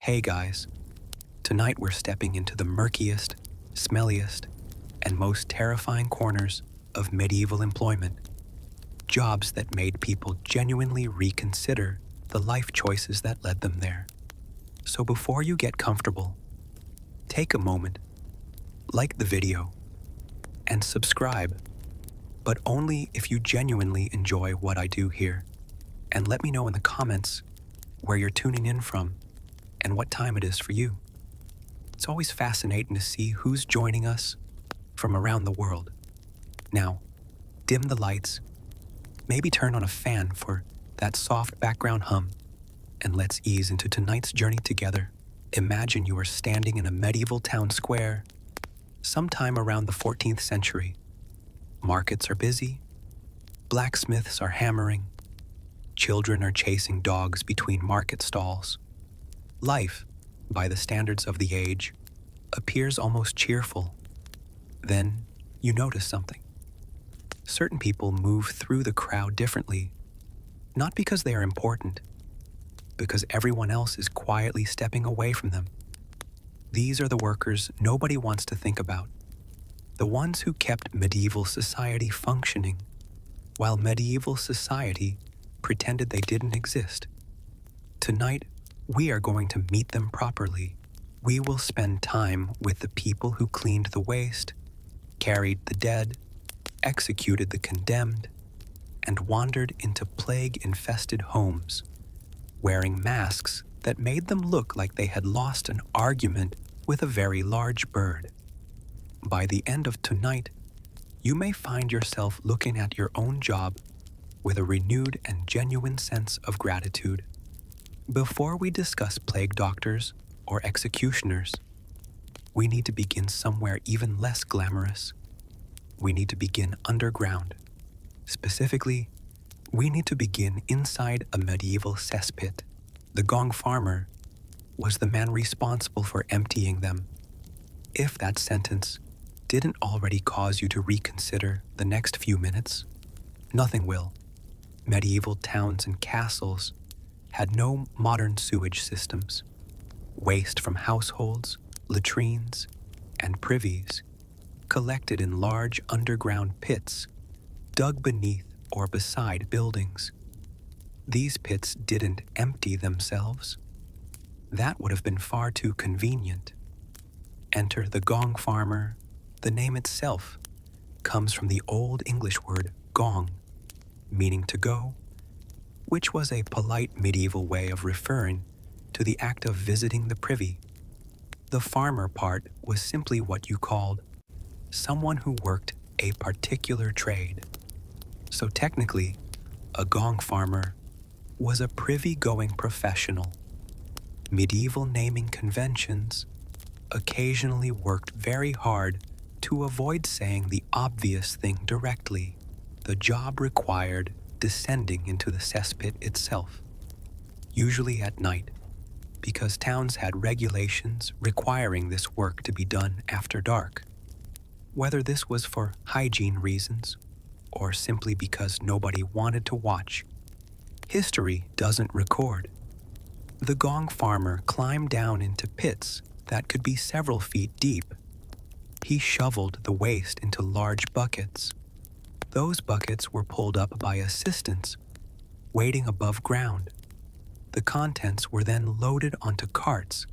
Hey guys, tonight we're stepping into the murkiest, smelliest, and most terrifying corners of medieval employment. Jobs that made people genuinely reconsider the life choices that led them there. So before you get comfortable, take a moment, like the video, and subscribe, but only if you genuinely enjoy what I do here. And let me know in the comments where you're tuning in from and what time it is for you. It's always fascinating to see who's joining us from around the world. Now, dim the lights, maybe turn on a fan for that soft background hum, and let's ease into tonight's journey together. Imagine you are standing in a medieval town square, sometime around the 14th century. Markets are busy, blacksmiths are hammering, children are chasing dogs between market stalls. Life, by the standards of the age, appears almost cheerful. Then you notice something. Certain people move through the crowd differently, not because they are important, because everyone else is quietly stepping away from them. These are the workers nobody wants to think about, the ones who kept medieval society functioning, while medieval society pretended they didn't exist. Tonight, we are going to meet them properly. We will spend time with the people who cleaned the waste, carried the dead, executed the condemned, and wandered into plague-infested homes, wearing masks that made them look like they had lost an argument with a very large bird. By the end of tonight, you may find yourself looking at your own job with a renewed and genuine sense of gratitude. Before we discuss plague doctors or executioners, we need to begin somewhere even less glamorous. We need to begin underground. Specifically, we need to begin inside a medieval cesspit. The Gong farmer was the man responsible for emptying them. If that sentence didn't already cause you to reconsider the next few minutes, nothing will. Medieval towns and castles had no modern sewage systems. Waste from households, latrines, and privies, collected in large underground pits, dug beneath or beside buildings. These pits didn't empty themselves. That would have been far too convenient. Enter the Gong farmer. The name itself comes from the Old English word gong, meaning to go, which was a polite medieval way of referring to the act of visiting the privy. The farmer part was simply what you called someone who worked a particular trade. So technically, a gong farmer was a privy-going professional. Medieval naming conventions occasionally worked very hard to avoid saying the obvious thing directly. The job required descending into the cesspit itself, usually at night, because towns had regulations requiring this work to be done after dark. Whether this was for hygiene reasons or simply because nobody wanted to watch, history doesn't record. The Gong farmer climbed down into pits that could be several feet deep. He shoveled the waste into large buckets. Those buckets were pulled up by assistants waiting above ground. The contents were then loaded onto carts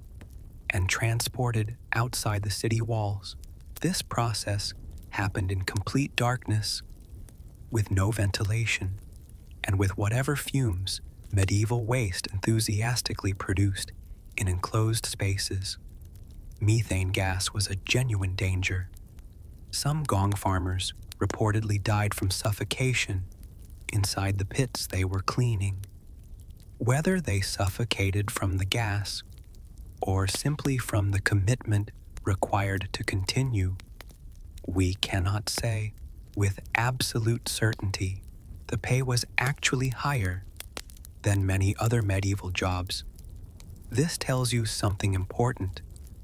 and transported outside the city walls. This process happened in complete darkness, with no ventilation, and with whatever fumes medieval waste enthusiastically produced in enclosed spaces. Methane gas was a genuine danger. Some Gong farmers reportedly died from suffocation inside the pits they were cleaning. Whether they suffocated from the gas or simply from the commitment required to continue, we cannot say with absolute certainty. The pay was actually higher than many other medieval jobs. This tells you something important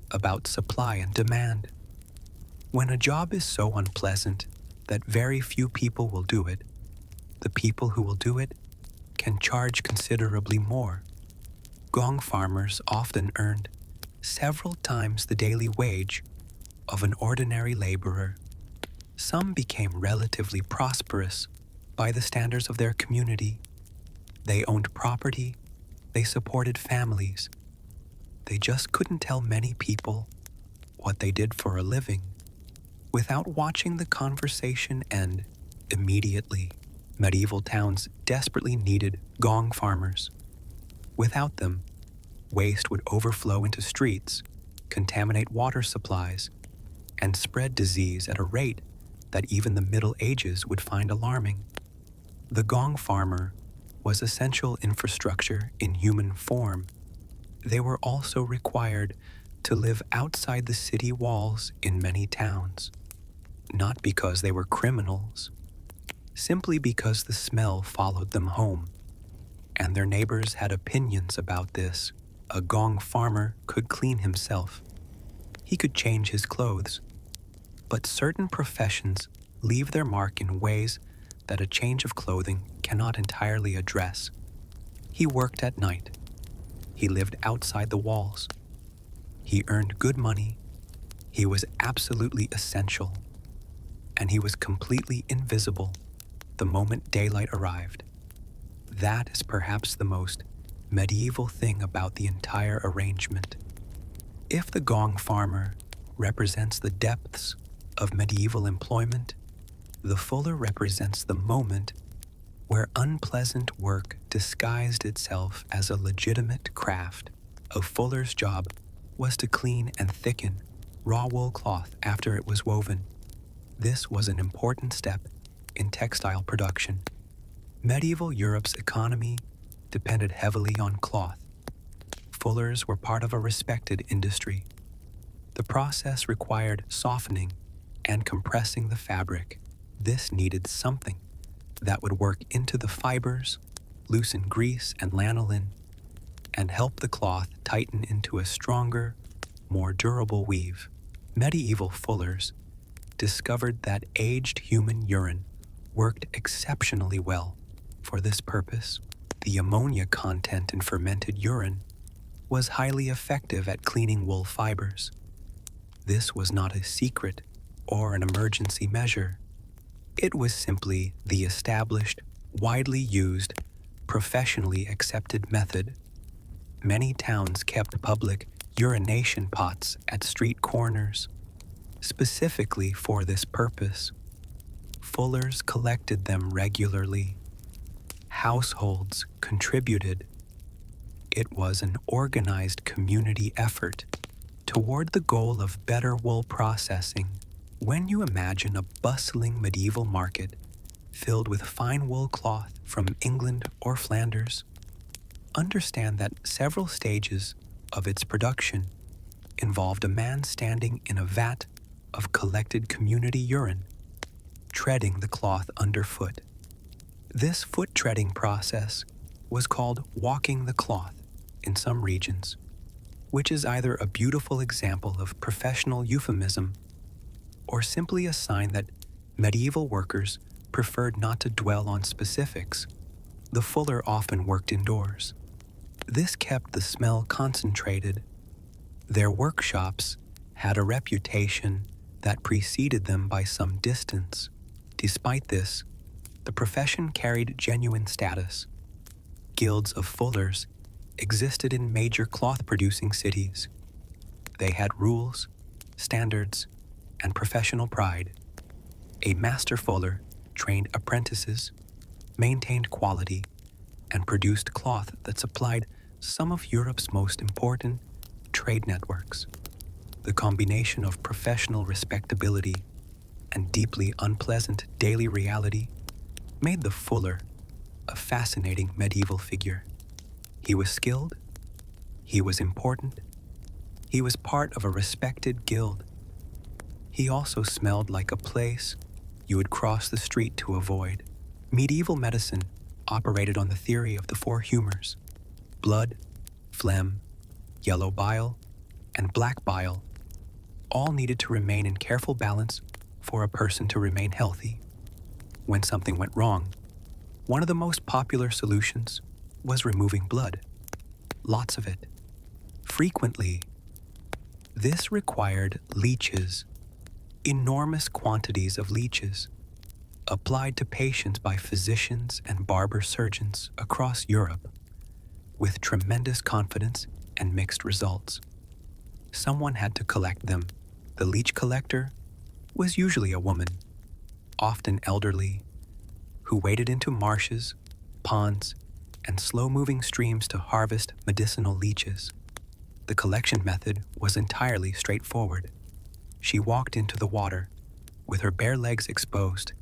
about supply and demand. When a job is so unpleasant that very few people will do it, the people who will do it can charge considerably more. Gong farmers often earned several times the daily wage of an ordinary laborer. Some became relatively prosperous by the standards of their community. They owned property, they supported families. They just couldn't tell many people what they did for a living without watching the conversation end immediately. Medieval towns desperately needed Gong farmers. Without them, waste would overflow into streets, contaminate water supplies, and spread disease at a rate that even the Middle Ages would find alarming. The Gong farmer was essential infrastructure in human form. They were also required to live outside the city walls in many towns, not because they were criminals, simply because the smell followed them home, and their neighbors had opinions about this. A Gong farmer could clean himself. He could change his clothes, but certain professions leave their mark in ways that a change of clothing cannot entirely address. He worked at night. He lived outside the walls. He earned good money. He was absolutely essential. And he was completely invisible the moment daylight arrived. That is perhaps the most medieval thing about the entire arrangement. If the Gong farmer represents the depths of medieval employment, the fuller represents the moment where unpleasant work disguised itself as a legitimate craft. A fuller's job was to clean and thicken raw wool cloth after it was woven. This was an important step in textile production. Medieval Europe's economy depended heavily on cloth. Fullers were part of a respected industry. The process required softening and compressing the fabric. This needed something that would work into the fibers, loosen grease and lanolin, and help the cloth tighten into a stronger, more durable weave. Medieval fullers discovered that aged human urine worked exceptionally well for this purpose. The ammonia content in fermented urine was highly effective at cleaning wool fibers. This was not a secret or an emergency measure. It was simply the established, widely used, professionally accepted method. Many towns kept public urination pots at street corners, specifically for this purpose. Fullers collected them regularly. Households contributed. It was an organized community effort toward the goal of better wool processing. When you imagine a bustling medieval market filled with fine wool cloth from England or Flanders, understand that several stages of its production involved a man standing in a vat of collected community urine, treading the cloth underfoot. This foot treading process was called walking the cloth in some regions, which is either a beautiful example of professional euphemism or simply a sign that medieval workers preferred not to dwell on specifics. The fuller often worked indoors. This kept the smell concentrated. Their workshops had a reputation that preceded them by some distance. Despite this, the profession carried genuine status. Guilds of fullers existed in major cloth-producing cities. They had rules, standards, and professional pride. A master fuller trained apprentices, maintained quality, and produced cloth that supplied some of Europe's most important trade networks. The combination of professional respectability and deeply unpleasant daily reality made the fuller a fascinating medieval figure. He was skilled, he was important, he was part of a respected guild. He also smelled like a place you would cross the street to avoid. Medieval medicine operated on the theory of the four humors: blood, phlegm, yellow bile, and black bile. All needed to remain in careful balance for a person to remain healthy. When something went wrong, one of the most popular solutions was removing blood. lots of it, frequently. This required leeches, enormous quantities of leeches, applied to patients by physicians and barber surgeons across Europe, with tremendous confidence and mixed results. Someone had to collect them. The leech collector was usually a woman, often elderly, who waded into marshes, ponds, and slow-moving streams to harvest medicinal leeches. The collection method was entirely straightforward. She walked into the water, with her bare legs exposed,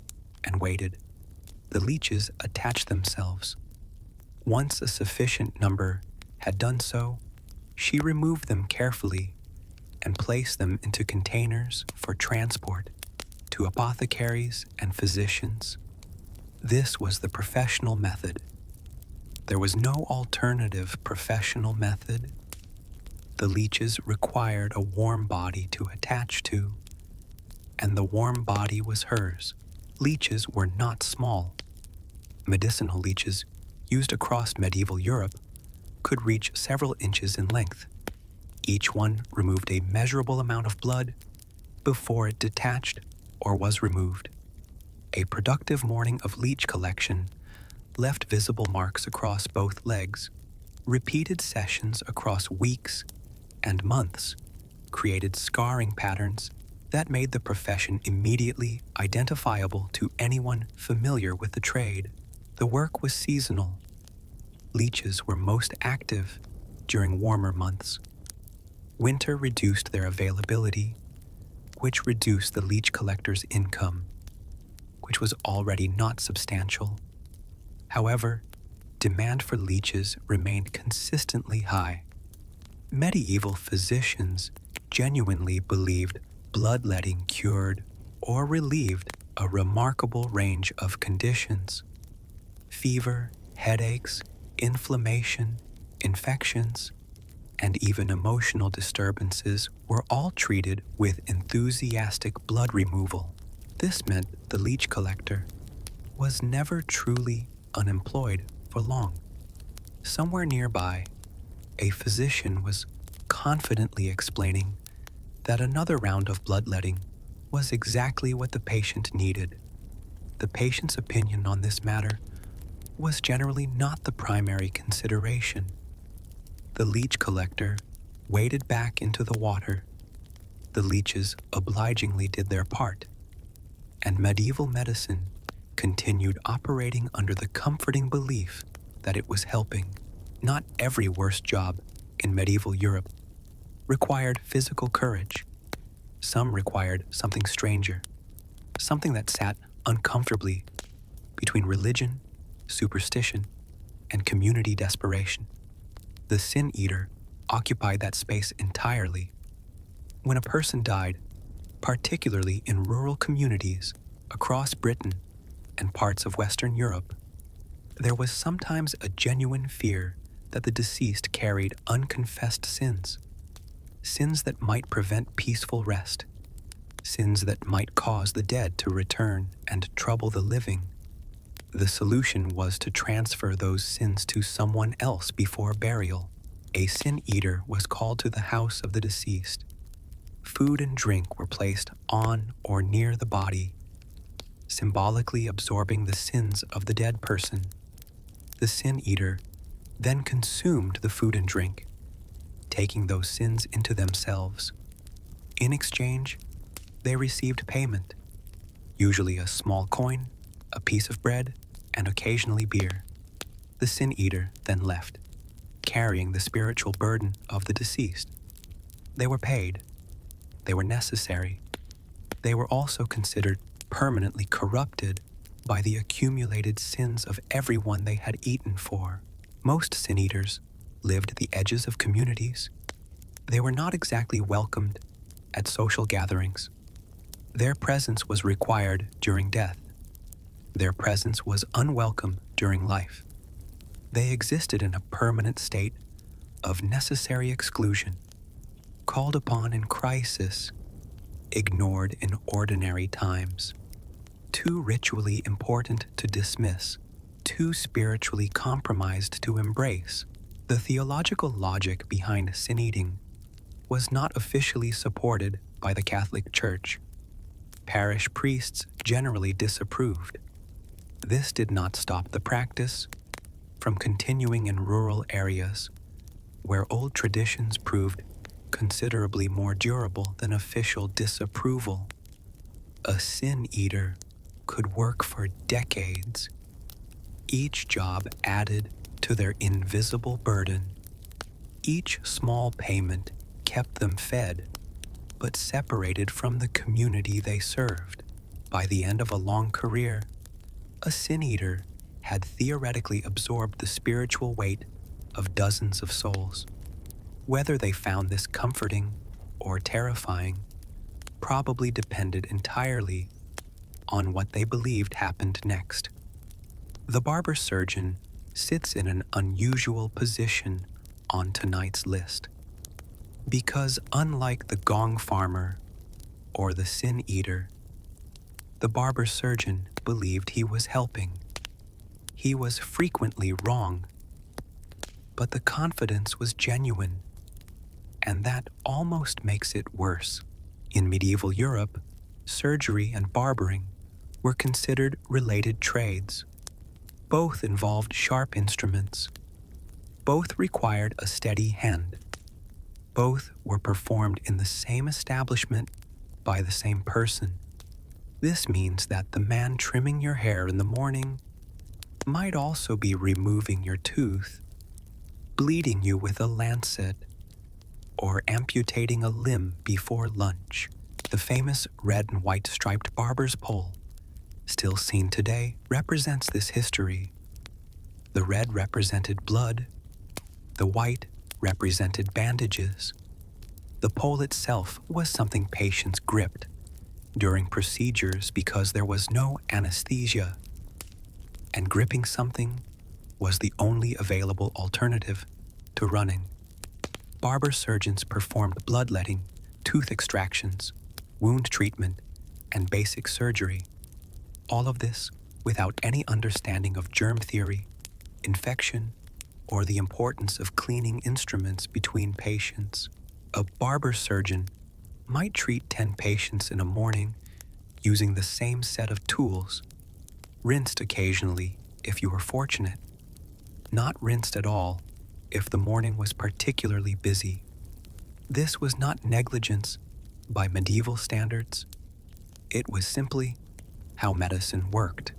and waited. The leeches attached themselves. Once a sufficient number had done so, she removed them carefully and placed them into containers for transport to apothecaries and physicians. This was the professional method. There was no alternative professional method. The leeches required a warm body to attach to, and the warm body was hers. Leeches were not small. Medicinal leeches, used across medieval Europe, could reach several inches in length. Each one removed a measurable amount of blood before it detached or was removed. A productive morning of leech collection left visible marks across both legs. Repeated sessions across weeks and months created scarring patterns that made the profession immediately identifiable to anyone familiar with the trade. The work was seasonal. Leeches were most active during warmer months. Winter reduced their availability, which reduced the leech collector's income, which was already not substantial. However, demand for leeches remained consistently high. Medieval physicians genuinely believed bloodletting cured or relieved a remarkable range of conditions. Fever, headaches, inflammation, infections, and even emotional disturbances were all treated with enthusiastic blood removal. This meant the leech collector was never truly unemployed for long. Somewhere nearby, a physician was confidently explaining that another round of bloodletting was exactly what the patient needed. The patient's opinion on this matter was generally not the primary consideration. The leech collector waded back into the water. The leeches obligingly did their part, and medieval medicine continued operating under the comforting belief that it was helping. Not every worst job in medieval Europe required physical courage. Some required something stranger, something that sat uncomfortably between religion, superstition, and community desperation. The sin eater occupied that space entirely. When a person died, particularly in rural communities across Britain and parts of Western Europe, there was sometimes a genuine fear that the deceased carried unconfessed sins that might prevent peaceful rest, sins that might cause the dead to return and trouble the living. The solution was to transfer those sins to someone else before burial. A sin eater was called to the house of the deceased. Food and drink were placed on or near the body, symbolically absorbing the sins of the dead person. The sin eater then consumed the food and drink, taking those sins into themselves. In exchange, they received payment, usually a small coin, a piece of bread, and occasionally beer. The sin eater then left, carrying the spiritual burden of the deceased. They were paid. They were necessary. They were also considered permanently corrupted by the accumulated sins of everyone they had eaten for. Most sin eaters lived at the edges of communities. They were not exactly welcomed at social gatherings. Their presence was required during death. Their presence was unwelcome during life. They existed in a permanent state of necessary exclusion, called upon in crisis, ignored in ordinary times, too ritually important to dismiss, too spiritually compromised to embrace. The theological logic behind sin eating was not officially supported by the Catholic Church. Parish priests generally disapproved. This did not stop the practice from continuing in rural areas where old traditions proved considerably more durable than official disapproval. A sin eater could work for decades. Each job added to their invisible burden. Each small payment kept them fed, but separated from the community they served. By the end of a long career, a sin eater had theoretically absorbed the spiritual weight of dozens of souls. Whether they found this comforting or terrifying probably depended entirely on what they believed happened next. The barber surgeon sits in an unusual position on tonight's list, because unlike the Gong farmer or the sin eater, the barber surgeon believed he was helping. He was frequently wrong, but the confidence was genuine, and that almost makes it worse. In medieval Europe, surgery and barbering were considered related trades. Both involved sharp instruments. Both required a steady hand. Both were performed in the same establishment by the same person. This means that the man trimming your hair in the morning might also be removing your tooth, bleeding you with a lancet, or amputating a limb before lunch. The famous red and white striped barber's pole, still seen today, represents this history. The red represented blood. The white represented bandages. The pole itself was something patients gripped during procedures because there was no anesthesia, and gripping something was the only available alternative to running. Barber surgeons performed bloodletting, tooth extractions, wound treatment, and basic surgery. All of this without any understanding of germ theory, infection, or the importance of cleaning instruments between patients. A barber surgeon might treat 10 patients in a morning using the same set of tools, rinsed occasionally if you were fortunate, not rinsed at all if the morning was particularly busy. This was not negligence by medieval standards. It was simply how medicine worked.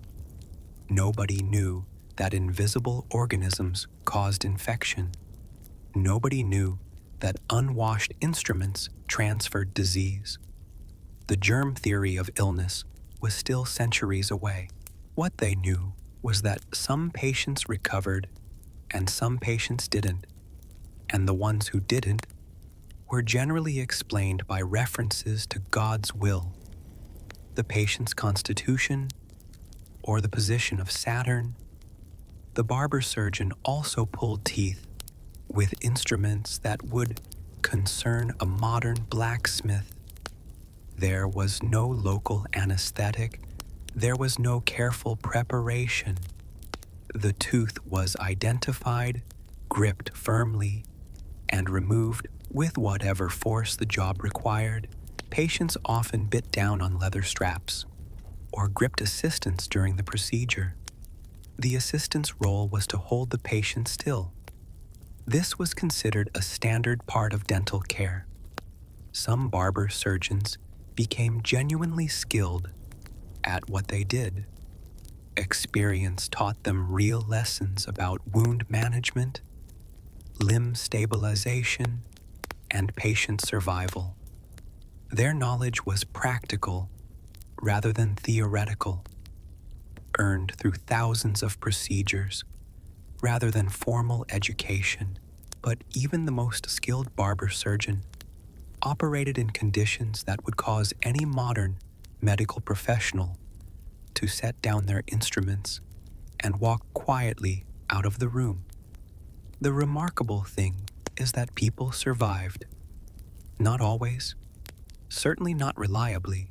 Nobody knew that invisible organisms caused infection. Nobody knew that unwashed instruments transferred disease. The germ theory of illness was still centuries away. What they knew was that some patients recovered and some patients didn't, and the ones who didn't were generally explained by references to God's will, the patient's constitution, or the position of Saturn. The barber surgeon also pulled teeth with instruments that would concern a modern blacksmith. There was no local anesthetic. There was no careful preparation. The tooth was identified, gripped firmly, and removed with whatever force the job required. Patients often bit down on leather straps or gripped assistants during the procedure. The assistant's role was to hold the patient still. This was considered a standard part of dental care. Some barber surgeons became genuinely skilled at what they did. Experience taught them real lessons about wound management, limb stabilization, and patient survival. Their knowledge was practical rather than theoretical, earned through thousands of procedures rather than formal education. But even the most skilled barber surgeon operated in conditions that would cause any modern medical professional to set down their instruments and walk quietly out of the room. The remarkable thing is that people survived. Not always, certainly not reliably,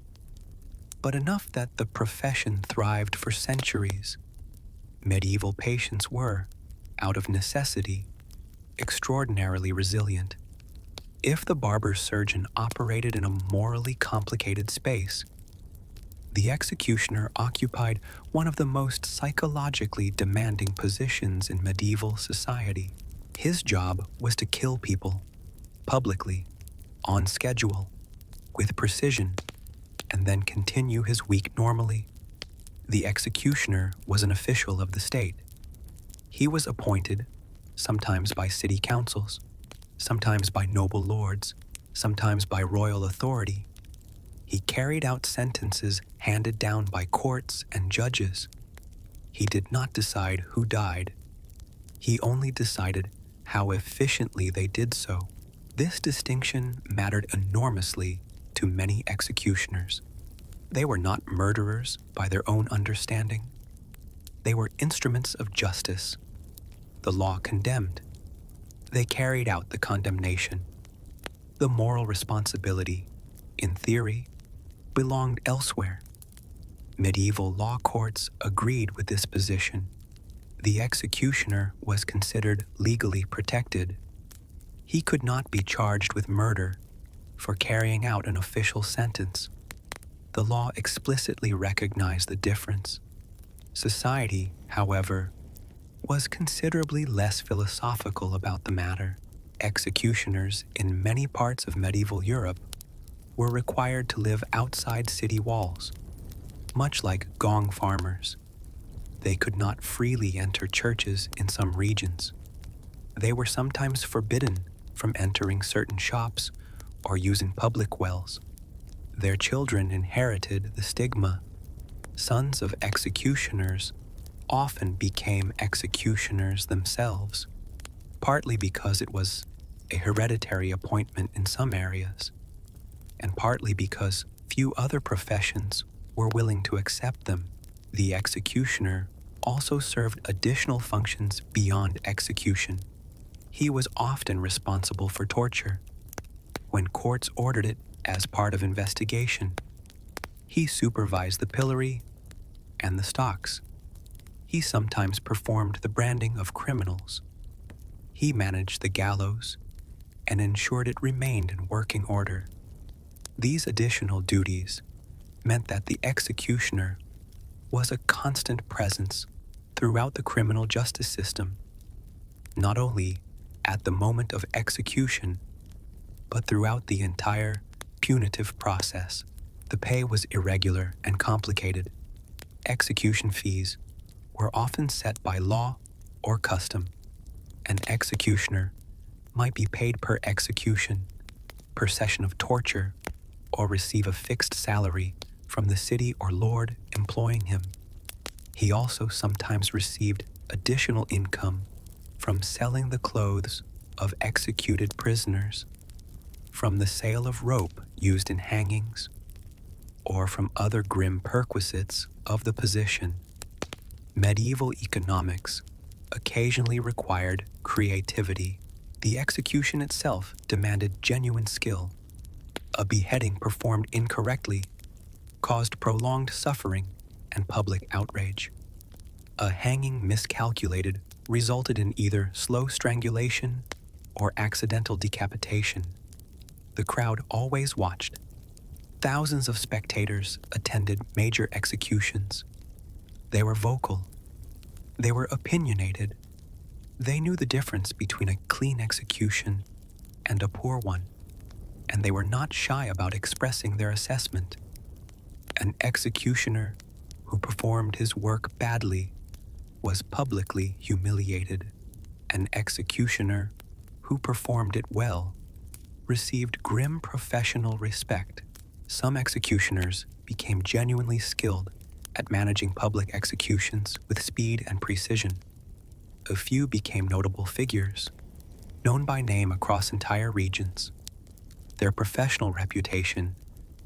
but enough that the profession thrived for centuries. Medieval patients were, out of necessity, extraordinarily resilient. If the barber surgeon operated in a morally complicated space, the executioner occupied one of the most psychologically demanding positions in medieval society. His job was to kill people, publicly, on schedule, with precision, and then continue his week normally. The executioner was an official of the state. He was appointed, sometimes by city councils, sometimes by noble lords, sometimes by royal authority. He carried out sentences handed down by courts and judges. He did not decide who died. He only decided how efficiently they did so. This distinction mattered enormously to many executioners. They were not murderers by their own understanding. They were instruments of justice. The law condemned. They carried out the condemnation. The moral responsibility, in theory, belonged elsewhere. Medieval law courts agreed with this position. The executioner was considered legally protected. He could not be charged with murder for carrying out an official sentence. The law explicitly recognized the difference. Society, however, was considerably less philosophical about the matter. Executioners in many parts of medieval Europe were required to live outside city walls, much like Gong farmers. They could not freely enter churches in some regions. They were sometimes forbidden from entering certain shops or using public wells. Their children inherited the stigma. Sons of executioners often became executioners themselves, partly because it was a hereditary appointment in some areas, and partly because few other professions were willing to accept them. The executioner also served additional functions beyond execution. He was often responsible for torture, when courts ordered it as part of investigation. He supervised the pillory and the stocks. He sometimes performed the branding of criminals. He managed the gallows and ensured it remained in working order. These additional duties meant that the executioner was a constant presence throughout the criminal justice system, not only at the moment of execution, but throughout the entire punitive process. The pay was irregular and complicated. Execution fees were often set by law or custom. An executioner might be paid per execution, per session of torture, or receive a fixed salary from the city or lord employing him. He also sometimes received additional income from selling the clothes of executed prisoners, from the sale of rope used in hangings, or from other grim perquisites of the position. Medieval economics occasionally required creativity. The execution itself demanded genuine skill. A beheading performed incorrectly caused prolonged suffering and public outrage. A hanging miscalculated resulted in either slow strangulation or accidental decapitation. The crowd always watched. Thousands of spectators attended major executions. They were vocal. They were opinionated. They knew the difference between a clean execution and a poor one, and they were not shy about expressing their assessment. An executioner who performed his work badly was publicly humiliated. An executioner who performed it well received grim professional respect. Some executioners became genuinely skilled at managing public executions with speed and precision. A few became notable figures, known by name across entire regions. Their professional reputation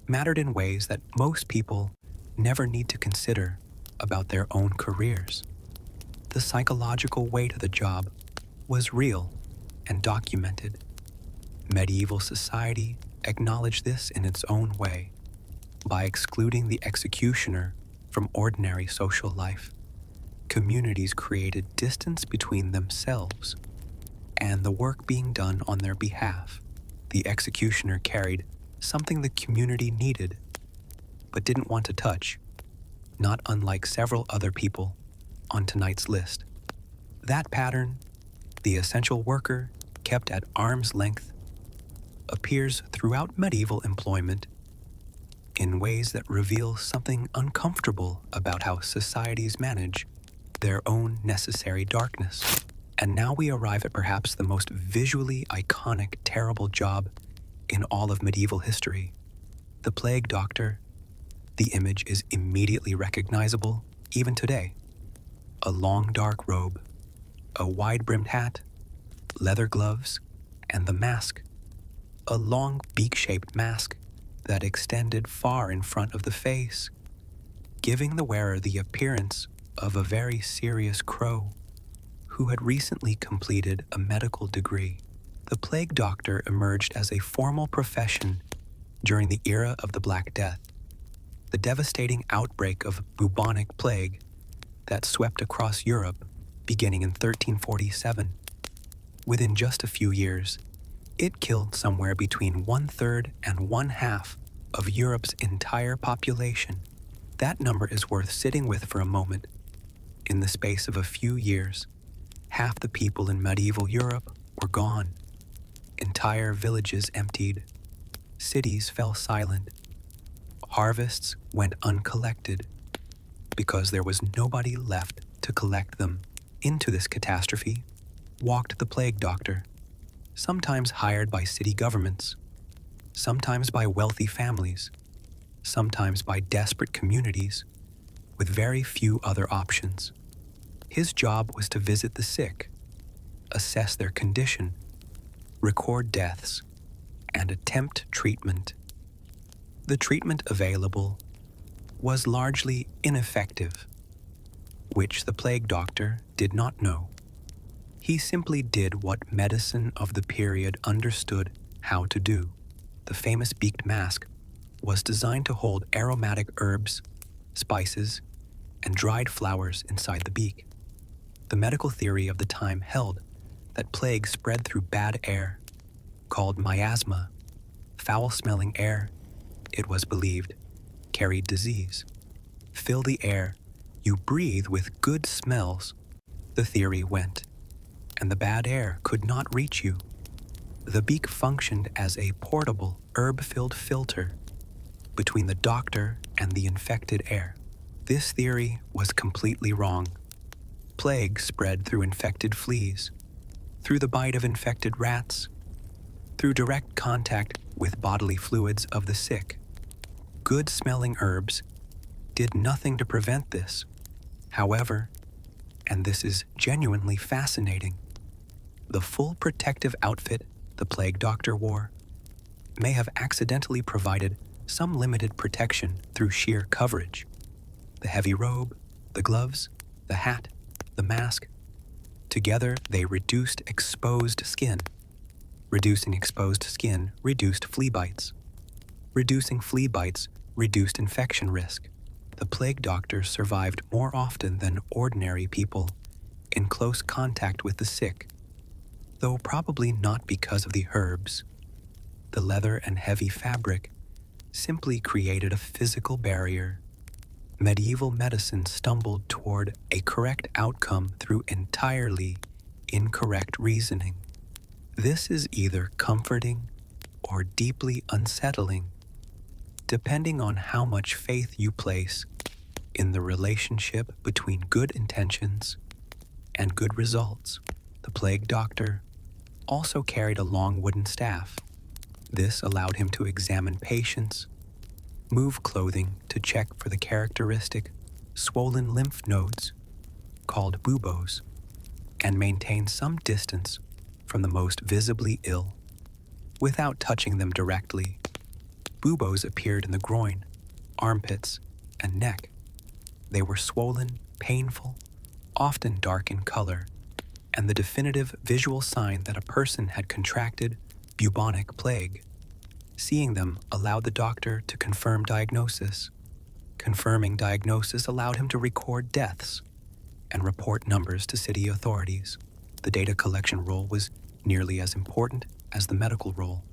mattered in ways that most people never need to consider about their own careers. The psychological weight of the job was real and documented. Medieval society acknowledged this in its own way. By excluding the executioner from ordinary social life, communities created distance between themselves. and the work being done on their behalf. The executioner carried something the community needed, but didn't want to touch, not unlike several other people on tonight's list. That pattern, the essential worker kept at arm's length, appears throughout medieval employment in ways that reveal something uncomfortable about how societies manage their own necessary darkness. And now we arrive at perhaps the most visually iconic, terrible job in all of medieval history. The plague doctor. The image is immediately recognizable, even today. A long dark robe, a wide-brimmed hat, leather gloves, and the mask. A long beak-shaped mask that extended far in front of the face, giving the wearer the appearance of a very serious crow who had recently completed a medical degree. The plague doctor emerged as a formal profession during the era of the Black Death, the devastating outbreak of bubonic plague that swept across Europe beginning in 1347. Within just a few years, it killed somewhere between 1/3 and 1/2 of Europe's entire population. That number is worth sitting with for a moment. In the space of a few years, half the people in medieval Europe were gone. Entire villages emptied. Cities fell silent. Harvests went uncollected because there was nobody left to collect them. Into this catastrophe walked the plague doctor, sometimes hired by city governments, sometimes by wealthy families, sometimes by desperate communities with very few other options. His job was to visit the sick, assess their condition, record deaths, and attempt treatment. The treatment available was largely ineffective, which the plague doctor did not know. He simply did what medicine of the period understood how to do. The famous beaked mask was designed to hold aromatic herbs, spices, and dried flowers inside the beak. The medical theory of the time held that plague spread through bad air, called miasma. Foul-smelling air, it was believed, carried disease. Fill the air you breathe with good smells, the theory went, and the bad air could not reach you. The beak functioned as a portable, herb-filled filter between the doctor and the infected air. This theory was completely wrong. Plague spread through infected fleas, through the bite of infected rats, through direct contact with bodily fluids of the sick. Good-smelling herbs did nothing to prevent this. However, and this is genuinely fascinating, the full protective outfit the plague doctor wore may have accidentally provided some limited protection through sheer coverage. The heavy robe, the gloves, the hat, the mask, together they reduced exposed skin. Reducing exposed skin reduced flea bites. Reducing flea bites reduced infection risk. The plague doctor survived more often than ordinary people in close contact with the sick, though probably not because of the herbs. The leather and heavy fabric simply created a physical barrier. Medieval medicine stumbled toward a correct outcome through entirely incorrect reasoning. This is either comforting or deeply unsettling, depending on how much faith you place in the relationship between good intentions and good results. The plague doctor also carried a long wooden staff. This allowed him to examine patients, move clothing to check for the characteristic swollen lymph nodes, called buboes, and maintain some distance from the most visibly ill. Without touching them directly, buboes appeared in the groin, armpits, and neck. They were swollen, painful, often dark in color, and the definitive visual sign that a person had contracted bubonic plague. Seeing them allowed the doctor to confirm diagnosis. Confirming diagnosis allowed him to record deaths and report numbers to city authorities. The data collection role was nearly as important as the medical role.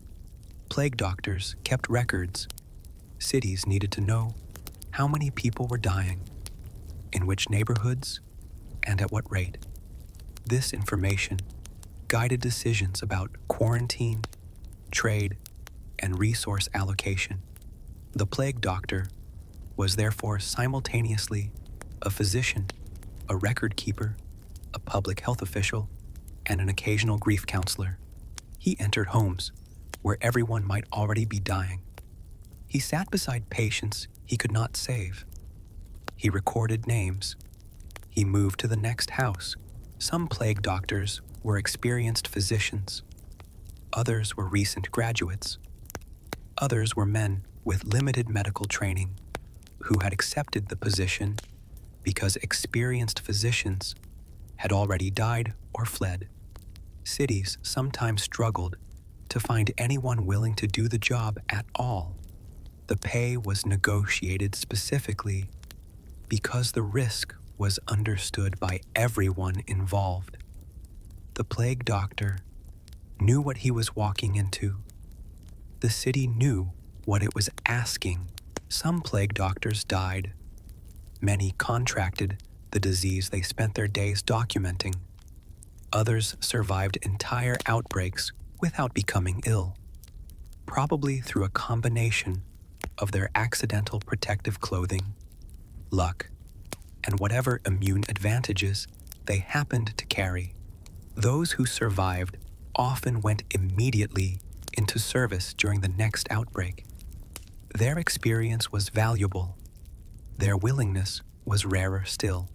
Plague doctors kept records. Cities needed to know how many people were dying, in which neighborhoods, and at what rate. This information guided decisions about quarantine, trade, and resource allocation. The plague doctor was therefore simultaneously a physician, a record keeper, a public health official, and an occasional grief counselor. He entered homes where everyone might already be dying. He sat beside patients he could not save. He recorded names. He moved to the next house. Some plague doctors were experienced physicians. Others were recent graduates. Others were men with limited medical training who had accepted the position because experienced physicians had already died or fled. Cities sometimes struggled to find anyone willing to do the job at all. The pay was negotiated specifically because the risk was understood by everyone involved. The plague doctor knew what he was walking into. The city knew what it was asking. Some plague doctors died. Many contracted the disease they spent their days documenting. Others survived entire outbreaks without becoming ill, probably through a combination of their accidental protective clothing, luck, and whatever immune advantages they happened to carry. Those who survived often went immediately into service during the next outbreak. Their experience was valuable. Their willingness was rarer still.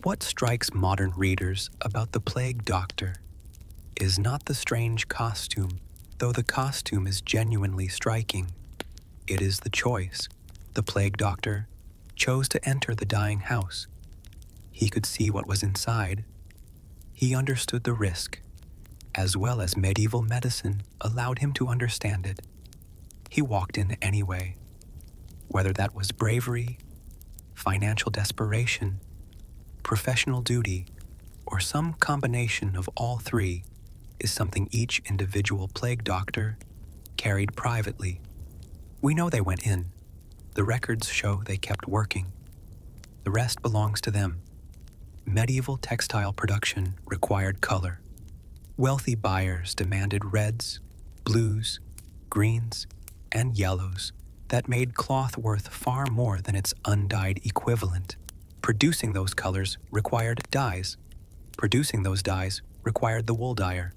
What strikes modern readers about the plague doctor is not the strange costume, though the costume is genuinely striking. It is the choice. The plague doctor chose to enter the dying house. He could see what was inside. He understood the risk, as well as medieval medicine allowed him to understand it. He walked in anyway. Whether that was bravery, financial desperation, professional duty, or some combination of all three is something each individual plague doctor carried privately. We know they went in. The records show they kept working. The rest belongs to them. Medieval textile production required color. Wealthy buyers demanded reds, blues, greens, and yellows that made cloth worth far more than its undyed equivalent. Producing those colors required dyes. Producing those dyes required the wool dyer.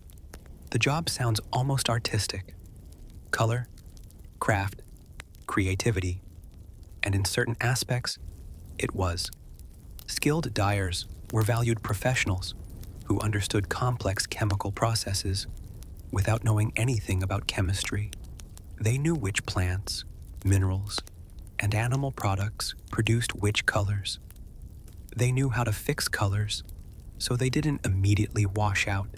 The job sounds almost artistic. Color, craft, creativity, and in certain aspects, it was. Skilled dyers were valued professionals who understood complex chemical processes without knowing anything about chemistry. They knew which plants, minerals, and animal products produced which colors. They knew how to fix colors, so they didn't immediately wash out.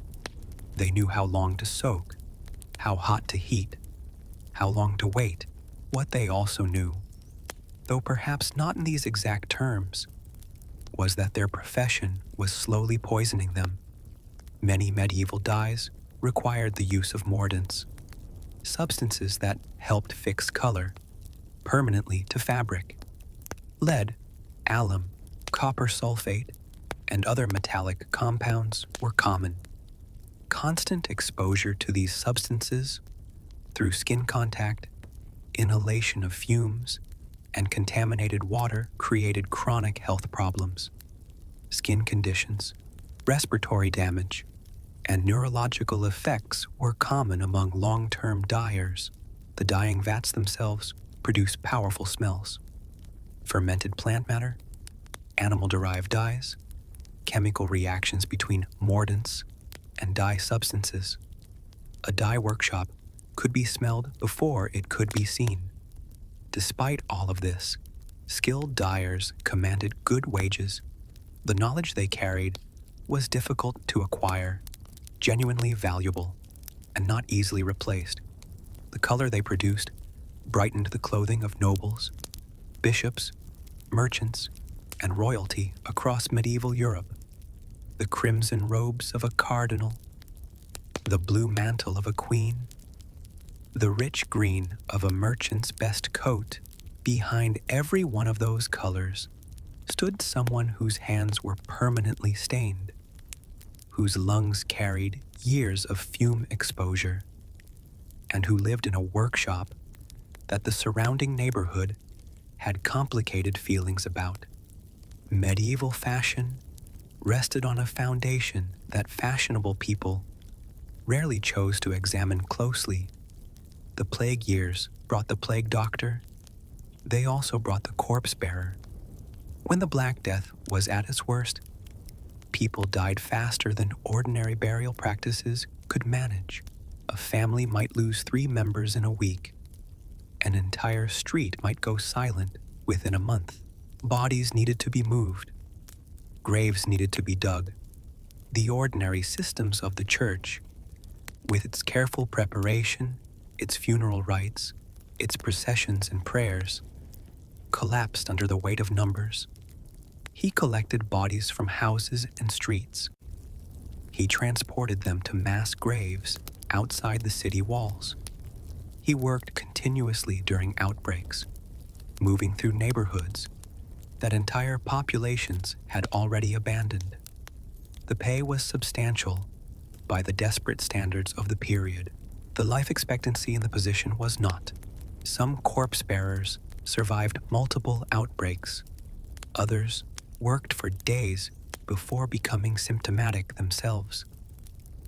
They knew how long to soak, how hot to heat, how long to wait. What they also knew, though perhaps not in these exact terms, was that their profession was slowly poisoning them. Many medieval dyes required the use of mordants, substances that helped fix color permanently to fabric. Lead, alum, copper sulfate, and other metallic compounds were common. Constant exposure to these substances through skin contact, inhalation of fumes, and contaminated water created chronic health problems. Skin conditions, respiratory damage, and neurological effects were common among long-term dyers. The dyeing vats themselves produce powerful smells. Fermented plant matter, animal-derived dyes, chemical reactions between mordants and dye substances. A dye workshop could be smelled before it could be seen. Despite all of this, skilled dyers commanded good wages. The knowledge they carried was difficult to acquire, genuinely valuable, and not easily replaced. The color they produced brightened the clothing of nobles, bishops, merchants, and royalty across medieval Europe. The crimson robes of a cardinal, the blue mantle of a queen, the rich green of a merchant's best coat. Behind every one of those colors stood someone whose hands were permanently stained, whose lungs carried years of fume exposure, and who lived in a workshop that the surrounding neighborhood had complicated feelings about. Medieval fashion rested on a foundation that fashionable people rarely chose to examine closely. The plague years brought the plague doctor. They also brought the corpse bearer. When the Black Death was at its worst, people died faster than ordinary burial practices could manage. A family might lose 3 members in a week. An entire street might go silent within a month. Bodies needed to be moved. Graves needed to be dug. The ordinary systems of the church, with its careful preparation, its funeral rites, its processions and prayers, collapsed under the weight of numbers. He collected bodies from houses and streets. He transported them to mass graves outside the city walls. He worked continuously during outbreaks, moving through neighborhoods that entire populations had already abandoned. The pay was substantial by the desperate standards of the period. The life expectancy in the position was not. Some corpse bearers survived multiple outbreaks. Others worked for days before becoming symptomatic themselves.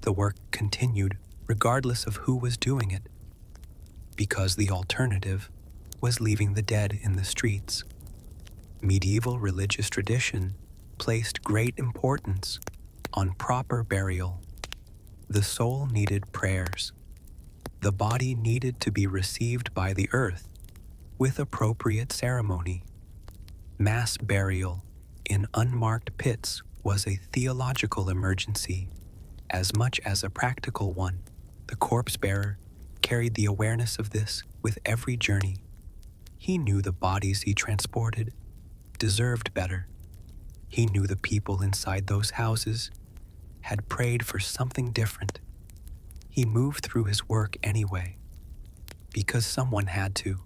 The work continued regardless of who was doing it, because the alternative was leaving the dead in the streets. Medieval religious tradition placed great importance on proper burial. The soul needed prayers. The body needed to be received by the earth with appropriate ceremony. Mass burial in unmarked pits was a theological emergency as much as a practical one. The corpse bearer carried the awareness of this with every journey. He knew the bodies he transported deserved better. He knew the people inside those houses had prayed for something different. He moved through his work anyway, because someone had to.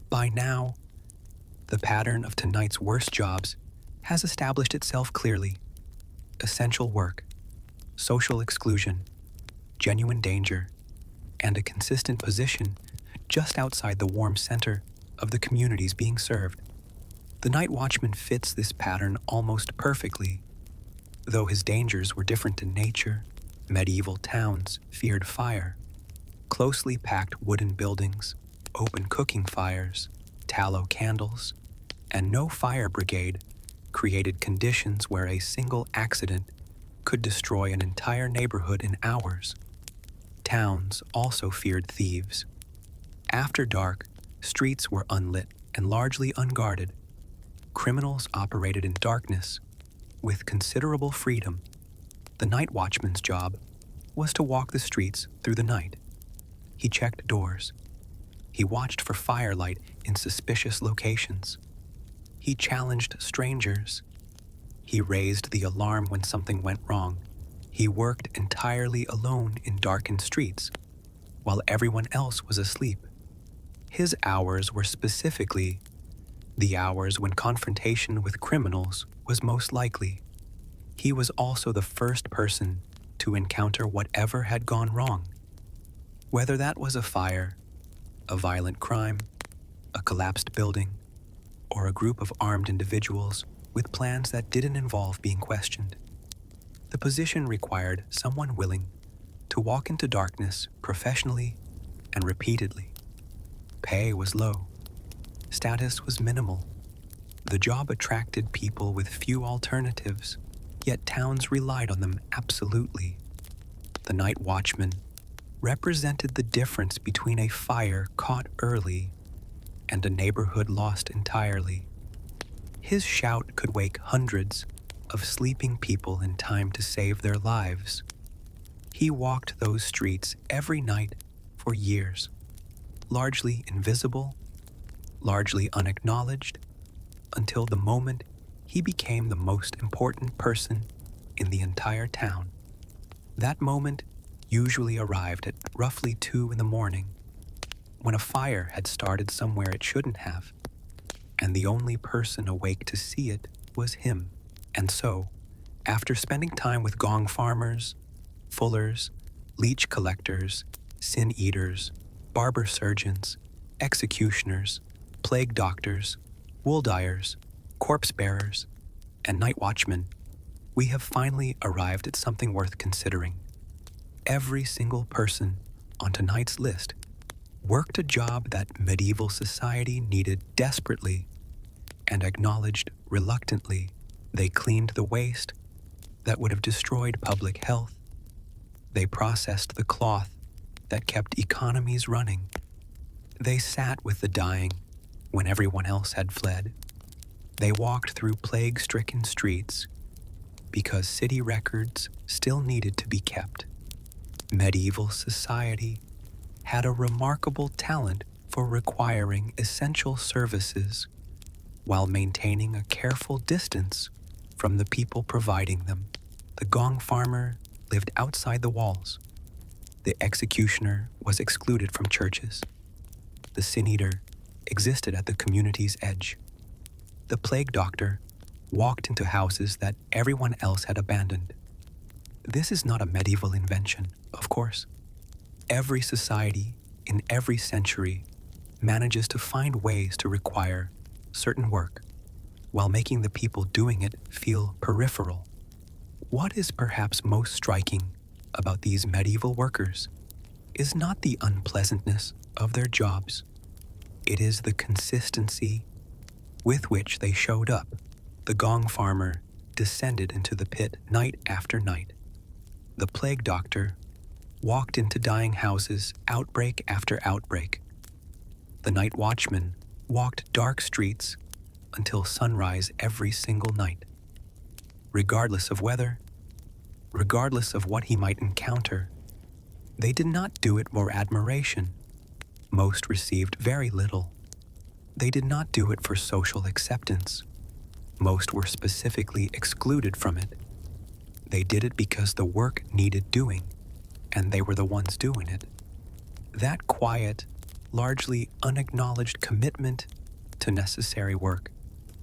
By now, the pattern of tonight's worst jobs has established itself clearly. Essential work, social exclusion, genuine danger, and a consistent position just outside the warm center of the communities being served. The night watchman fits this pattern almost perfectly. Though his dangers were different in nature, medieval towns feared fire. Closely packed wooden buildings, open cooking fires, tallow candles, and no fire brigade created conditions where a single accident could destroy an entire neighborhood in hours. Towns also feared thieves. After dark, streets were unlit and largely unguarded. Criminals operated in darkness with considerable freedom. The night watchman's job was to walk the streets through the night. He checked doors. He watched for firelight in suspicious locations. He challenged strangers. He raised the alarm when something went wrong. He worked entirely alone in darkened streets, while everyone else was asleep. His hours were specifically the hours when confrontation with criminals was most likely. He was also the first person to encounter whatever had gone wrong. Whether that was a fire, a violent crime, a collapsed building, or a group of armed individuals with plans that didn't involve being questioned. The position required someone willing to walk into darkness professionally and repeatedly. Pay was low. Status was minimal. The job attracted people with few alternatives, yet towns relied on them absolutely. The night watchman represented the difference between a fire caught early and a neighborhood lost entirely. His shout could wake hundreds of sleeping people in time to save their lives. He walked those streets every night for years, largely invisible, largely unacknowledged, until the moment he became the most important person in the entire town. That moment usually arrived at roughly 2 in the morning, when a fire had started somewhere it shouldn't have, and the only person awake to see it was him. And so, after spending time with Gong farmers, fullers, leech collectors, sin eaters, barber surgeons, executioners, plague doctors, wool dyers, corpse bearers, and night watchmen, we have finally arrived at something worth considering. Every single person on tonight's list worked a job that medieval society needed desperately and acknowledged reluctantly. They cleaned the waste that would have destroyed public health. They processed the cloth that kept economies running. They sat with the dying when everyone else had fled. They walked through plague-stricken streets because city records still needed to be kept. Medieval society had a remarkable talent for requiring essential services while maintaining a careful distance from the people providing them. The Gong farmer lived outside the walls. The executioner was excluded from churches. The sin eater existed at the community's edge. The plague doctor walked into houses that everyone else had abandoned. This is not a medieval invention, of course. Every society in every century manages to find ways to require certain work while making the people doing it feel peripheral. What is perhaps most striking about these medieval workers is not the unpleasantness of their jobs. It is the consistency with which they showed up. The Gong farmer descended into the pit night after night. The plague doctor walked into dying houses outbreak after outbreak. The night watchman walked dark streets until sunrise every single night. Regardless of weather, regardless of what he might encounter, they did not do it for admiration. Most received very little. They did not do it for social acceptance. Most were specifically excluded from it. They did it because the work needed doing, and they were the ones doing it. That quiet, largely unacknowledged commitment to necessary work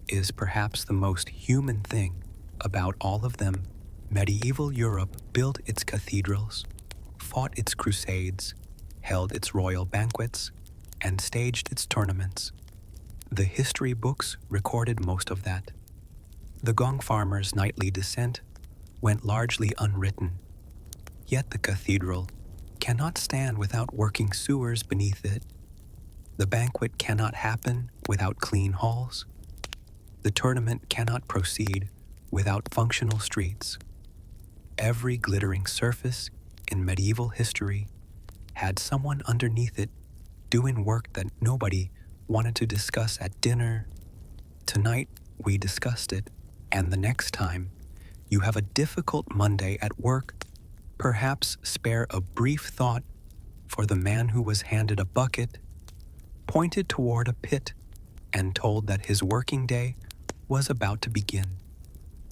is perhaps the most human thing about all of them. Medieval Europe built its cathedrals, fought its crusades, held its royal banquets, and staged its tournaments. The history books recorded most of that. The Gong farmer's nightly descent went largely unwritten. Yet the cathedral cannot stand without working sewers beneath it. The banquet cannot happen without clean halls. The tournament cannot proceed without functional streets. Every glittering surface in medieval history had someone underneath it doing work that nobody wanted to discuss at dinner. Tonight, we discussed it, and the next time you have a difficult Monday at work, perhaps spare a brief thought for the man who was handed a bucket, pointed toward a pit, and told that his working day was about to begin.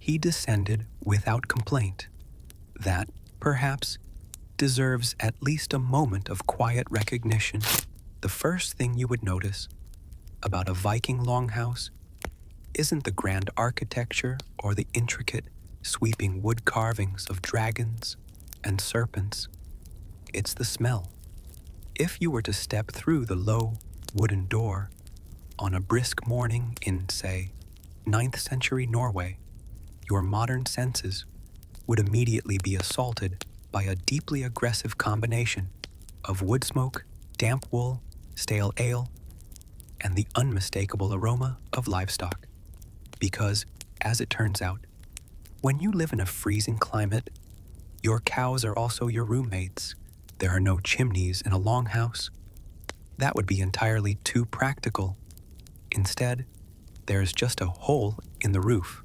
He descended without complaint. That, perhaps, deserves at least a moment of quiet recognition. The first thing you would notice about a Viking longhouse isn't the grand architecture or the intricate, sweeping wood carvings of dragons and serpents. It's the smell. If you were to step through the low wooden door on a brisk morning in, say, 9th century Norway, your modern senses would immediately be assaulted by a deeply aggressive combination of wood smoke, damp wool, stale ale, and the unmistakable aroma of livestock. Because, as it turns out, when you live in a freezing climate, your cows are also your roommates. There are no chimneys in a longhouse. That would be entirely too practical. Instead, there is just a hole in the roof,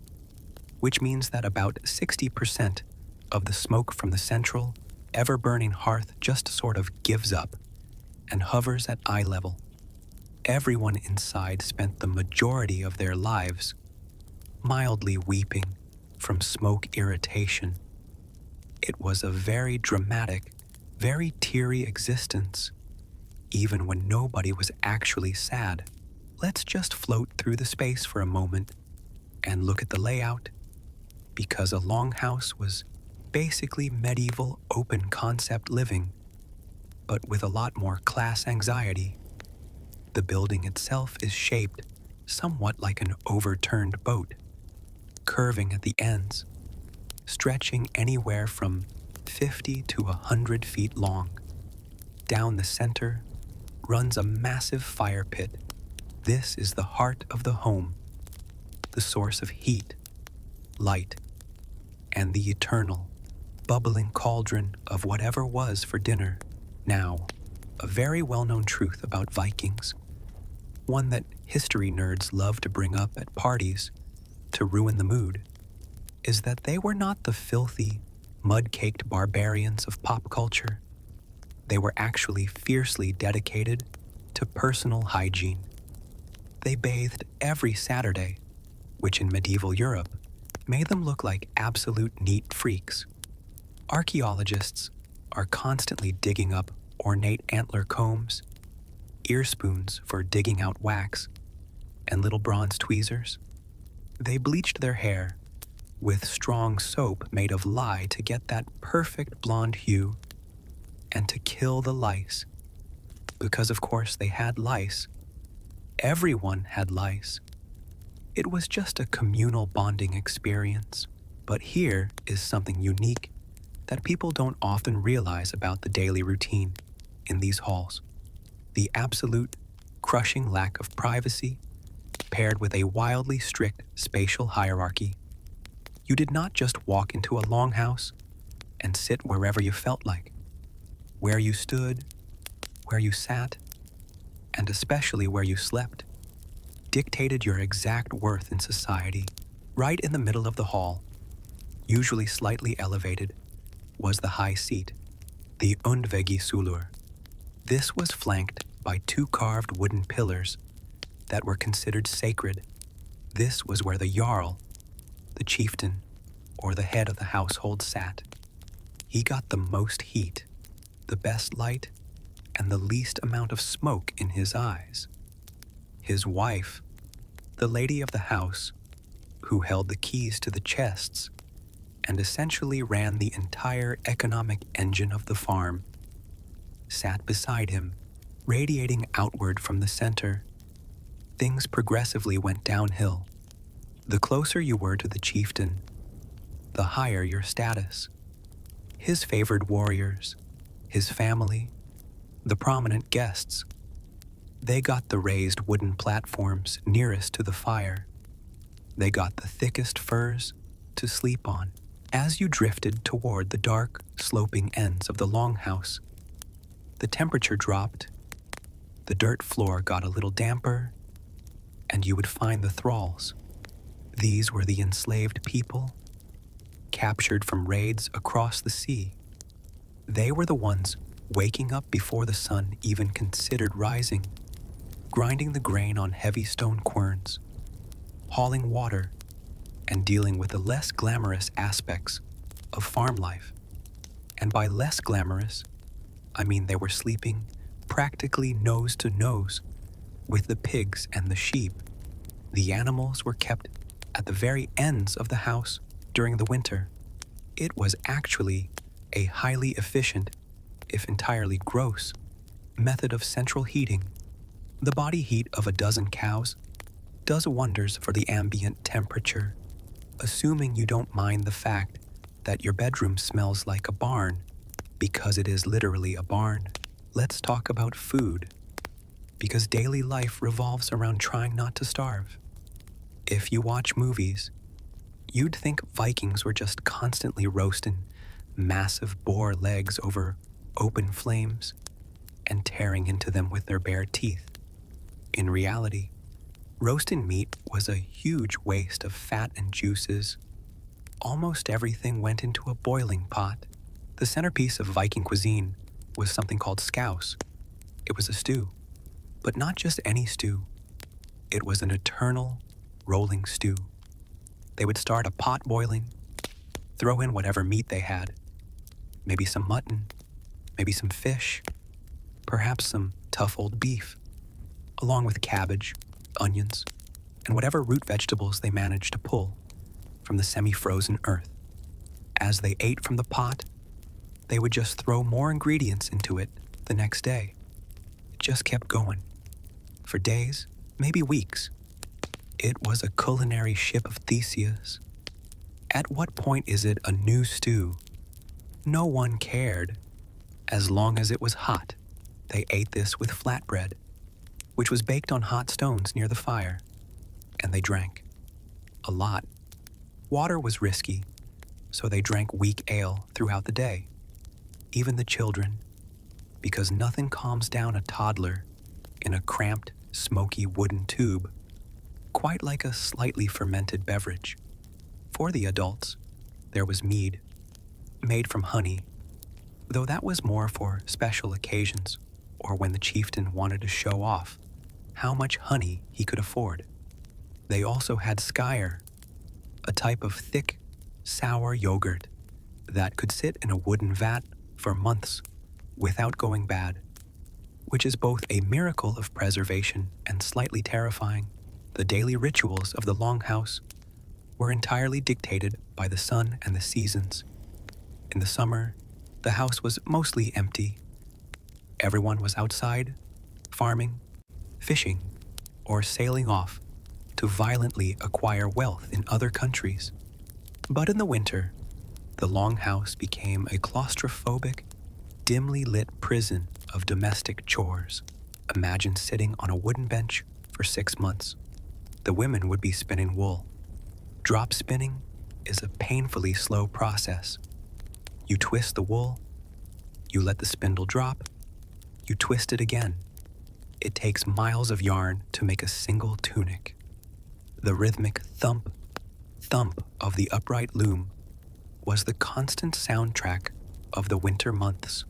which means that about 60% of the smoke from the central, ever-burning hearth just sort of gives up and hovers at eye level. Everyone inside spent the majority of their lives mildly weeping from smoke irritation. It was a very dramatic very teary existence, even when nobody was actually sad. Let's just float through the space for a moment and look at the layout, because a longhouse was basically medieval open concept living, but with a lot more class anxiety. The building itself is shaped somewhat like an overturned boat, curving at the ends, stretching anywhere from 50 to 100 feet long. Down the center runs a massive fire pit. This is the heart of the home, the source of heat, light, and the eternal, bubbling cauldron of whatever was for dinner. Now, a very well-known truth about Vikings, one that history nerds love to bring up at parties to ruin the mood, is that they were not the filthy, mud-caked barbarians of pop culture. They were actually fiercely dedicated to personal hygiene. They bathed every Saturday, which in medieval Europe made them look like absolute neat freaks. Archaeologists are constantly digging up ornate antler combs, ear spoons for digging out wax, and little bronze tweezers. They bleached their hair with strong soap made of lye to get that perfect blonde hue and to kill the lice, because of course they had lice. Everyone had lice. It was just a communal bonding experience. But here is something unique that people don't often realize about the daily routine in these halls. The absolute, crushing lack of privacy, paired with a wildly strict spatial hierarchy. You did not just walk into a longhouse and sit wherever you felt like. Where you stood, where you sat, and especially where you slept, dictated your exact worth in society. Right in the middle of the hall, usually slightly elevated, was the high seat, the Undvegisulur. This was flanked by two carved wooden pillars that were considered sacred. This was where the Jarl, the chieftain, or the head of the household sat. He got the most heat, the best light, and the least amount of smoke in his eyes. His wife, the lady of the house, who held the keys to the chests and essentially ran the entire economic engine of the farm, sat beside him, radiating outward from the center. Things progressively went downhill. The closer you were to the chieftain, the higher your status. His favored warriors, his family, the prominent guests, they got the raised wooden platforms nearest to the fire. They got the thickest furs to sleep on. As you drifted toward the dark, sloping ends of the longhouse, the temperature dropped, the dirt floor got a little damper, and you would find the thralls. These were the enslaved people, captured from raids across the sea. They were the ones waking up before the sun even considered rising, grinding the grain on heavy stone querns, hauling water, and dealing with the less glamorous aspects of farm life. And by less glamorous, I mean they were sleeping practically nose to nose with the pigs and the sheep. The animals were kept at the very ends of the house during the winter. It was actually a highly efficient, if entirely gross, method of central heating. The body heat of a dozen cows does wonders for the ambient temperature, assuming you don't mind the fact that your bedroom smells like a barn, because it is literally a barn. Let's talk about food, because daily life revolves around trying not to starve. If you watch movies, you'd think Vikings were just constantly roasting massive boar legs over open flames and tearing into them with their bare teeth. In reality, roasting meat was a huge waste of fat and juices. Almost everything went into a boiling pot. The centerpiece of Viking cuisine was something called scouse. It was a stew, but not just any stew. It was an eternal, rolling stew. They would start a pot boiling, throw in whatever meat they had, maybe some mutton, maybe some fish, perhaps some tough old beef, along with cabbage, onions, and whatever root vegetables they managed to pull from the semi-frozen earth. As they ate from the pot, they would just throw more ingredients into it the next day. It just kept going. For days, maybe weeks. It was a culinary ship of Theseus. At what point is it a new stew? No one cared. As long as it was hot, they ate this with flatbread, which was baked on hot stones near the fire, and they drank. A lot. Water was risky, so they drank weak ale throughout the day. Even the children, because nothing calms down a toddler in a cramped, smoky wooden tube, quite like a slightly fermented beverage. For the adults, there was mead, made from honey, though that was more for special occasions or when the chieftain wanted to show off how much honey he could afford. They also had skyr, a type of thick, sour yogurt that could sit in a wooden vat for months without going bad, which is both a miracle of preservation and slightly terrifying. The daily rituals of the Longhouse were entirely dictated by the sun and the seasons. In the summer, the house was mostly empty. Everyone was outside, farming, fishing, or sailing off to violently acquire wealth in other countries. But in the winter, the Longhouse became a claustrophobic, dimly lit prison of domestic chores. Imagine sitting on a wooden bench for 6 months. The women would be spinning wool. Drop spinning is a painfully slow process. You twist the wool, you let the spindle drop, you twist it again. It takes miles of yarn to make a single tunic. The rhythmic thump, thump of the upright loom was the constant soundtrack of the winter months.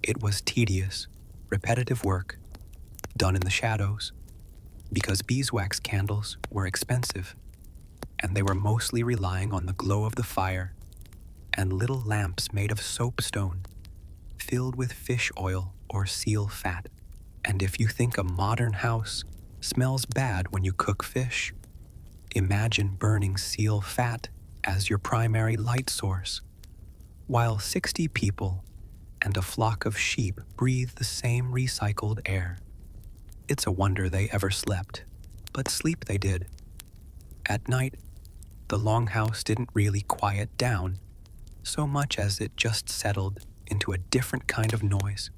It was tedious, repetitive work, done in the shadows, because beeswax candles were expensive, and they were mostly relying on the glow of the fire and little lamps made of soapstone, filled with fish oil or seal fat. And if you think a modern house smells bad when you cook fish, imagine burning seal fat as your primary light source, while 60 people and a flock of sheep breathe the same recycled air. It's a wonder they ever slept, but sleep they did. At night, the Longhouse didn't really quiet down so much as it just settled into a different kind of noise.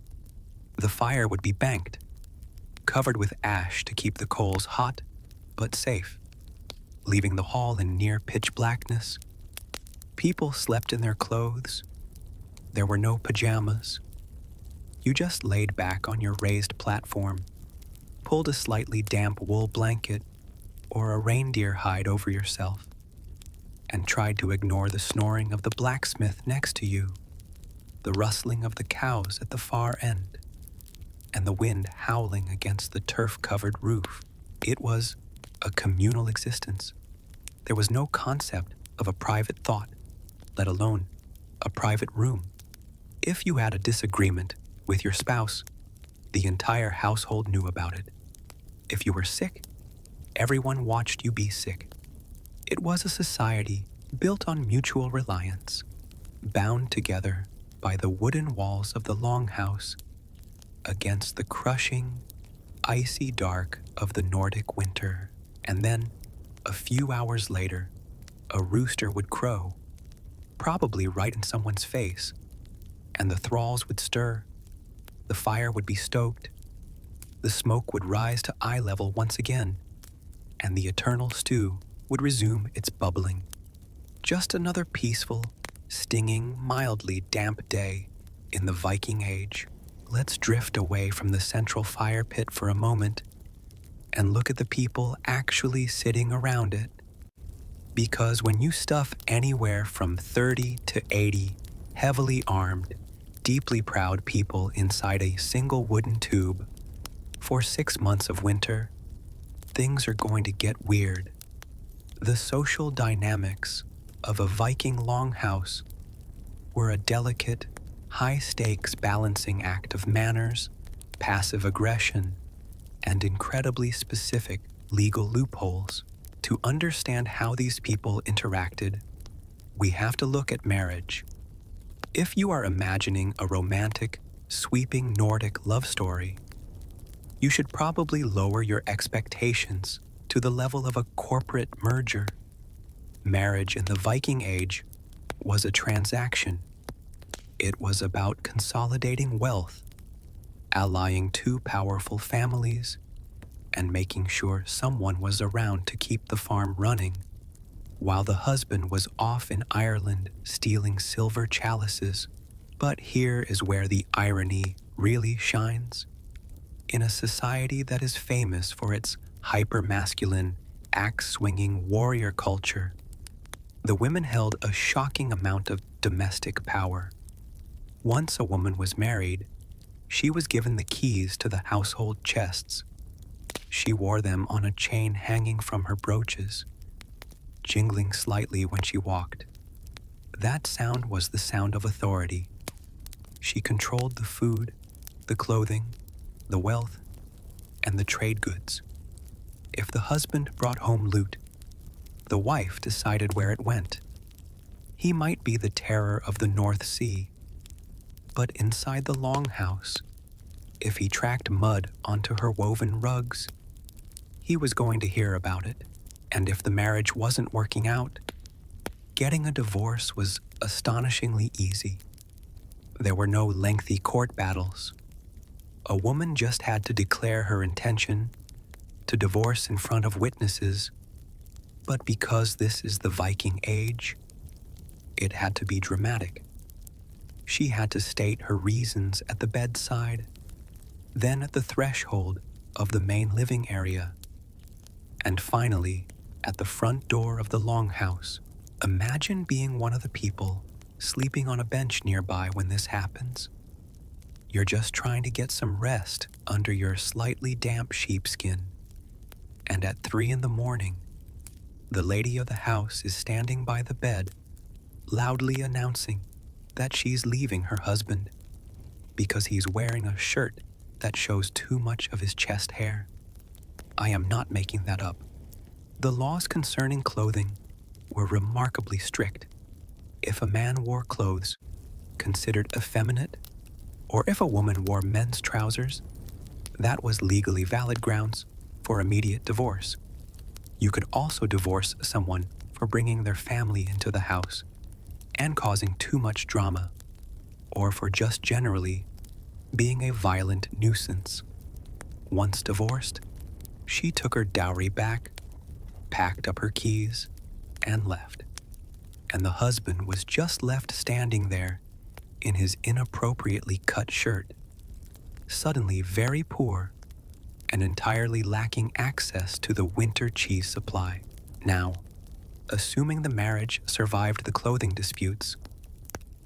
The fire would be banked, covered with ash to keep the coals hot but safe, leaving the hall in near pitch blackness. People slept in their clothes. There were no pajamas. You just laid back on your raised platform, pulled a slightly damp wool blanket or a reindeer hide over yourself, and tried to ignore the snoring of the blacksmith next to you, the rustling of the cows at the far end, and the wind howling against the turf-covered roof. It was a communal existence. There was no concept of a private thought, let alone a private room. If you had a disagreement with your spouse, the entire household knew about it. If you were sick, everyone watched you be sick. It was a society built on mutual reliance, bound together by the wooden walls of the Longhouse against the crushing, icy dark of the Nordic winter. And then, a few hours later, a rooster would crow, probably right in someone's face, and the thralls would stir. The fire would be stoked. The smoke would rise to eye level once again, and the eternal stew would resume its bubbling. Just another peaceful, stinging, mildly damp day in the Viking Age. Let's drift away from the central fire pit for a moment and look at the people actually sitting around it. Because when you stuff anywhere from 30 to 80 heavily armed, deeply proud people inside a single wooden tube for 6 months of winter, things are going to get weird. The social dynamics of a Viking longhouse were a delicate, high-stakes balancing act of manners, passive aggression, and incredibly specific legal loopholes. To understand how these people interacted, we have to look at marriage. If you are imagining a romantic, sweeping Nordic love story, you should probably lower your expectations to the level of a corporate merger. Marriage in the Viking Age was a transaction. It was about consolidating wealth, allying two powerful families, and making sure someone was around to keep the farm running, while the husband was off in Ireland stealing silver chalices. But here is where the irony really shines. In a society that is famous for its hyper-masculine, axe-swinging warrior culture, the women held a shocking amount of domestic power. Once a woman was married, she was given the keys to the household chests. She wore them on a chain hanging from her brooches, jingling slightly when she walked. That sound was the sound of authority. She controlled the food, the clothing, the wealth, and the trade goods. If the husband brought home loot, the wife decided where it went. He might be the terror of the North Sea, but inside the Longhouse, if he tracked mud onto her woven rugs, he was going to hear about it. And if the marriage wasn't working out, getting a divorce was astonishingly easy. There were no lengthy court battles. A woman just had to declare her intention to divorce in front of witnesses, but because this is the Viking Age, it had to be dramatic. She had to state her reasons at the bedside, then at the threshold of the main living area, and finally at the front door of the Longhouse. Imagine being one of the people sleeping on a bench nearby when this happens. You're just trying to get some rest under your slightly damp sheepskin, and at 3 a.m, the lady of the house is standing by the bed, loudly announcing that she's leaving her husband because he's wearing a shirt that shows too much of his chest hair. I am not making that up. The laws concerning clothing were remarkably strict. If a man wore clothes considered effeminate, or if a woman wore men's trousers, that was legally valid grounds for immediate divorce. You could also divorce someone for bringing their family into the house and causing too much drama, or for just generally being a violent nuisance. Once divorced, she took her dowry back, packed up her keys, and left. And the husband was just left standing there in his inappropriately cut shirt, suddenly very poor and entirely lacking access to the winter cheese supply. Now, assuming the marriage survived the clothing disputes,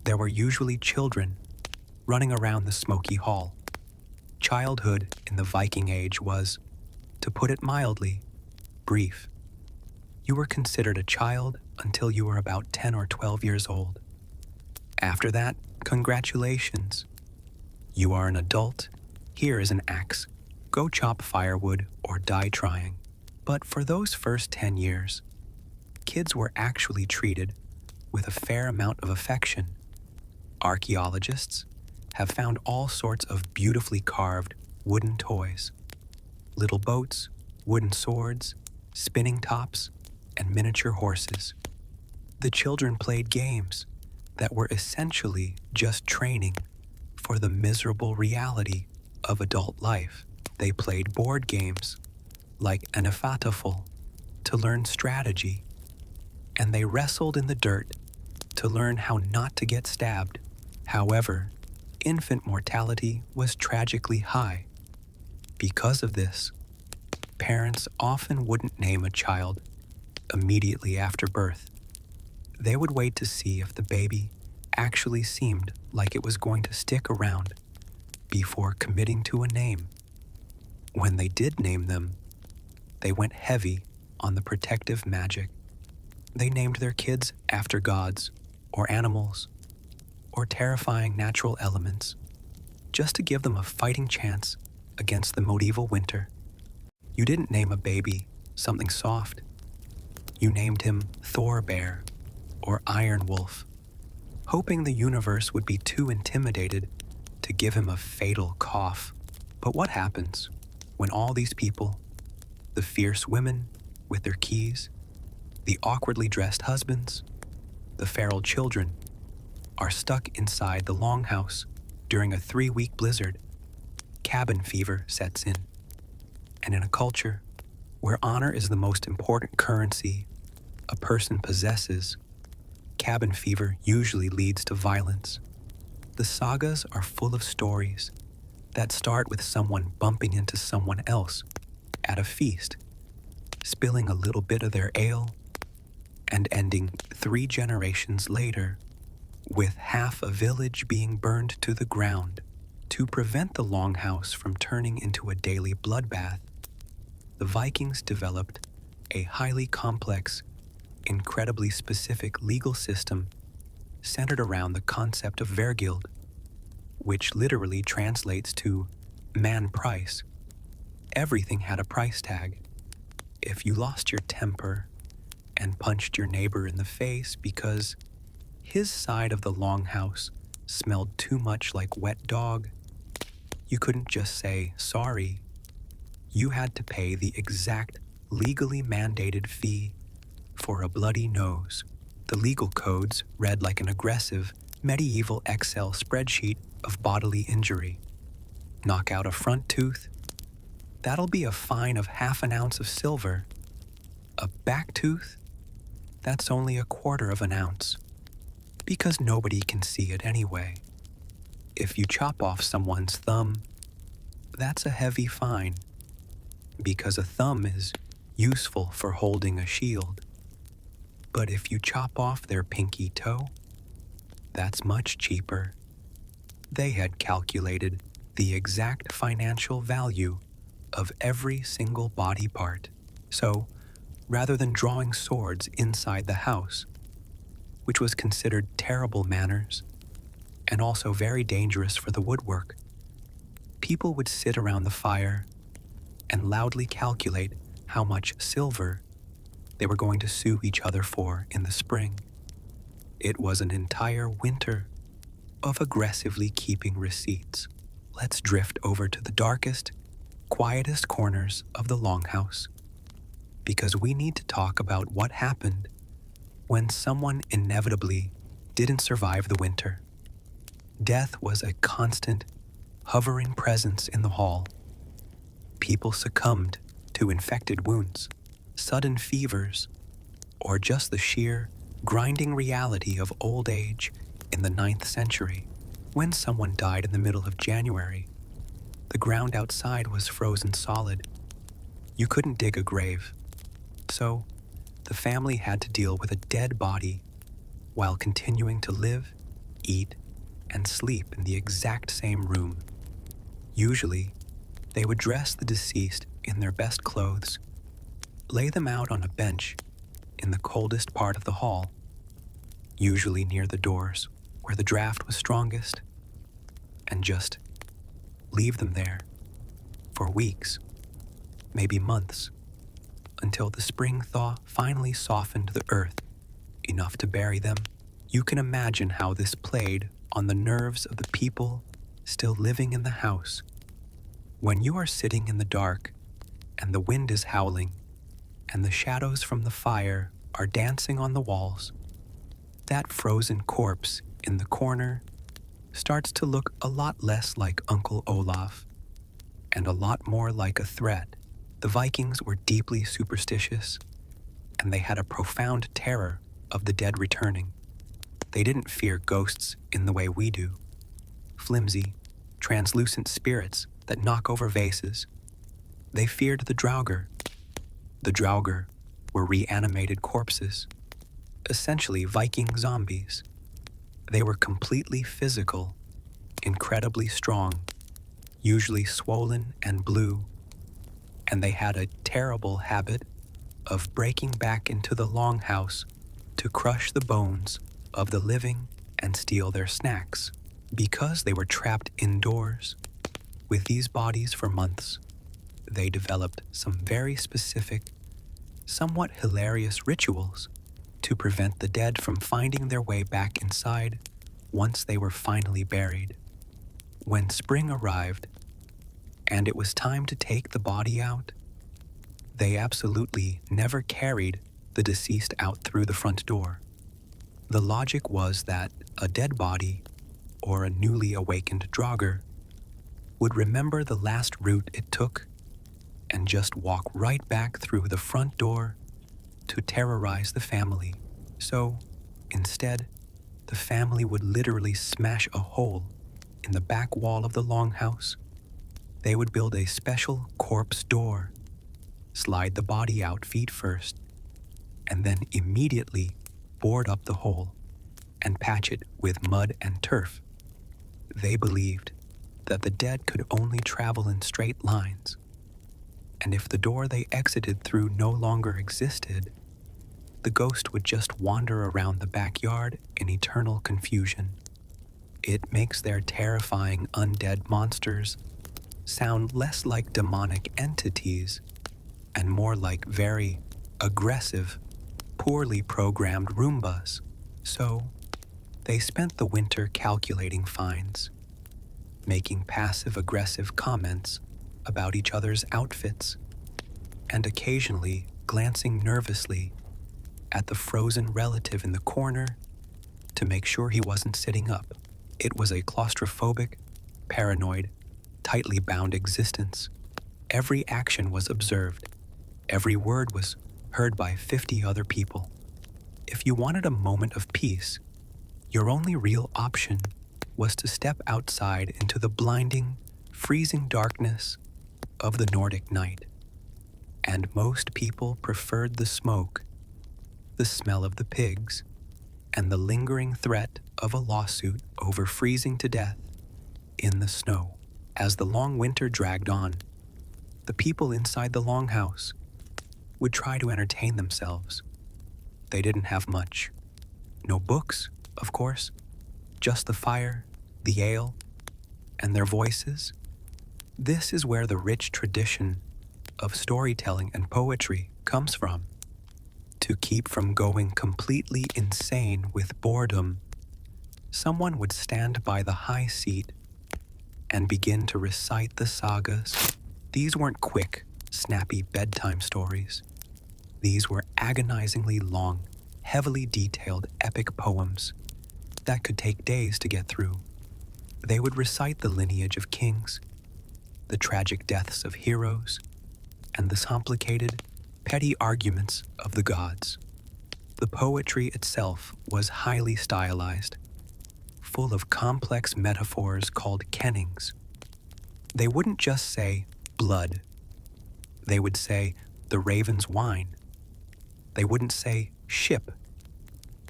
there were usually children running around the smoky hall. Childhood in the Viking Age was, to put it mildly, brief. You were considered a child until you were about 10 or 12 years old. After that, congratulations. You are an adult. Here is an axe. Go chop firewood or die trying. But for those first 10 years, kids were actually treated with a fair amount of affection. Archaeologists have found all sorts of beautifully carved wooden toys, little boats, wooden swords, spinning tops, and miniature horses. The children played games that were essentially just training for the miserable reality of adult life. They played board games like Untitled to learn strategy, and they wrestled in the dirt to learn how not to get stabbed. However, infant mortality was tragically high. Because of this, parents often wouldn't name a child immediately after birth. They would wait to see if the baby actually seemed like it was going to stick around before committing to a name. When they did name them, they went heavy on the protective magic. They named their kids after gods or animals, or terrifying natural elements, just to give them a fighting chance against the medieval winter. You didn't name a baby something soft. You named him Thor Bear or Iron Wolf, hoping the universe would be too intimidated to give him a fatal cough. But what happens when all these people, the fierce women with their keys, the awkwardly dressed husbands, the feral children, are stuck inside the Longhouse during a 3-week blizzard? Cabin fever sets in. And in a culture where honor is the most important currency a person possesses, cabin fever usually leads to violence. The sagas are full of stories that start with someone bumping into someone else at a feast, spilling a little bit of their ale, and ending 3 generations later with half a village being burned to the ground. To prevent the Longhouse from turning into a daily bloodbath, the Vikings developed a highly complex, incredibly specific legal system centered around the concept of vergild, which literally translates to man price. Everything had a price tag. If you lost your temper and punched your neighbor in the face because his side of the Longhouse smelled too much like wet dog, you couldn't just say sorry. You had to pay the exact legally mandated fee for a bloody nose. The legal codes read like an aggressive, medieval Excel spreadsheet of bodily injury. Knock out a front tooth? That'll be a fine of half an ounce of silver. A back tooth? That's only a quarter of an ounce, because nobody can see it anyway. If you chop off someone's thumb, that's a heavy fine, because a thumb is useful for holding a shield. But if you chop off their pinky toe, that's much cheaper. They had calculated the exact financial value of every single body part. So, rather than drawing swords inside the house, which was considered terrible manners and also very dangerous for the woodwork, people would sit around the fire and loudly calculate how much silver they were going to sue each other for in the spring. It was an entire winter of aggressively keeping receipts. Let's drift over to the darkest, quietest corners of the Longhouse, because we need to talk about what happened when someone inevitably didn't survive the winter. Death was a constant, hovering presence in the hall. People succumbed to infected wounds, sudden fevers, or just the sheer, grinding reality of old age in the 9th century. When someone died in the middle of January, the ground outside was frozen solid. You couldn't dig a grave, so the family had to deal with a dead body while continuing to live, eat, and sleep in the exact same room. Usually, they would dress the deceased in their best clothes, lay them out on a bench in the coldest part of the hall, usually near the doors where the draft was strongest, and just leave them there for weeks, maybe months, until the spring thaw finally softened the earth enough to bury them. You can imagine how this played on the nerves of the people still living in the house. When you are sitting in the dark and the wind is howling and the shadows from the fire are dancing on the walls, that frozen corpse in the corner starts to look a lot less like Uncle Olaf and a lot more like a threat. The Vikings were deeply superstitious, and they had a profound terror of the dead returning. They didn't fear ghosts in the way we do, flimsy, translucent spirits that knock over vases. They feared the Draugr. The Draugr were reanimated corpses, essentially Viking zombies. They were completely physical, incredibly strong, usually swollen and blue, and they had a terrible habit of breaking back into the Longhouse to crush the bones of the living and steal their snacks. Because they were trapped indoors with these bodies for months, they developed some very specific, somewhat hilarious rituals to prevent the dead from finding their way back inside once they were finally buried. When spring arrived and it was time to take the body out, they absolutely never carried the deceased out through the front door. The logic was that a dead body or a newly awakened drogger would remember the last route it took and just walk right back through the front door to terrorize the family. So, instead, the family would literally smash a hole in the back wall of the Longhouse. They would build a special corpse door, slide the body out feet first, and then immediately board up the hole and patch it with mud and turf. They believed that the dead could only travel in straight lines, and if the door they exited through no longer existed, the ghost would just wander around the backyard in eternal confusion. It makes their terrifying undead monsters sound less like demonic entities and more like very aggressive, poorly programmed Roombas. So, they spent the winter calculating fines, making passive-aggressive comments about each other's outfits, and occasionally glancing nervously at the frozen relative in the corner to make sure he wasn't sitting up. It was a claustrophobic, paranoid, tightly bound existence. Every action was observed. Every word was heard by 50 other people. If you wanted a moment of peace, your only real option was to step outside into the blinding, freezing darkness of the Nordic night. And most people preferred the smoke, the smell of the pigs, and the lingering threat of a lawsuit over freezing to death in the snow. As the long winter dragged on, the people inside the Longhouse would try to entertain themselves. They didn't have much. No books, of course, just the fire, the ale, and their voices. This is where the rich tradition of storytelling and poetry comes from. To keep from going completely insane with boredom, someone would stand by the high seat and begin to recite the sagas. These weren't quick, snappy bedtime stories. These were agonizingly long, heavily detailed epic poems that could take days to get through. They would recite the lineage of kings, the tragic deaths of heroes, and the complicated, petty arguments of the gods. The poetry itself was highly stylized, full of complex metaphors called kennings. They wouldn't just say blood. They would say the raven's wine. They wouldn't say ship.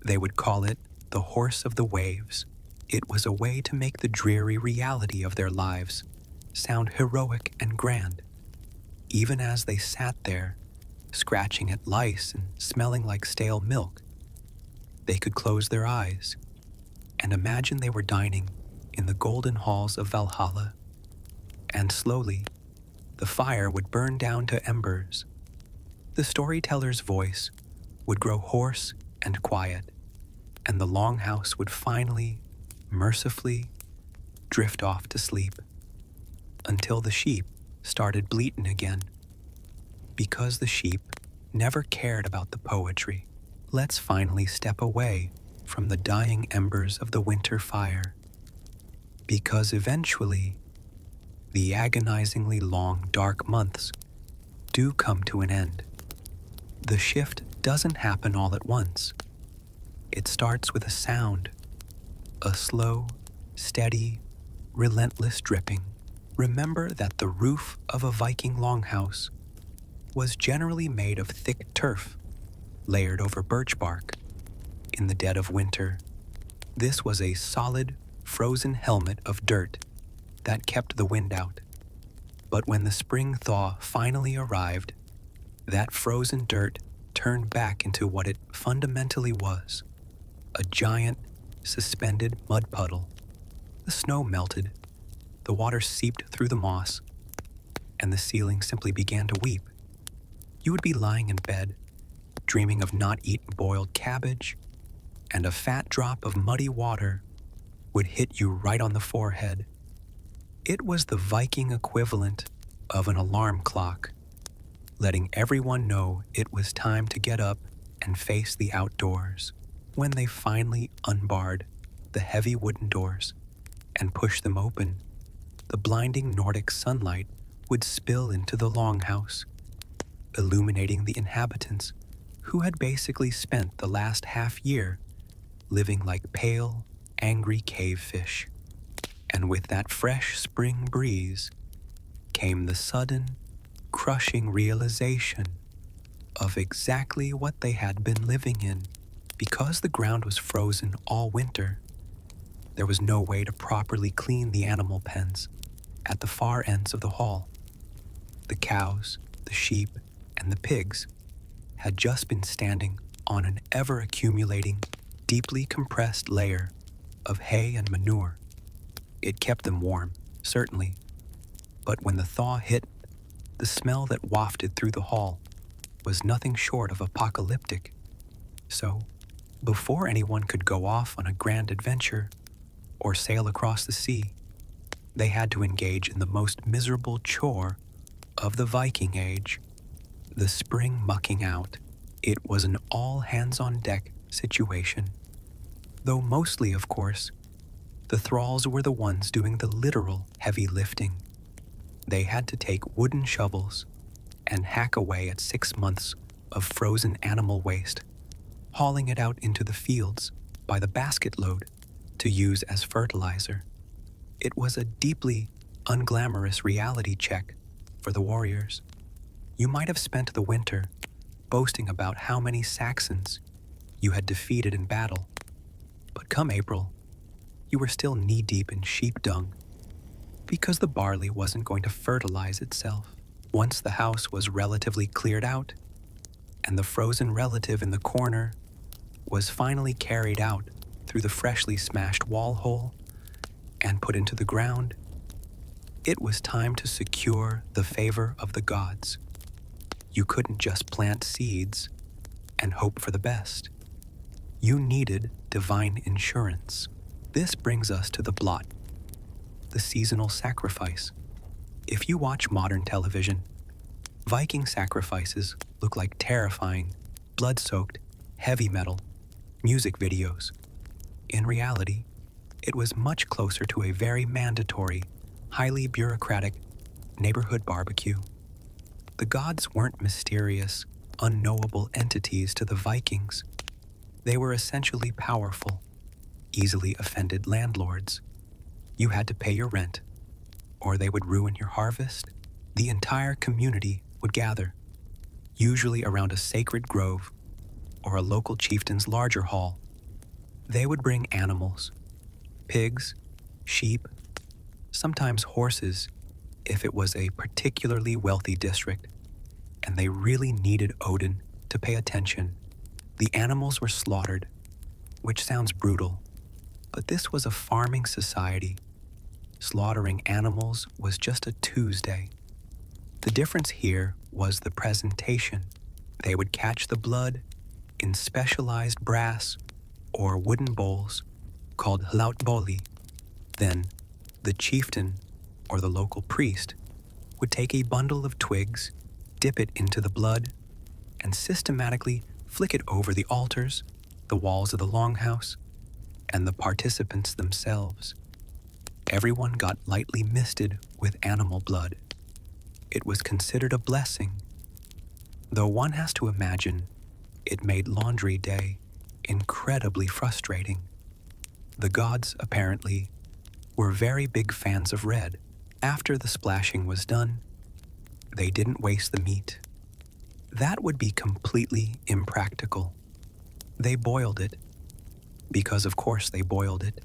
They would call it the horse of the waves. It was a way to make the dreary reality of their lives sound heroic and grand. Even as they sat there, scratching at lice and smelling like stale milk, they could close their eyes and imagine they were dining in the golden halls of Valhalla. And slowly, the fire would burn down to embers. The storyteller's voice would grow hoarse and quiet, and the Longhouse would finally, mercifully, drift off to sleep until the sheep started bleating again. Because the sheep never cared about the poetry, let's finally step away from the dying embers of the winter fire. Because eventually, the agonizingly long, dark months do come to an end. The shift doesn't happen all at once. It starts with a sound, a slow, steady, relentless dripping. Remember that the roof of a Viking longhouse was generally made of thick turf, layered over birch bark. In the dead of winter, this was a solid, frozen helmet of dirt that kept the wind out. But when the spring thaw finally arrived, that frozen dirt turned back into what it fundamentally was, a giant, suspended mud puddle. The snow melted, the water seeped through the moss, and the ceiling simply began to weep. You would be lying in bed, dreaming of not-eaten boiled cabbage, and a fat drop of muddy water would hit you right on the forehead. It was the Viking equivalent of an alarm clock, letting everyone know it was time to get up and face the outdoors. When they finally unbarred the heavy wooden doors and pushed them open, the blinding Nordic sunlight would spill into the Longhouse, illuminating the inhabitants who had basically spent the last half-year living like pale, angry cave fish. And with that fresh spring breeze came the sudden, crushing realization of exactly what they had been living in. Because the ground was frozen all winter, there was no way to properly clean the animal pens at the far ends of the hall. The cows, the sheep, and the pigs had just been standing on an ever-accumulating, deeply compressed layer of hay and manure. It kept them warm, certainly, but when the thaw hit, the smell that wafted through the hall was nothing short of apocalyptic. So, before anyone could go off on a grand adventure or sail across the sea, they had to engage in the most miserable chore of the Viking Age, the spring mucking out. It was an all-hands-on-deck situation. Though mostly, of course, the thralls were the ones doing the literal heavy lifting. They had to take wooden shovels and hack away at 6 months of frozen animal waste, hauling it out into the fields by the basket load to use as fertilizer. It was a deeply unglamorous reality check for the warriors. You might have spent the winter boasting about how many Saxons you had defeated in battle, but come April, you were still knee-deep in sheep dung because the barley wasn't going to fertilize itself. Once the house was relatively cleared out and the frozen relative in the corner was finally carried out through the freshly smashed wall hole and put into the ground, it was time to secure the favor of the gods. You couldn't just plant seeds and hope for the best. You needed divine insurance. This brings us to the blot, the seasonal sacrifice. If you watch modern television, Viking sacrifices look like terrifying, blood-soaked, heavy metal music videos. In reality, it was much closer to a very mandatory, highly bureaucratic neighborhood barbecue. The gods weren't mysterious, unknowable entities to the Vikings. They were essentially powerful, easily offended landlords. You had to pay your rent, or they would ruin your harvest. The entire community would gather, usually around a sacred grove or a local chieftain's larger hall. They would bring animals, pigs, sheep, sometimes horses if it was a particularly wealthy district, and they really needed Odin to pay attention. The animals were slaughtered, which sounds brutal, but this was a farming society. Slaughtering animals was just a Tuesday. The difference here was the presentation. They would catch the blood in specialized brass or wooden bowls called hlautboli. Then, the chieftain or the local priest would take a bundle of twigs, dip it into the blood, and systematically flick it over the altars, the walls of the Longhouse, and the participants themselves. Everyone got lightly misted with animal blood. It was considered a blessing, though one has to imagine it made laundry day incredibly frustrating. The gods, apparently, were very big fans of red. After the splashing was done, they didn't waste the meat. That would be completely impractical. They boiled it, because of course they boiled it,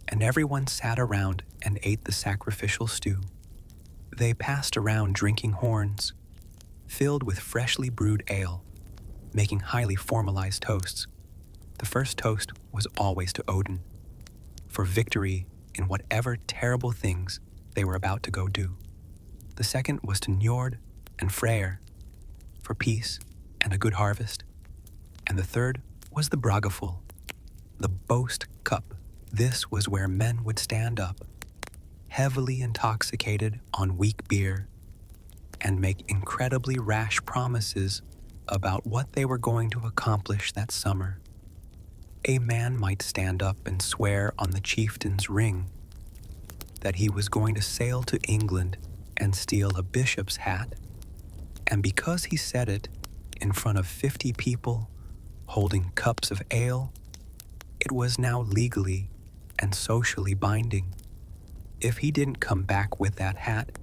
and everyone sat around and ate the sacrificial stew. They passed around drinking horns, filled with freshly brewed ale, making highly formalized toasts. The first toast was always to Odin, for victory in whatever terrible things they were about to go do. The second was to Njord and Freyr, for peace and a good harvest. And the third was the Bragaful, the boast cup. This was where men would stand up, heavily intoxicated on weak beer, and make incredibly rash promises about what they were going to accomplish that summer. A man might stand up and swear on the chieftain's ring that he was going to sail to England and steal a bishop's hat, and because he said it in front of 50 people holding cups of ale, it was now legally and socially binding. If he didn't come back with that hat,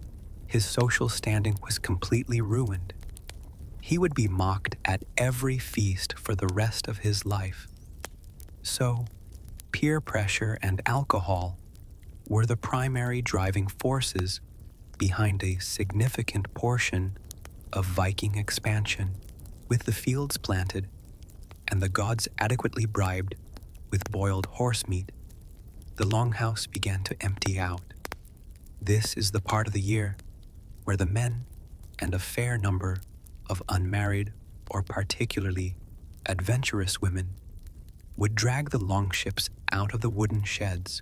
his social standing was completely ruined. He would be mocked at every feast for the rest of his life. So, peer pressure and alcohol were the primary driving forces behind a significant portion of Viking expansion. With the fields planted and the gods adequately bribed with boiled horse meat, the Longhouse began to empty out. This is the part of the year where the men and a fair number of unmarried or particularly adventurous women would drag the longships out of the wooden sheds.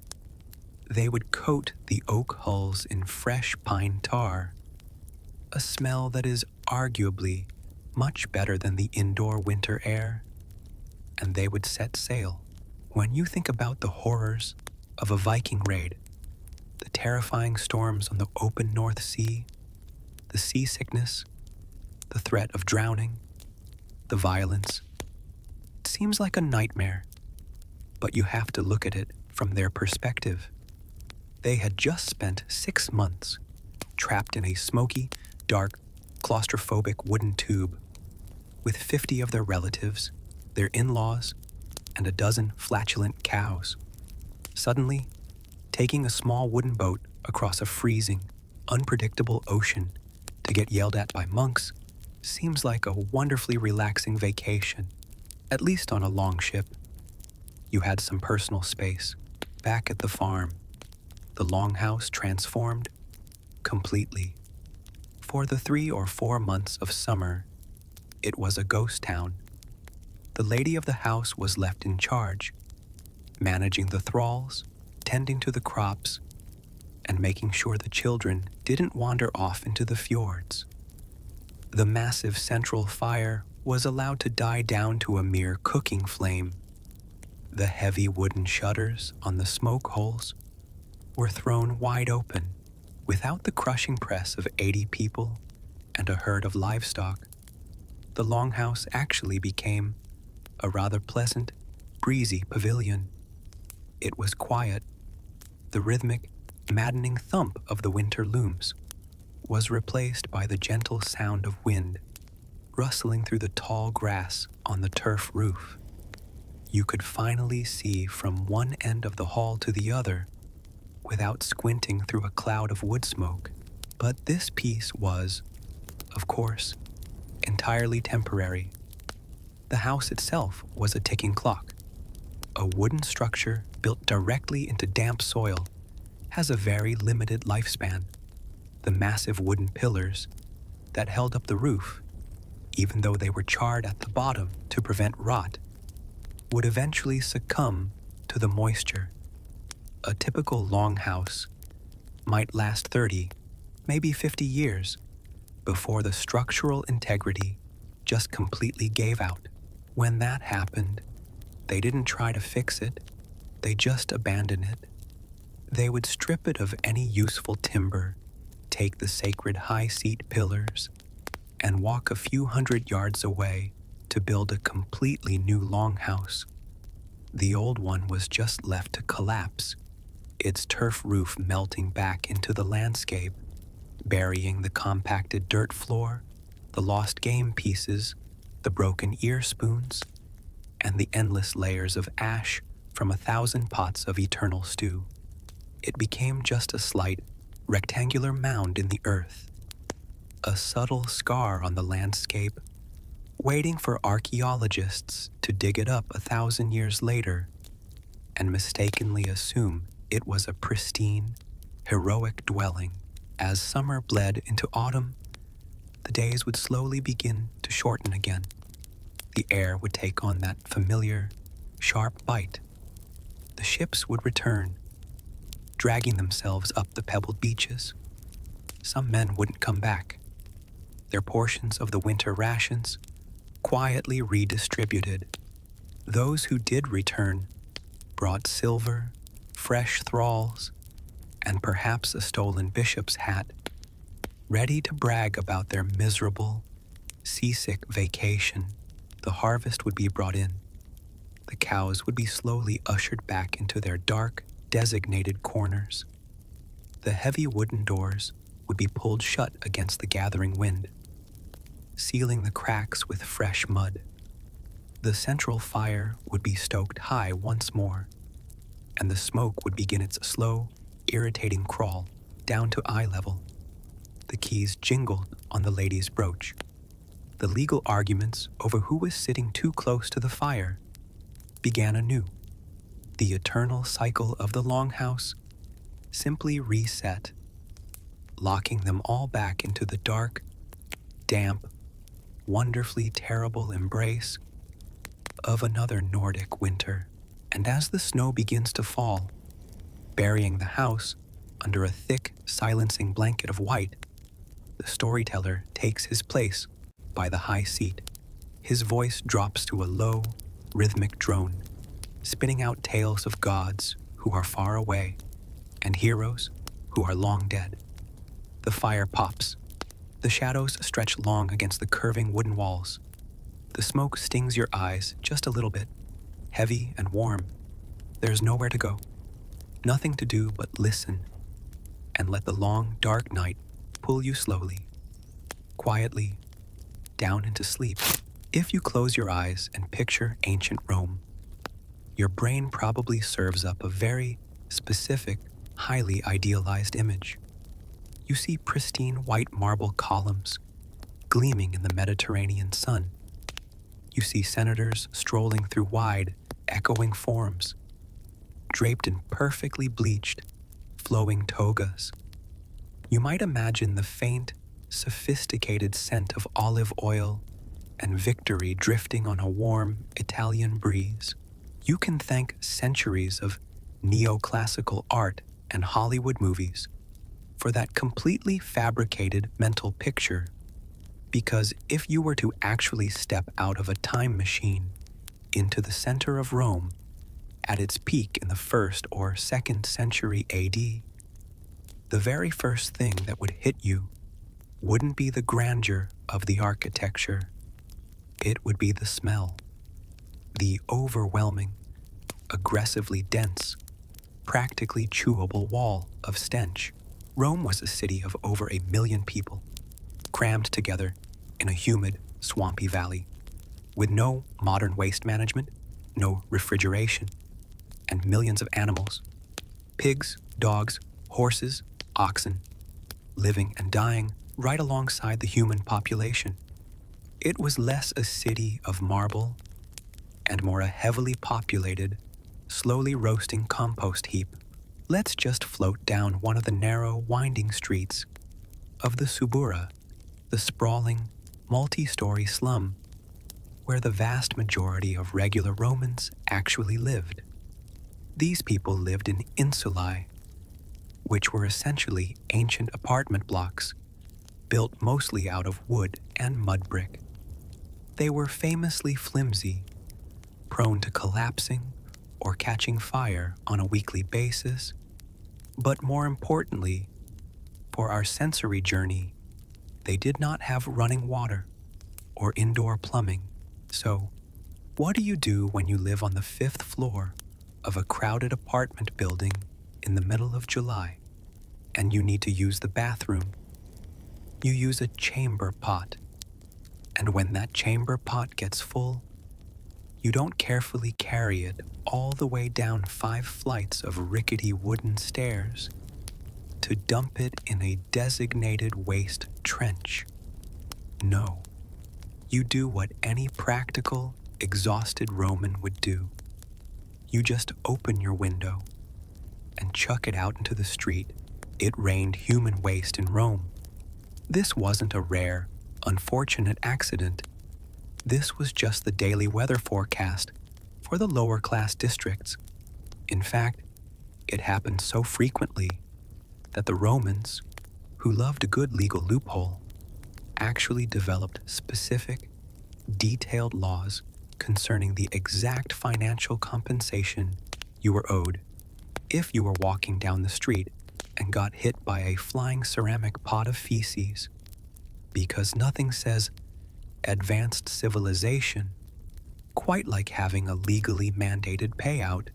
They would coat the oak hulls in fresh pine tar, a smell that is arguably much better than the indoor winter air, and they would set sail. When you think about the horrors of a Viking raid, the terrifying storms on the open North Sea, the seasickness, the threat of drowning, the violence, it seems like a nightmare, but you have to look at it from their perspective. They had just spent 6 months trapped in a smoky, dark, claustrophobic wooden tube with 50 of their relatives, their in-laws, and a dozen flatulent cows. Suddenly, taking a small wooden boat across a freezing, unpredictable ocean to get yelled at by monks seems like a wonderfully relaxing vacation, at least on a long ship. You had some personal space back at the farm. The Longhouse transformed completely. For the 3 or 4 months of summer, it was a ghost town. The lady of the house was left in charge, managing the thralls, tending to the crops, and making sure the children didn't wander off into the fjords. The massive central fire was allowed to die down to a mere cooking flame. The heavy wooden shutters on the smoke holes were thrown wide open. Without the crushing press of 80 people and a herd of livestock, the Longhouse actually became a rather pleasant, breezy pavilion. It was quiet. The rhythmic, maddening thump of the winter looms was replaced by the gentle sound of wind rustling through the tall grass on the turf roof. You could finally see from one end of the hall to the other without squinting through a cloud of wood smoke. But this peace was, of course, entirely temporary. The house itself was a ticking clock. A wooden structure built directly into damp soil has a very limited lifespan. The massive wooden pillars that held up the roof, even though they were charred at the bottom to prevent rot, would eventually succumb to the moisture. A typical longhouse might last 30, maybe 50 years before the structural integrity just completely gave out. When that happened, they didn't try to fix it, they just abandoned it. They would strip it of any useful timber, take the sacred high-seat pillars, and walk a few hundred yards away to build a completely new longhouse. The old one was just left to collapse, its turf roof melting back into the landscape, burying the compacted dirt floor, the lost game pieces, the broken ear spoons, and the endless layers of ash from 1,000 pots of eternal stew. It became just a slight, rectangular mound in the earth, a subtle scar on the landscape, waiting for archaeologists to dig it up 1,000 years later and mistakenly assume it was a pristine, heroic dwelling. As summer bled into autumn, the days would slowly begin to shorten again. The air would take on that familiar, sharp bite. The ships would return, dragging themselves up the pebbled beaches. Some men wouldn't come back. Their portions of the winter rations quietly redistributed. Those who did return brought silver, fresh thralls, and perhaps a stolen bishop's hat, ready to brag about their miserable, seasick vacation. The harvest would be brought in. The cows would be slowly ushered back into their dark, designated corners. The heavy wooden doors would be pulled shut against the gathering wind, sealing the cracks with fresh mud. The central fire would be stoked high once more, and the smoke would begin its slow, irritating crawl down to eye level. The keys jingled on the lady's brooch. The legal arguments over who was sitting too close to the fire began anew. The eternal cycle of the Longhouse simply reset, locking them all back into the dark, damp, wonderfully terrible embrace of another Nordic winter. And as the snow begins to fall, burying the house under a thick, silencing blanket of white, the storyteller takes his place by the high seat. His voice drops to a low, rhythmic drone, spinning out tales of gods who are far away and heroes who are long dead. The fire pops. The shadows stretch long against the curving wooden walls. The smoke stings your eyes just a little bit, heavy and warm. There's nowhere to go, nothing to do but listen and let the long, dark night pull you slowly, quietly, down into sleep. If you close your eyes and picture ancient Rome, your brain probably serves up a very specific, highly idealized image. You see pristine white marble columns gleaming in the Mediterranean sun. You see senators strolling through wide, echoing forums, draped in perfectly bleached, flowing togas. You might imagine the faint, sophisticated scent of olive oil and victory drifting on a warm Italian breeze. You can thank centuries of neoclassical art and Hollywood movies for that completely fabricated mental picture, because if you were to actually step out of a time machine into the center of Rome at its peak in the 1st or 2nd century AD, the very first thing that would hit you wouldn't be the grandeur of the architecture. It would be the smell. The overwhelming, aggressively dense, practically chewable wall of stench. Rome was a city of over 1 million people, crammed together in a humid, swampy valley, with no modern waste management, no refrigeration, and millions of animals, pigs, dogs, horses, oxen, living and dying right alongside the human population. It was less a city of marble and more a heavily populated, slowly roasting compost heap. Let's just float down one of the narrow, winding streets of the Subura, the sprawling, multi-story slum where the vast majority of regular Romans actually lived. These people lived in insulae, which were essentially ancient apartment blocks built mostly out of wood and mud brick. They were famously flimsy, prone to collapsing or catching fire on a weekly basis, but more importantly, for our sensory journey, they did not have running water or indoor plumbing. So, what do you do when you live on the 5th floor of a crowded apartment building in the middle of July and you need to use the bathroom? You use a chamber pot. And when that chamber pot gets full, you don't carefully carry it all the way down 5 flights of rickety wooden stairs to dump it in a designated waste trench. No, you do what any practical, exhausted Roman would do. You just open your window and chuck it out into the street. It rained human waste in Rome. This wasn't a rare, unfortunate accident. This was just the daily weather forecast for the lower class districts. In fact, it happened so frequently that the Romans, who loved a good legal loophole, actually developed specific, detailed laws concerning the exact financial compensation you were owed if you were walking down the street and got hit by a flying ceramic pot of feces, because nothing says advanced civilization quite like having a legally mandated payout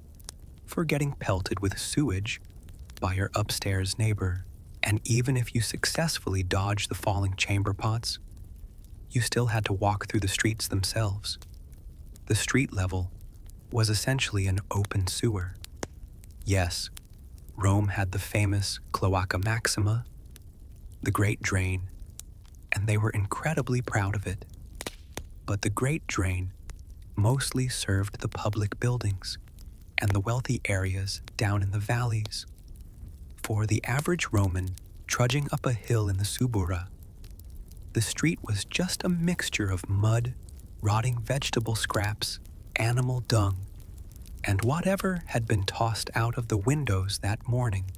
for getting pelted with sewage by your upstairs neighbor. And even if you successfully dodged the falling chamber pots, you still had to walk through the streets themselves. The street level was essentially an open sewer. Yes, Rome had the famous Cloaca Maxima, the Great Drain, and they were incredibly proud of it. But the Great Drain mostly served the public buildings and the wealthy areas down in the valleys. For the average Roman trudging up a hill in the Subura, the street was just a mixture of mud, rotting vegetable scraps, animal dung, and whatever had been tossed out of the windows that morning.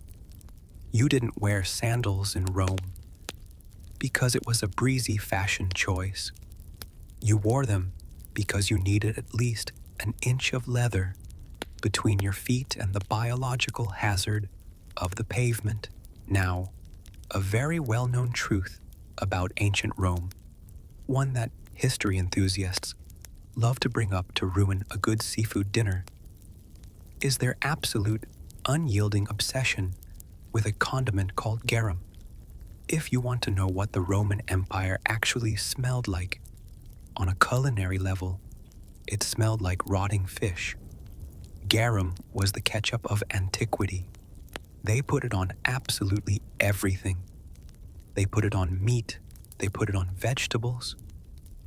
You didn't wear sandals in Rome because it was a breezy fashion choice. You wore them because you needed at least an inch of leather between your feet and the biological hazard of the pavement. Now, a very well-known truth about ancient Rome, one that history enthusiasts love to bring up to ruin a good seafood dinner, is their absolute, unyielding obsession with a condiment called garum. If you want to know what the Roman Empire actually smelled like, on a culinary level, it smelled like rotting fish. Garum was the ketchup of antiquity. They put it on absolutely everything. They put it on meat, they put it on vegetables,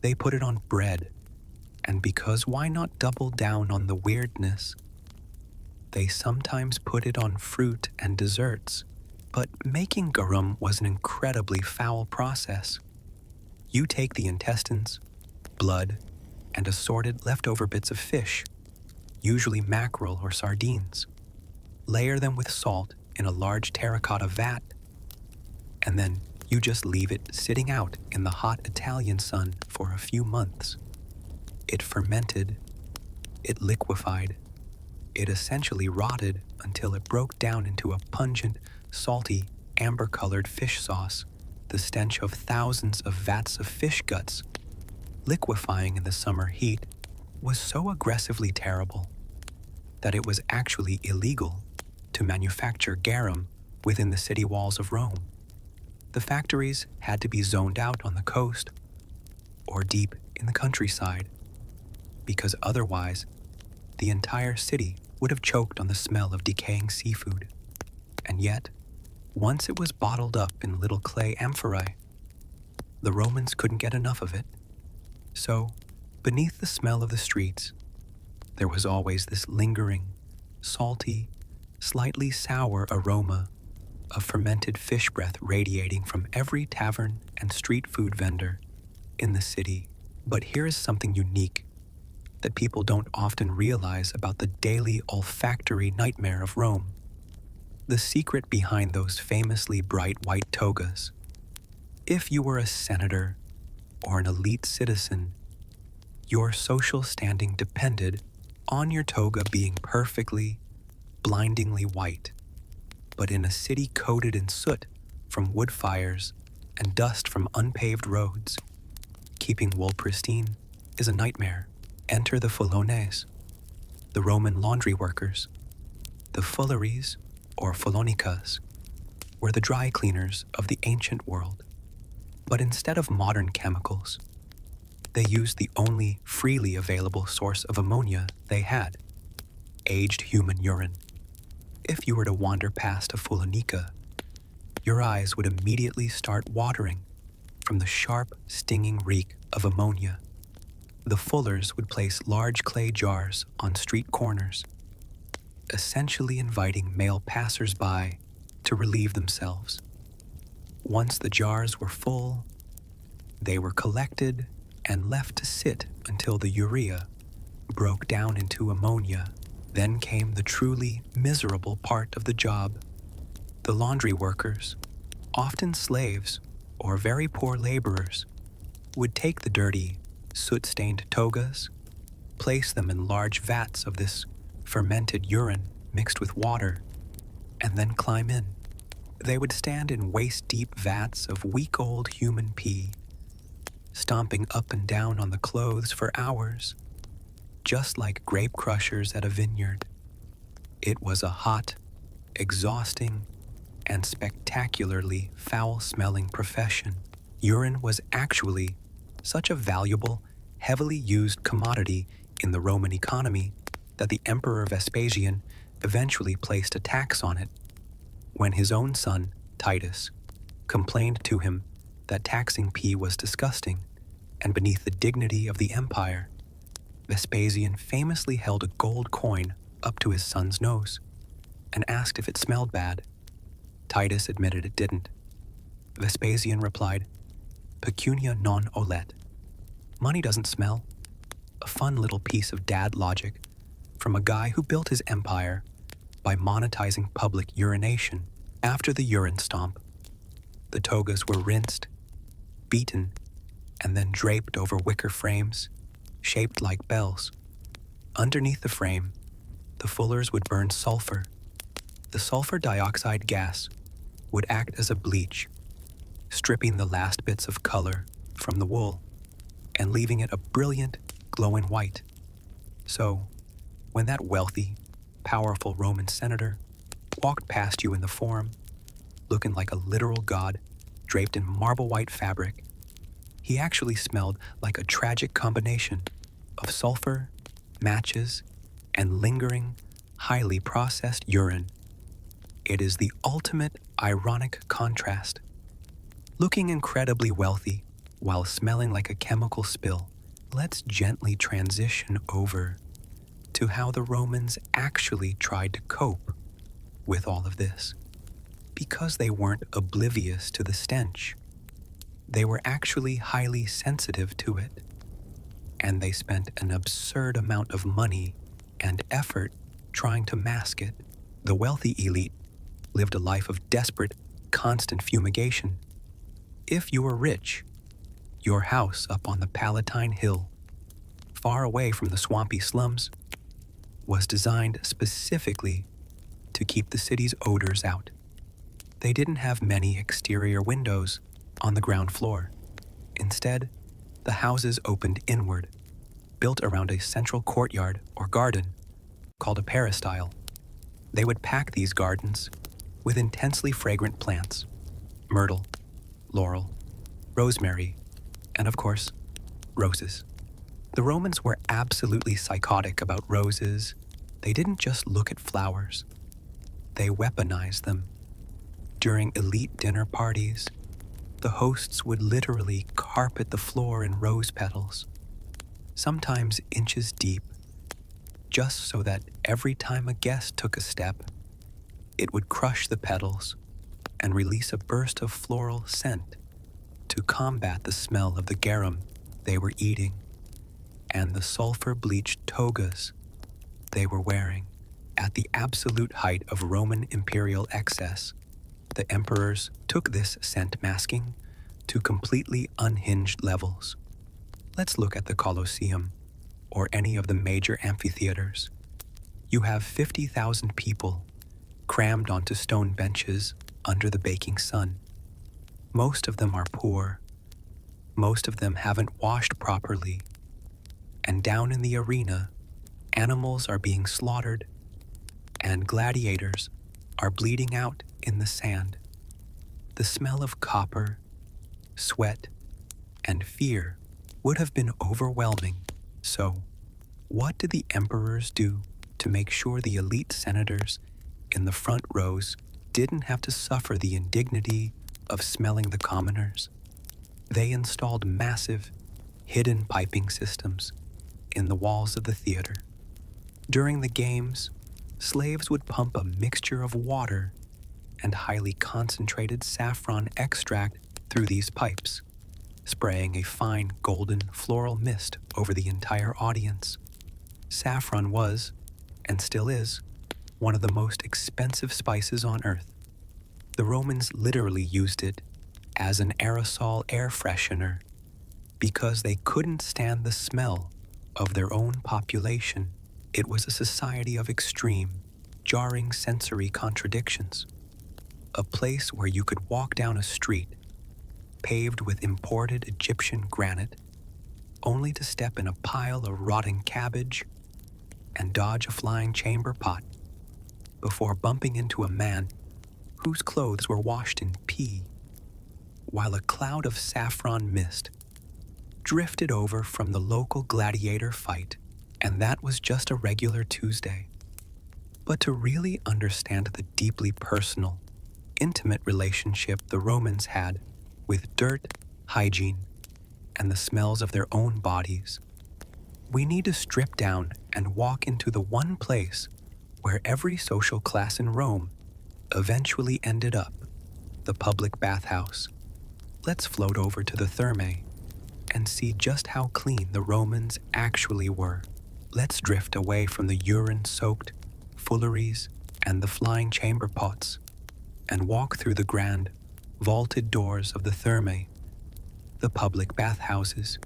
they put it on bread. And because why not double down on the weirdness? They sometimes put it on fruit and desserts. But making garum was an incredibly foul process. You take the intestines, blood, and assorted leftover bits of fish, usually mackerel or sardines, layer them with salt in a large terracotta vat, and then you just leave it sitting out in the hot Italian sun for a few months. It fermented, it liquefied, it essentially rotted until it broke down into a pungent, salty, amber-colored fish sauce, the stench of thousands of vats of fish guts. Liquefying in the summer heat was so aggressively terrible that it was actually illegal to manufacture garum within the city walls of Rome. The factories had to be zoned out on the coast or deep in the countryside, because otherwise the entire city would have choked on the smell of decaying seafood. And yet, once it was bottled up in little clay amphorae, the Romans couldn't get enough of it. So, beneath the smell of the streets, there was always this lingering, salty, slightly sour aroma of fermented fish breath radiating from every tavern and street food vendor in the city. But here is something unique that people don't often realize about the daily olfactory nightmare of Rome. The secret behind those famously bright white togas. If you were a senator or an elite citizen, your social standing depended on your toga being perfectly, blindingly white. But in a city coated in soot from wood fires and dust from unpaved roads, keeping wool pristine is a nightmare. Enter the fulones, the Roman laundry workers. The fulleries, or fulonicas, were the dry cleaners of the ancient world. But instead of modern chemicals, they used the only freely available source of ammonia they had, aged human urine. If you were to wander past a fulonica, your eyes would immediately start watering from the sharp, stinging reek of ammonia. The fullers would place large clay jars on street corners essentially inviting male passers-by to relieve themselves. Once the jars were full, they were collected and left to sit until the urea broke down into ammonia. Then came the truly miserable part of the job. The laundry workers, often slaves or very poor laborers, would take the dirty, soot-stained togas, place them in large vats of this fermented urine mixed with water, and then climb in. They would stand in waist-deep vats of week-old human pee, stomping up and down on the clothes for hours, just like grape crushers at a vineyard. It was a hot, exhausting, and spectacularly foul-smelling profession. Urine was actually such a valuable, heavily used commodity in the Roman economy that the Emperor Vespasian eventually placed a tax on it. When his own son, Titus, complained to him that taxing pee was disgusting and beneath the dignity of the empire, Vespasian famously held a gold coin up to his son's nose and asked if it smelled bad. Titus admitted it didn't. Vespasian replied, "Pecunia non olet." Money doesn't smell. A fun little piece of dad logic from a guy who built his empire by monetizing public urination. After the urine stomp, the togas were rinsed, beaten, and then draped over wicker frames shaped like bells. Underneath the frame, the fullers would burn sulfur. The sulfur dioxide gas would act as a bleach, stripping the last bits of color from the wool and leaving it a brilliant, glowing white. So, when that wealthy, powerful Roman senator walked past you in the forum, looking like a literal god draped in marble white fabric, he actually smelled like a tragic combination of sulfur, matches, and lingering, highly processed urine. It is the ultimate ironic contrast. Looking incredibly wealthy while smelling like a chemical spill. Let's gently transition over to how the Romans actually tried to cope with all of this. Because they weren't oblivious to the stench, they were actually highly sensitive to it, and they spent an absurd amount of money and effort trying to mask it. The wealthy elite lived a life of desperate, constant fumigation. If you were rich, your house up on the Palatine Hill, far away from the swampy slums, was designed specifically to keep the city's odors out. They didn't have many exterior windows on the ground floor. Instead, the houses opened inward, built around a central courtyard or garden called a peristyle. They would pack these gardens with intensely fragrant plants: myrtle, laurel, rosemary, and of course, roses. The Romans were absolutely psychotic about roses. They didn't just look at flowers. They weaponized them. During elite dinner parties, the hosts would literally carpet the floor in rose petals, sometimes inches deep, just so that every time a guest took a step, it would crush the petals and release a burst of floral scent to combat the smell of the garum they were eating and the sulfur-bleached togas they were wearing. At the absolute height of Roman imperial excess, the emperors took this scent masking to completely unhinged levels. Let's look at the Colosseum or any of the major amphitheaters. You have 50,000 people crammed onto stone benches under the baking sun. Most of them are poor. Most of them haven't washed properly. And down in the arena, animals are being slaughtered, and gladiators are bleeding out in the sand. The smell of copper, sweat, and fear would have been overwhelming. So, what did the emperors do to make sure the elite senators in the front rows didn't have to suffer the indignity of smelling the commoners? They installed massive, hidden piping systems in the walls of the theater. During the games, Slaves would pump a mixture of water and highly concentrated saffron extract through these pipes, spraying a fine golden floral mist over the entire audience. Saffron was, and still is, one of the most expensive spices on earth. The Romans literally used it as an aerosol air freshener because they couldn't stand the smell of their own population. It was a society of extreme, jarring sensory contradictions. A place where you could walk down a street paved with imported Egyptian granite, only to step in a pile of rotting cabbage and dodge a flying chamber pot before bumping into a man whose clothes were washed in pee, while a cloud of saffron mist drifted over from the local gladiator fight, and that was just a regular Tuesday. But to really understand the deeply personal, intimate relationship the Romans had with dirt, hygiene, and the smells of their own bodies, we need to strip down and walk into the one place where every social class in Rome eventually ended up, the public bathhouse. Let's float over to the Thermae and see just how clean the Romans actually were. Let's drift away from the urine-soaked fooleries and the flying chamber pots and walk through the grand, vaulted doors of the Thermae, the public bathhouses.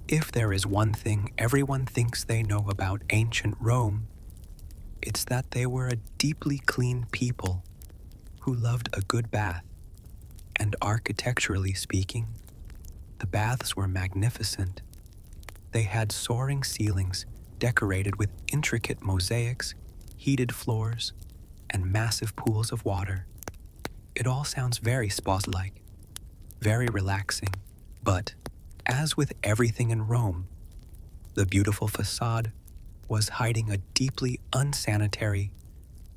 If there is one thing everyone thinks they know about ancient Rome, it's that they were a deeply clean people who loved a good bath. And architecturally speaking, the baths were magnificent. They had soaring ceilings decorated with intricate mosaics, heated floors, and massive pools of water. It all sounds very spa-like, very relaxing, but as with everything in Rome, the beautiful facade was hiding a deeply unsanitary,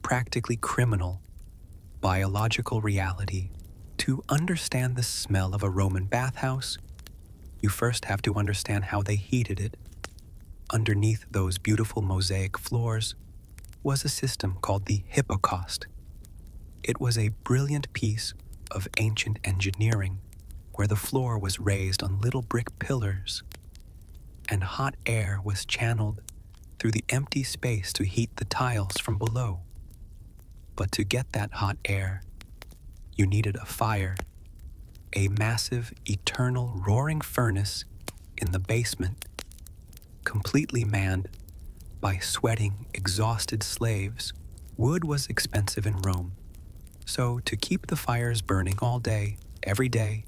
practically criminal, biological reality. To understand the smell of a Roman bathhouse, you first have to understand how they heated it. Underneath those beautiful mosaic floors was a system called the hypocaust. It was a brilliant piece of ancient engineering where the floor was raised on little brick pillars, and hot air was channeled through the empty space to heat the tiles from below. But to get that hot air, you needed a fire, a massive, eternal, roaring furnace in the basement, completely manned by sweating, exhausted slaves. Wood was expensive in Rome, so to keep the fires burning all day, every day,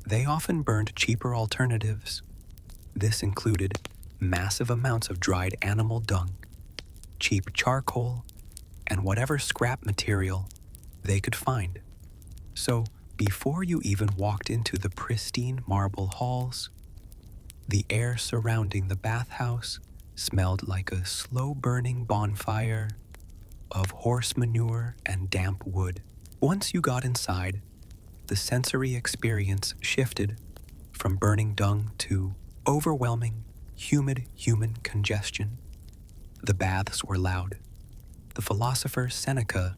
they often burned cheaper alternatives. This included massive amounts of dried animal dung, cheap charcoal, and whatever scrap material they could find. So, before you even walked into the pristine marble halls, the air surrounding the bathhouse smelled like a slow-burning bonfire of horse manure and damp wood. Once you got inside, the sensory experience shifted from burning dung to overwhelming, humid human congestion. The baths were loud. The philosopher Seneca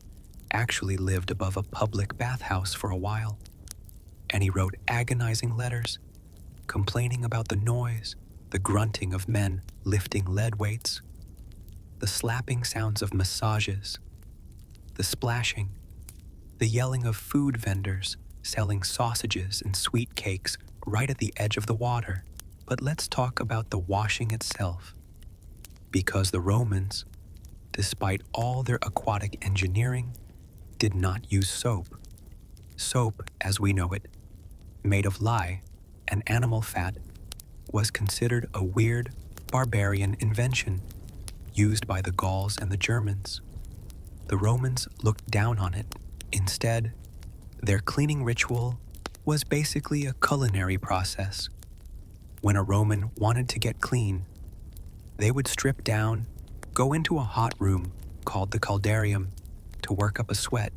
actually lived above a public bathhouse for a while, and he wrote agonizing letters, complaining about the noise, the grunting of men lifting lead weights, the slapping sounds of massages, the splashing, the yelling of food vendors selling sausages and sweet cakes right at the edge of the water. But let's talk about the washing itself, because the Romans, despite all their aquatic engineering, did not use soap. Soap, as we know it, made of lye and animal fat, was considered a weird, barbarian invention used by the Gauls and the Germans. The Romans looked down on it. Instead, their cleaning ritual was basically a culinary process. When a Roman wanted to get clean, they would strip down, go into a hot room called the caldarium to work up a sweat,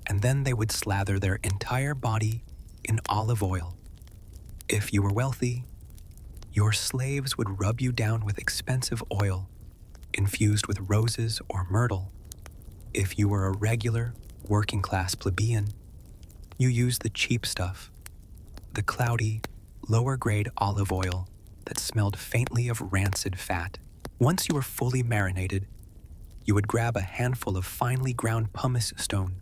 and then they would slather their entire body in olive oil. If you were wealthy, your slaves would rub you down with expensive oil infused with roses or myrtle. If you were a regular, working-class plebeian, you used the cheap stuff, the cloudy, lower-grade olive oil that smelled faintly of rancid fat. Once you were fully marinated, you would grab a handful of finely ground pumice stone,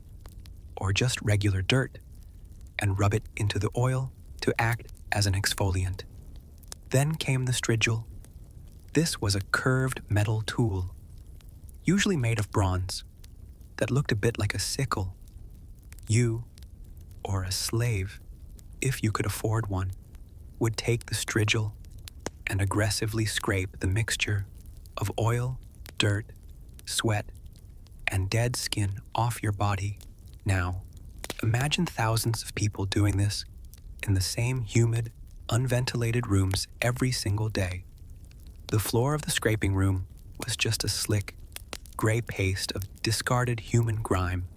or just regular dirt, and rub it into the oil to act as an exfoliant. Then came the strigil. This was a curved metal tool, usually made of bronze, that looked a bit like a sickle. You, or a slave, if you could afford one, would take the strigil and aggressively scrape the mixture of oil, dirt, sweat, and dead skin off your body. Now, imagine thousands of people doing this in the same humid, unventilated rooms every single day. The floor of the scraping room was just a slick, gray paste of discarded human grime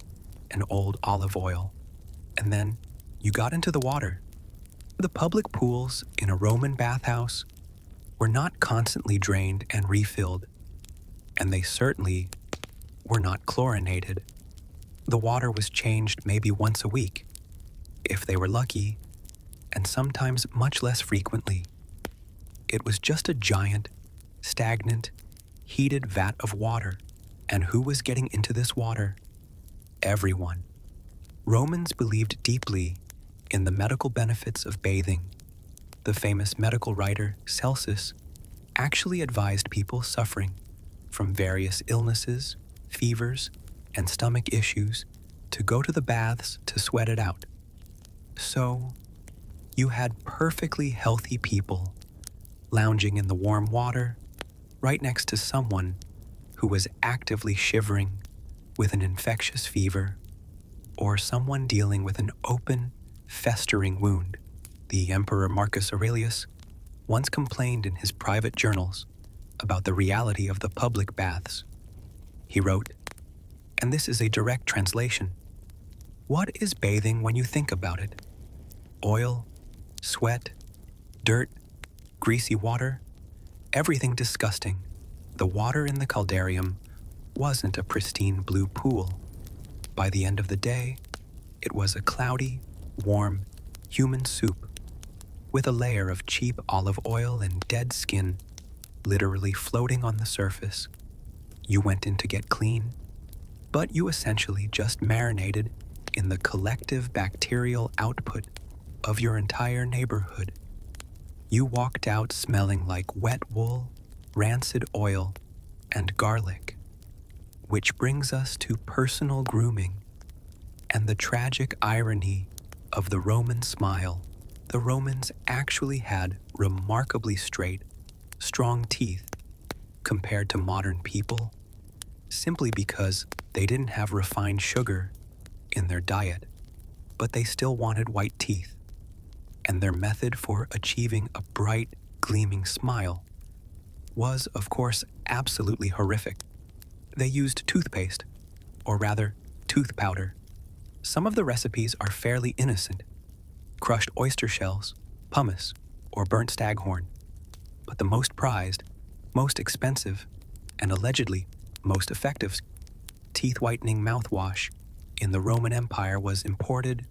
and old olive oil. And then you got into the water. The public pools in a Roman bathhouse were not constantly drained and refilled, and they certainly were not chlorinated. The water was changed maybe once a week, if they were lucky, and sometimes much less frequently. It was just a giant, stagnant, heated vat of water. And who was getting into this water? Everyone. Romans believed deeply in the medical benefits of bathing. The famous medical writer Celsus actually advised people suffering from various illnesses, fevers, and stomach issues to go to the baths to sweat it out. So, you had perfectly healthy people lounging in the warm water right next to someone who was actively shivering with an infectious fever, or someone dealing with an open, festering wound. The Emperor Marcus Aurelius once complained in his private journals about the reality of the public baths. He wrote, and this is a direct translation, "What is bathing when you think about it? Oil, sweat, dirt, greasy water, everything disgusting. The water in the caldarium wasn't a pristine blue pool. By the end of the day, it was a cloudy, warm, human soup with a layer of cheap olive oil and dead skin literally floating on the surface. You went in to get clean, but you essentially just marinated in the collective bacterial output of your entire neighborhood. You walked out smelling like wet wool, rancid oil, and garlic. Which brings us to personal grooming and the tragic irony of the Roman smile. The Romans actually had remarkably straight, strong teeth compared to modern people, simply because they didn't have refined sugar in their diet, but they still wanted white teeth, and their method for achieving a bright, gleaming smile was, of course, absolutely horrific. They used toothpaste, or rather, tooth powder. Some of the recipes are fairly innocent: crushed oyster shells, pumice, or burnt staghorn. But the most prized, most expensive, and allegedly most effective teeth-whitening mouthwash in the Roman Empire was imported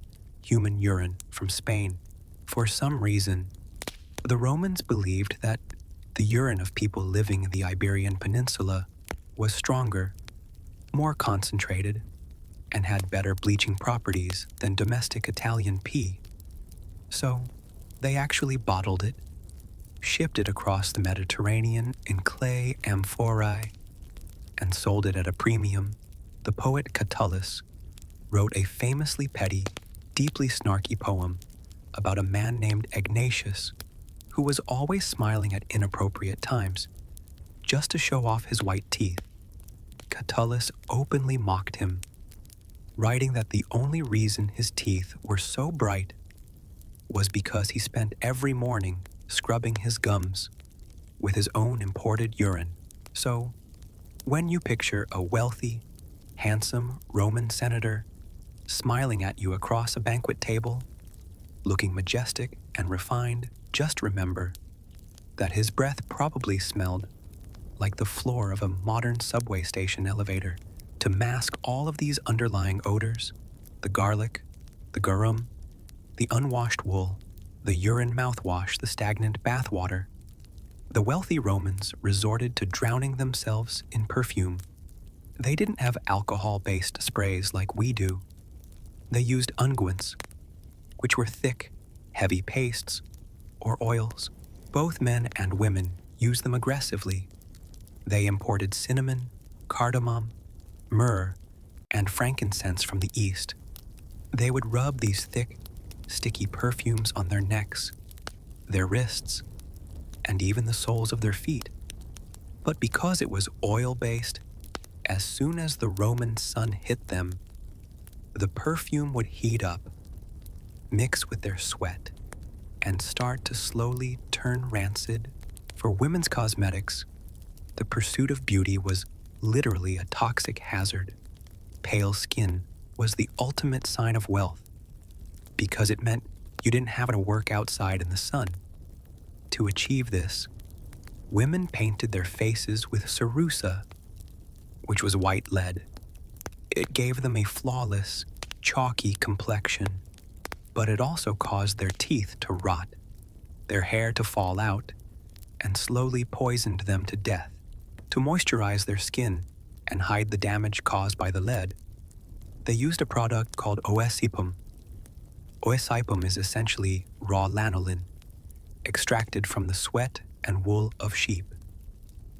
human urine from Spain. For some reason, the Romans believed that the urine of people living in the Iberian Peninsula was stronger, more concentrated, and had better bleaching properties than domestic Italian pee. So, they actually bottled it, shipped it across the Mediterranean in clay amphorae, and sold it at a premium. The poet Catullus wrote a famously petty, deeply snarky poem about a man named Ignatius who was always smiling at inappropriate times, just to show off his white teeth. Catullus openly mocked him, writing that the only reason his teeth were so bright was because he spent every morning scrubbing his gums with his own imported urine. So, when you picture a wealthy, handsome Roman senator smiling at you across a banquet table, looking majestic and refined, just remember that his breath probably smelled like the floor of a modern subway station elevator, to mask all of these underlying odors: the garlic, the garum, the unwashed wool, the urine mouthwash, the stagnant bathwater. The wealthy Romans resorted to drowning themselves in perfume. They didn't have alcohol-based sprays like we do. They used unguents, which were thick, heavy pastes or oils. Both men and women used them aggressively. They imported cinnamon, cardamom, myrrh, and frankincense from the East. They would rub these thick, sticky perfumes on their necks, their wrists, and even the soles of their feet. But because it was oil-based, as soon as the Roman sun hit them, the perfume would heat up, mix with their sweat, and start to slowly turn rancid. For women's cosmetics, the pursuit of beauty was literally a toxic hazard. Pale skin was the ultimate sign of wealth, because it meant you didn't have to work outside in the sun. To achieve this, women painted their faces with cerussa, which was white lead. It gave them a flawless, chalky complexion, but it also caused their teeth to rot, their hair to fall out, and slowly poisoned them to death. To moisturize their skin and hide the damage caused by the lead, they used a product called oesipum. Oesipum is essentially raw lanolin, extracted from the sweat and wool of sheep.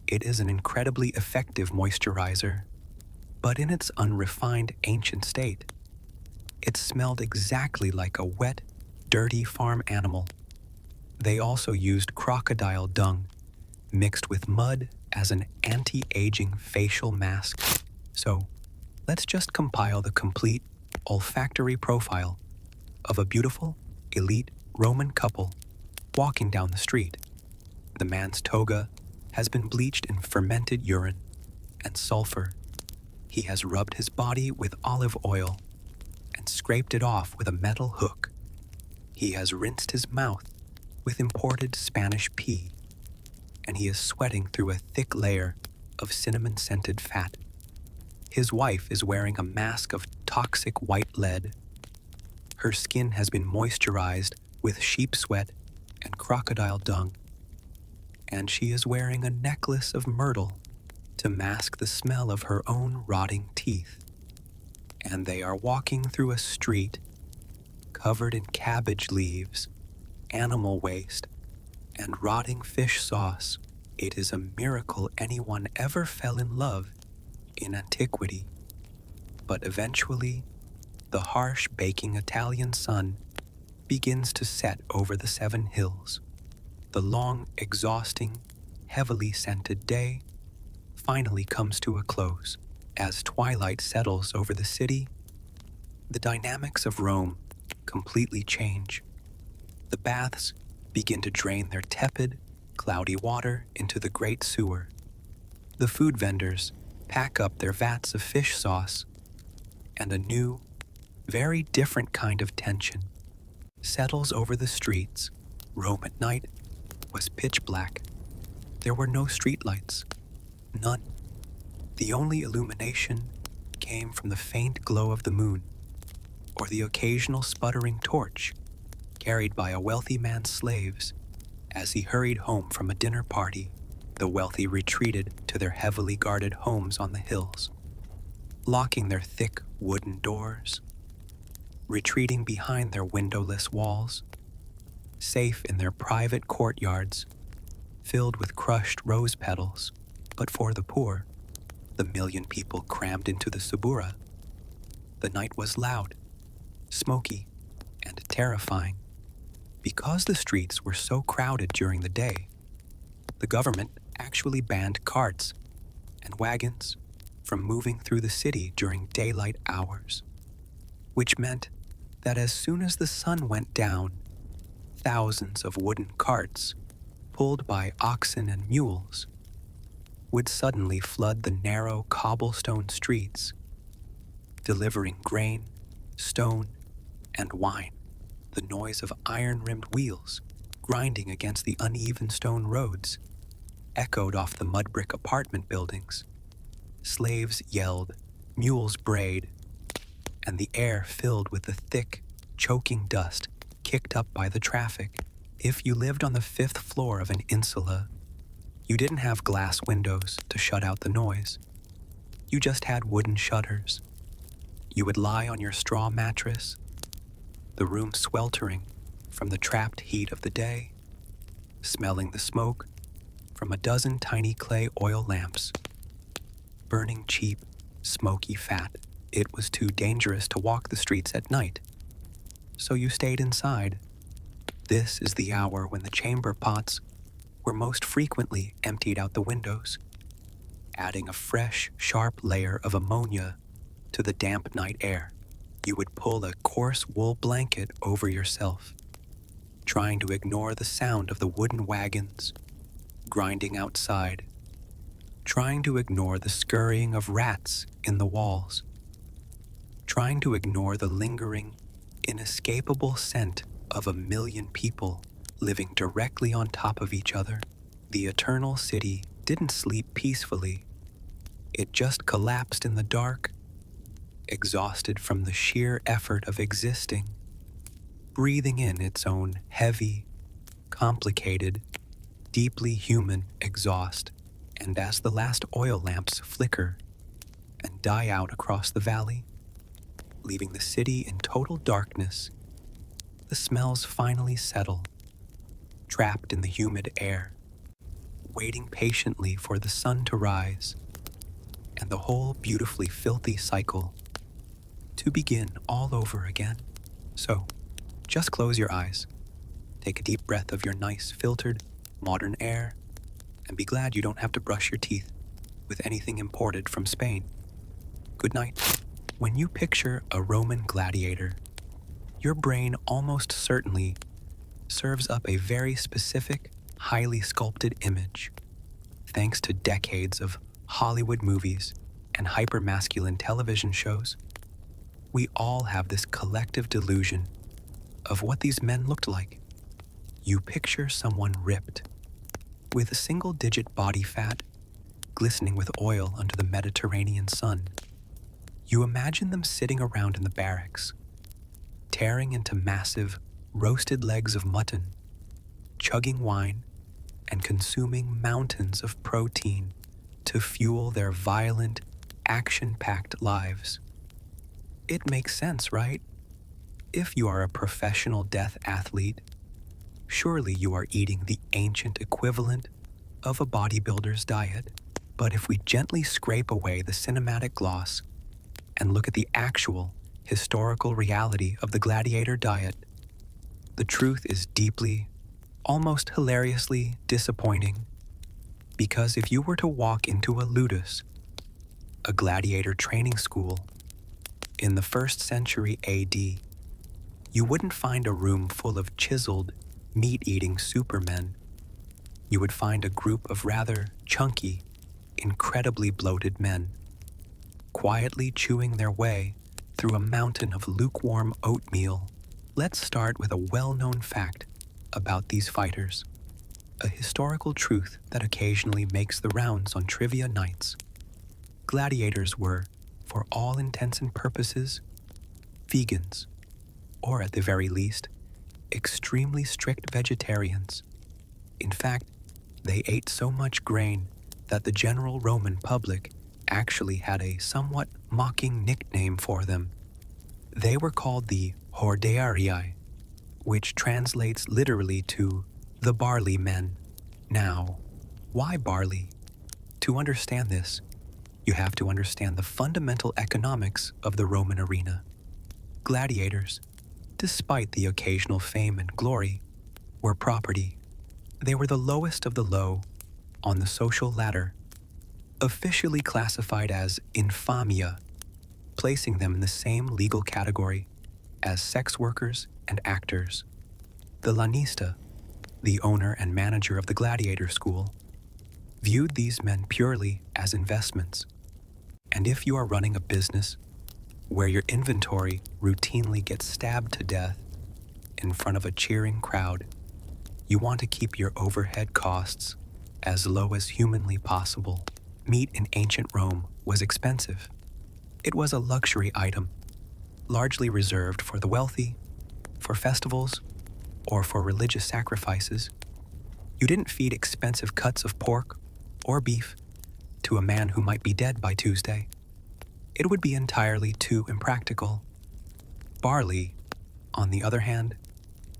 It is an incredibly effective moisturizer, but in its unrefined ancient state, it smelled exactly like a wet, dirty farm animal. They also used crocodile dung mixed with mud as an anti-aging facial mask. So, let's just compile the complete olfactory profile of a beautiful, elite Roman couple walking down the street. The man's toga has been bleached in fermented urine and sulfur. He has rubbed his body with olive oil and scraped it off with a metal hook. He has rinsed his mouth with imported Spanish pea, and he is sweating through a thick layer of cinnamon-scented fat. His wife is wearing a mask of toxic white lead. Her skin has been moisturized with sheep sweat and crocodile dung, and she is wearing a necklace of myrtle to mask the smell of her own rotting teeth. And they are walking through a street covered in cabbage leaves, animal waste, and rotting fish sauce. It is a miracle anyone ever fell in love in antiquity. But eventually, the harsh baking Italian sun begins to set over the 7 hills. The long, exhausting, heavily scented day finally comes to a close. As twilight settles over the city, the dynamics of Rome completely change. The baths begin to drain their tepid, cloudy water into the great sewer. The food vendors pack up their vats of fish sauce, and a new, very different kind of tension settles over the streets. Rome at night was pitch black. There were no streetlights, none. The only illumination came from the faint glow of the moon, or the occasional sputtering torch carried by a wealthy man's slaves as he hurried home from a dinner party. The wealthy retreated to their heavily guarded homes on the hills, locking their thick wooden doors, retreating behind their windowless walls, safe in their private courtyards filled with crushed rose petals. But for the poor, the million people crammed into the Subura, the night was loud, smoky, and terrifying. Because the streets were so crowded during the day, the government actually banned carts and wagons from moving through the city during daylight hours, which meant that as soon as the sun went down, thousands of wooden carts, pulled by oxen and mules, would suddenly flood the narrow cobblestone streets, delivering grain, stone, and wine. The noise of iron-rimmed wheels grinding against the uneven stone roads echoed off the mud brick apartment buildings. Slaves yelled, mules brayed, and the air filled with the thick, choking dust kicked up by the traffic. If you lived on the 5th floor of an insula, you didn't have glass windows to shut out the noise. You just had wooden shutters. You would lie on your straw mattress, the room sweltering from the trapped heat of the day, smelling the smoke from a dozen tiny clay oil lamps, burning cheap, smoky fat. It was too dangerous to walk the streets at night, so you stayed inside. This is the hour when the chamber pots were most frequently emptied out the windows, adding a fresh, sharp layer of ammonia to the damp night air. You would pull a coarse wool blanket over yourself, trying to ignore the sound of the wooden wagons grinding outside, trying to ignore the scurrying of rats in the walls, trying to ignore the lingering, inescapable scent of 1,000,000 people living directly on top of each other. The eternal city didn't sleep peacefully. It just collapsed in the dark, exhausted from the sheer effort of existing, breathing in its own heavy, complicated, deeply human exhaust. And as the last oil lamps flicker and die out across the valley, leaving the city in total darkness, the smells finally settle, trapped in the humid air, waiting patiently for the sun to rise, and the whole beautifully filthy cycle to begin all over again. So, just close your eyes, take a deep breath of your nice, filtered, modern air, and be glad you don't have to brush your teeth with anything imported from Spain. Good night. When you picture a Roman gladiator, your brain almost certainly serves up a very specific, highly sculpted image. Thanks to decades of Hollywood movies and hypermasculine television shows, we all have this collective delusion of what these men looked like. You picture someone ripped, with a single-digit body fat, glistening with oil under the Mediterranean sun. You imagine them sitting around in the barracks, tearing into massive, roasted legs of mutton, chugging wine, and consuming mountains of protein to fuel their violent, action-packed lives. It makes sense, right? If you are a professional death athlete, surely you are eating the ancient equivalent of a bodybuilder's diet. But if we gently scrape away the cinematic gloss and look at the actual historical reality of the gladiator diet, the truth is deeply, almost hilariously disappointing. Because if you were to walk into a ludus, a gladiator training school, in the 1st century AD, you wouldn't find a room full of chiseled, meat-eating supermen. You would find a group of rather chunky, incredibly bloated men, quietly chewing their way through a mountain of lukewarm oatmeal. Let's start with a well-known fact about these fighters, a historical truth that occasionally makes the rounds on trivia nights. Gladiators were, for all intents and purposes, vegans, or at the very least, extremely strict vegetarians. In fact, they ate so much grain that the general Roman public actually had a somewhat mocking nickname for them. They were called the hordearii, which translates literally to the barley men. Now, why barley? To understand this, you have to understand the fundamental economics of the Roman arena. Gladiators, despite the occasional fame and glory, were property. They were the lowest of the low on the social ladder, officially classified as infamia, placing them in the same legal category as sex workers and actors. The lanista, the owner and manager of the Gladiator School, viewed these men purely as investments. And if you are running a business where your inventory routinely gets stabbed to death in front of a cheering crowd, you want to keep your overhead costs as low as humanly possible. Meat in ancient Rome was expensive. It was a luxury item, largely reserved for the wealthy, for festivals, or for religious sacrifices. You didn't feed expensive cuts of pork or beef to a man who might be dead by Tuesday. It would be entirely too impractical. Barley, on the other hand,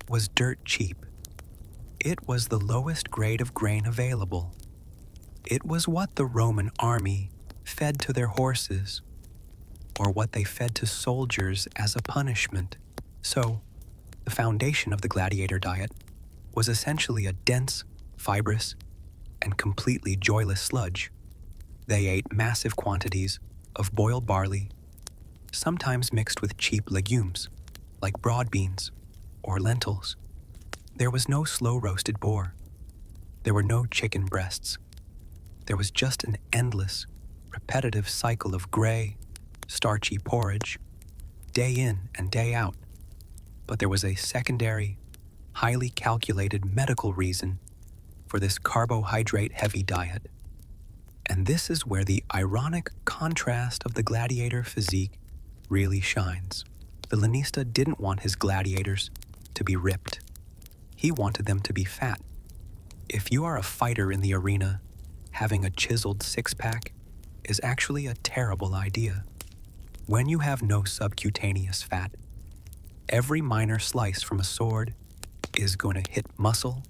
was dirt cheap. It was the lowest grade of grain available. It was what the Roman army fed to their horses, or what they fed to soldiers as a punishment. So, the foundation of the gladiator diet was essentially a dense, fibrous, and completely joyless sludge. They ate massive quantities of boiled barley, sometimes mixed with cheap legumes, like broad beans or lentils. There was no slow-roasted boar. There were no chicken breasts. There was just an endless, repetitive cycle of gray, starchy porridge, day in and day out. But there was a secondary, highly calculated medical reason for this carbohydrate-heavy diet. And this is where the ironic contrast of the gladiator physique really shines. The lanista didn't want his gladiators to be ripped. He wanted them to be fat. If you are a fighter in the arena, having a chiseled six-pack is actually a terrible idea. When you have no subcutaneous fat, every minor slice from a sword is going to hit muscle,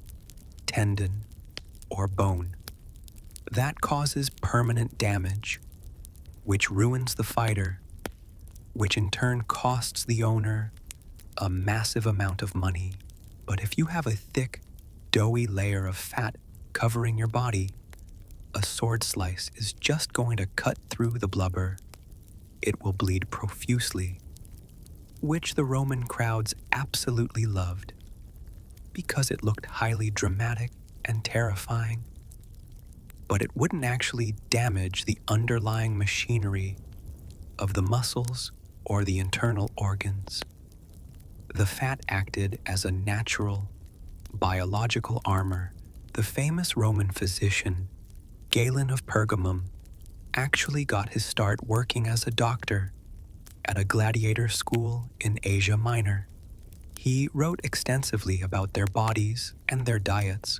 tendon, or bone. That causes permanent damage, which ruins the fighter, which in turn costs the owner a massive amount of money. But if you have a thick, doughy layer of fat covering your body, a sword slice is just going to cut through the blubber. It will bleed profusely, which the Roman crowds absolutely loved, because it looked highly dramatic and terrifying. But it wouldn't actually damage the underlying machinery of the muscles or the internal organs. The fat acted as a natural, biological armor. The famous Roman physician, Galen of Pergamum, actually got his start working as a doctor at a gladiator school in Asia Minor. He wrote extensively about their bodies and their diets,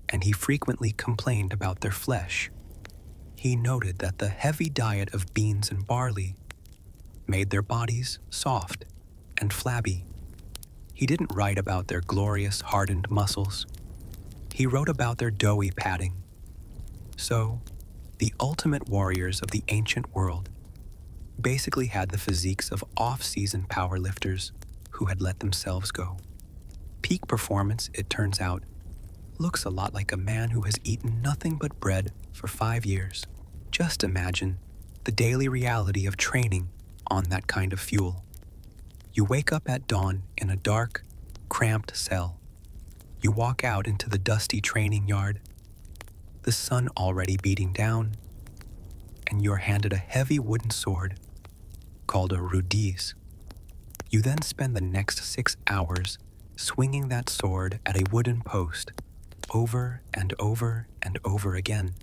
and he frequently complained about their flesh. He noted that the heavy diet of beans and barley made their bodies soft and flabby. He didn't write about their glorious hardened muscles. He wrote about their doughy padding. So, the ultimate warriors of the ancient world basically had the physiques of off-season powerlifters who had let themselves go. Peak performance, it turns out, looks a lot like a man who has eaten nothing but bread for 5 years. Just imagine the daily reality of training on that kind of fuel. You wake up at dawn in a dark, cramped cell. You walk out into the dusty training yard, the sun already beating down, and you're handed a heavy wooden sword called a rudis. You then spend the next 6 hours swinging that sword at a wooden post over and over and over again.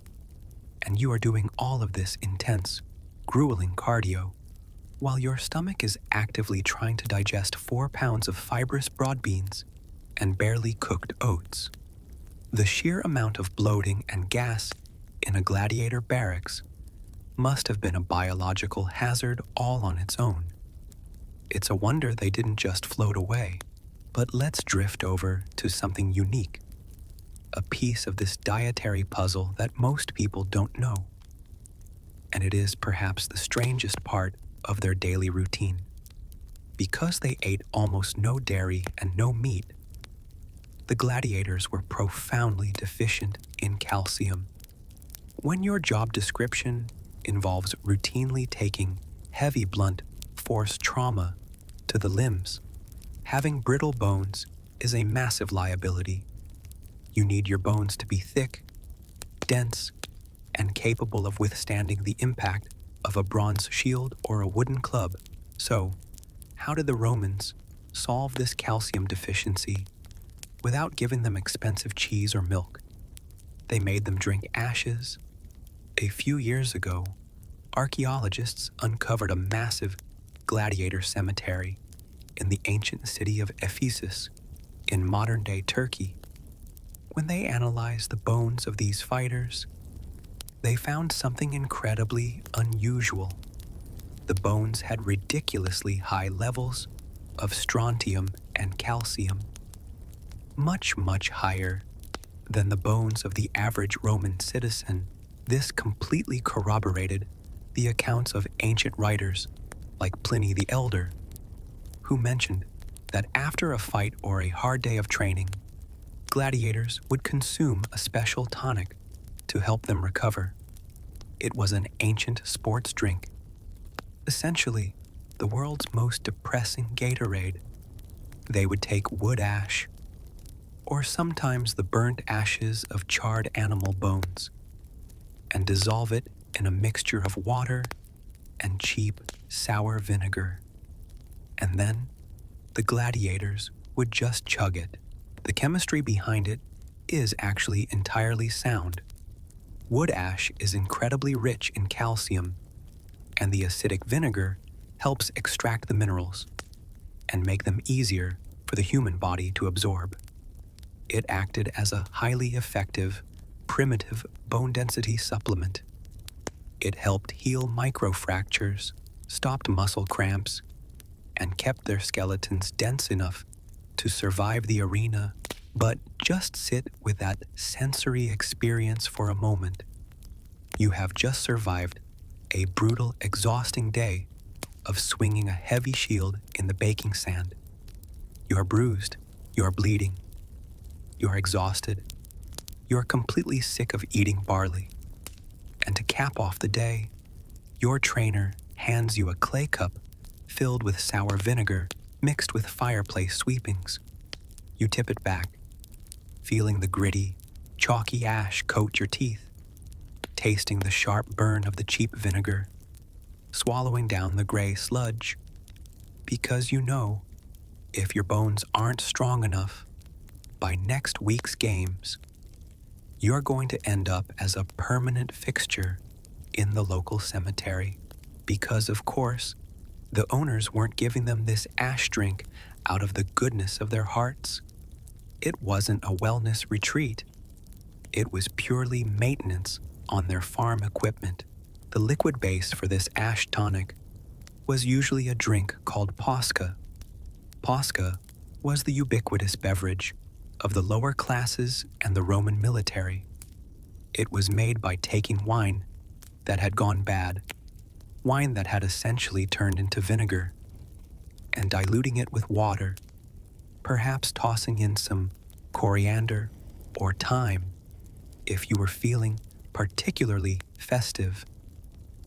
And you are doing all of this intense, grueling cardio while your stomach is actively trying to digest 4 pounds of fibrous broad beans and barely cooked oats. The sheer amount of bloating and gas in a gladiator barracks must have been a biological hazard all on its own. It's a wonder they didn't just float away. But let's drift over to something unique, a piece of this dietary puzzle that most people don't know. And it is perhaps the strangest part of their daily routine. Because they ate almost no dairy and no meat, the gladiators were profoundly deficient in calcium. When your job description involves routinely taking heavy blunt force trauma to the limbs, having brittle bones is a massive liability. You need your bones to be thick, dense, and capable of withstanding the impact of a bronze shield or a wooden club. So, how did the Romans solve this calcium deficiency without giving them expensive cheese or milk? They made them drink ashes. A few years ago, archaeologists uncovered a massive gladiator cemetery in the ancient city of Ephesus in modern-day Turkey. When they analyzed the bones of these fighters, they found something incredibly unusual. The bones had ridiculously high levels of strontium and calcium, much, much higher than the bones of the average Roman citizen. This completely corroborated the accounts of ancient writers like Pliny the Elder, who mentioned that after a fight or a hard day of training, gladiators would consume a special tonic to help them recover. It was an ancient sports drink, essentially the world's most depressing Gatorade. They would take wood ash, or sometimes the burnt ashes of charred animal bones, and dissolve it in a mixture of water and cheap, sour vinegar. And then the gladiators would just chug it. The chemistry behind it is actually entirely sound. Wood ash is incredibly rich in calcium, and the acidic vinegar helps extract the minerals and make them easier for the human body to absorb. It acted as a highly effective, primitive bone density supplement. It helped heal microfractures, stopped muscle cramps, and kept their skeletons dense enough to survive the arena. But just sit with that sensory experience for a moment. You have just survived a brutal, exhausting day of swinging a heavy shield in the baking sand. You are bruised, you are bleeding, you are exhausted, you are completely sick of eating barley. And to cap off the day, your trainer hands you a clay cup filled with sour vinegar mixed with fireplace sweepings. You tip it back, feeling the gritty, chalky ash coat your teeth, tasting the sharp burn of the cheap vinegar, swallowing down the gray sludge, because you know if your bones aren't strong enough, by next week's games, you're going to end up as a permanent fixture in the local cemetery. Because, of course, the owners weren't giving them this ash drink out of the goodness of their hearts. It wasn't a wellness retreat. It was purely maintenance on their farm equipment. The liquid base for this ash tonic was usually a drink called posca. Posca was the ubiquitous beverage of the lower classes and the Roman military. It was made by taking wine that had gone bad, wine that had essentially turned into vinegar, and diluting it with water, perhaps tossing in some coriander or thyme if you were feeling particularly festive.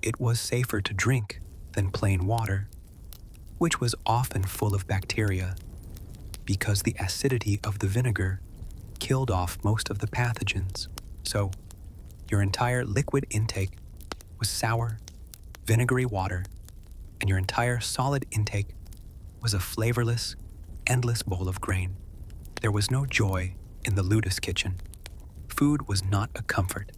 It was safer to drink than plain water, which was often full of bacteria, because the acidity of the vinegar killed off most of the pathogens. So, your entire liquid intake was sour, vinegary water, and your entire solid intake was a flavorless, endless bowl of grain. There was no joy in the ludus kitchen. Food was not a comfort.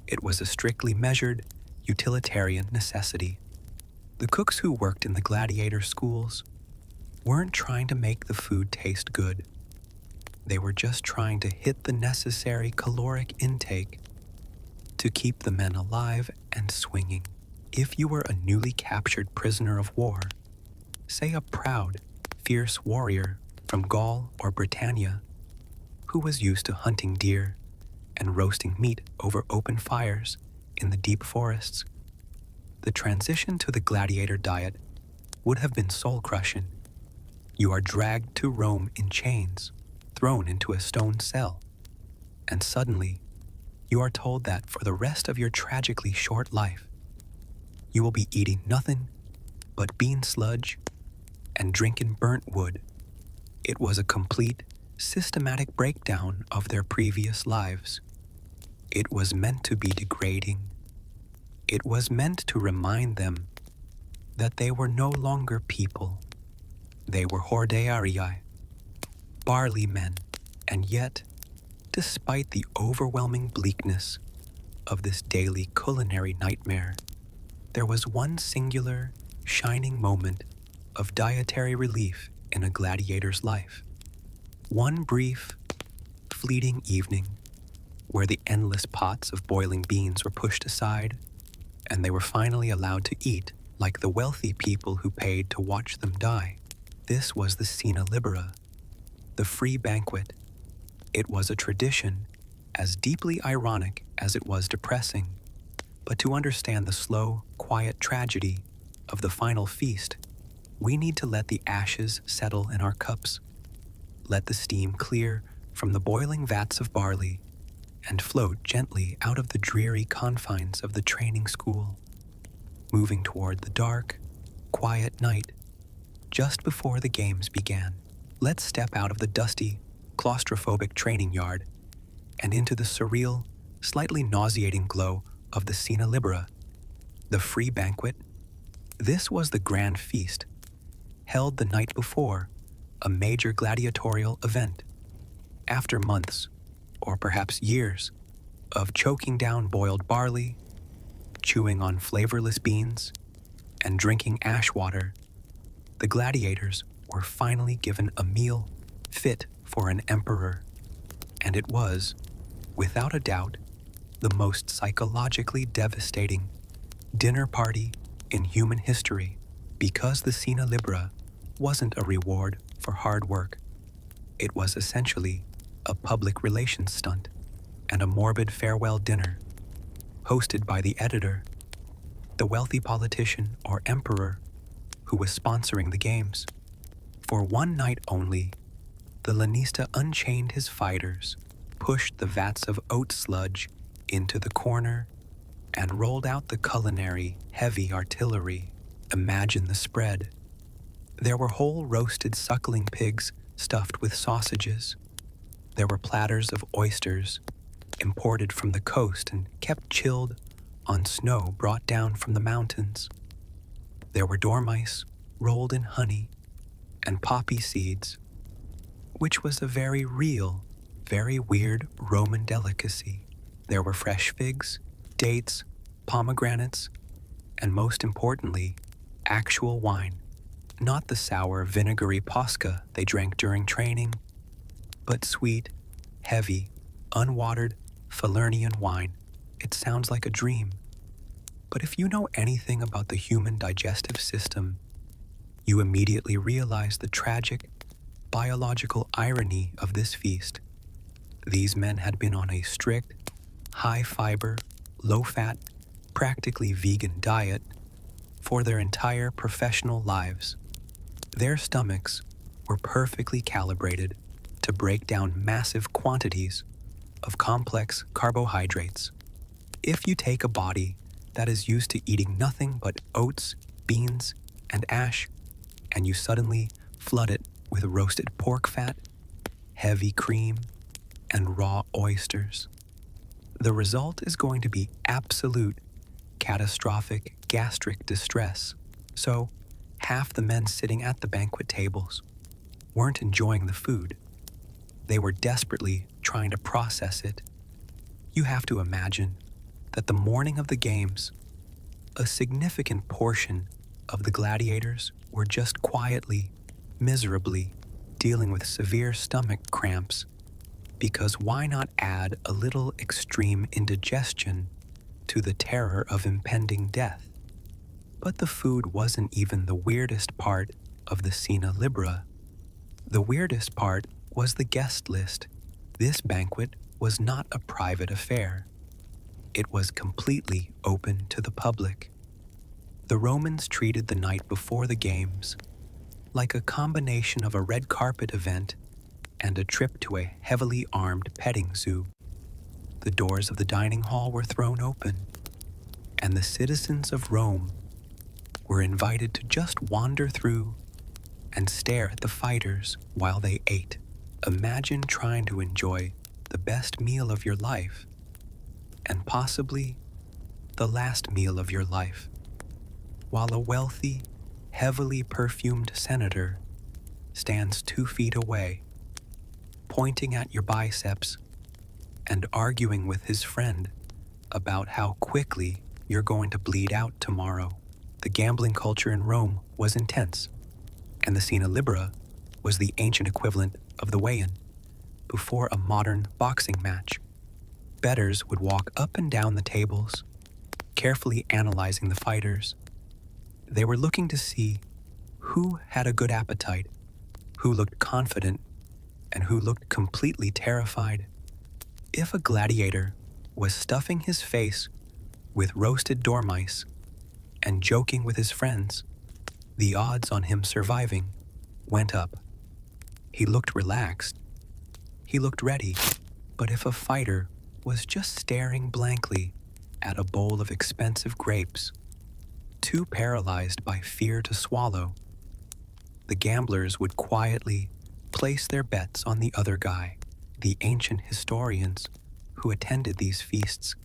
It was a strictly measured, utilitarian necessity. The cooks who worked in the gladiator schools weren't trying to make the food taste good. They were just trying to hit the necessary caloric intake to keep the men alive and swinging. If you were a newly captured prisoner of war, say a proud, fierce warrior from Gaul or Britannia, who was used to hunting deer and roasting meat over open fires in the deep forests, the transition to the gladiator diet would have been soul-crushing. You are dragged to Rome in chains, thrown into a stone cell, and suddenly you are told that for the rest of your tragically short life, you will be eating nothing but bean sludge and drinking burnt wood. It was a complete, systematic breakdown of their previous lives. It was meant to be degrading. It was meant to remind them that they were no longer people. They were hordearii, barley men, and yet, despite the overwhelming bleakness of this daily culinary nightmare, there was one singular, shining moment of dietary relief in a gladiator's life. One brief, fleeting evening where the endless pots of boiling beans were pushed aside and they were finally allowed to eat like the wealthy people who paid to watch them die. This was the Cena Libera, the free banquet. It was a tradition as deeply ironic as it was depressing. But to understand the slow, quiet tragedy of the final feast, we need to let the ashes settle in our cups, let the steam clear from the boiling vats of barley, and float gently out of the dreary confines of the training school, moving toward the dark, quiet night just before the games began. Let's step out of the dusty, claustrophobic training yard and into the surreal, slightly nauseating glow of the Cena Libera, the free banquet. This was the grand feast, held the night before a major gladiatorial event. After months, or perhaps years, of choking down boiled barley, chewing on flavorless beans, and drinking ash water, the gladiators were finally given a meal fit for an emperor. And it was, without a doubt, the most psychologically devastating dinner party in human history, because the Cena Libera wasn't a reward for hard work. It was essentially a public relations stunt and a morbid farewell dinner, hosted by the editor, the wealthy politician or emperor who was sponsoring the games. For one night only, the lanista unchained his fighters, pushed the vats of oat sludge into the corner, and rolled out the culinary heavy artillery. Imagine the spread. There were whole roasted suckling pigs stuffed with sausages. There were platters of oysters, imported from the coast and kept chilled on snow brought down from the mountains. There were dormice rolled in honey and poppy seeds, which was a very real, very weird Roman delicacy. There were fresh figs, dates, pomegranates, and most importantly, actual wine. Not the sour, vinegary posca they drank during training, but sweet, heavy, unwatered Falernian wine. It sounds like a dream. But if you know anything about the human digestive system, you immediately realize the tragic, biological irony of this feast. These men had been on a strict, high-fiber, low-fat, practically vegan diet for their entire professional lives. Their stomachs were perfectly calibrated to break down massive quantities of complex carbohydrates. If you take a body that is used to eating nothing but oats, beans, and ash, and you suddenly flood it with roasted pork fat, heavy cream, and raw oysters, the result is going to be absolute, catastrophic gastric distress. So, half the men sitting at the banquet tables weren't enjoying the food. They were desperately trying to process it. You have to imagine that the morning of the games, a significant portion of the gladiators were just quietly, miserably dealing with severe stomach cramps, because why not add a little extreme indigestion to the terror of impending death? But the food wasn't even the weirdest part of the Cena Libera. The weirdest part was the guest list. This banquet was not a private affair. It was completely open to the public. The Romans treated the night before the games like a combination of a red carpet event and a trip to a heavily armed petting zoo. The doors of the dining hall were thrown open, and the citizens of Rome were invited to just wander through and stare at the fighters while they ate. Imagine trying to enjoy the best meal of your life, and possibly the last meal of your life, while a wealthy, heavily perfumed senator stands 2 feet away, pointing at your biceps and arguing with his friend about how quickly you're going to bleed out tomorrow. The gambling culture in Rome was intense, and the Sina Libera was the ancient equivalent of the weigh-in before a modern boxing match. Bettors would walk up and down the tables, carefully analyzing the fighters. They were looking to see who had a good appetite, who looked confident, and who looked completely terrified. If a gladiator was stuffing his face with roasted dormice and joking with his friends, the odds on him surviving went up. He looked relaxed. He looked ready. But if a fighter was just staring blankly at a bowl of expensive grapes, too paralyzed by fear to swallow, the gamblers would quietly place their bets on the other guy. The ancient historians who attended these feasts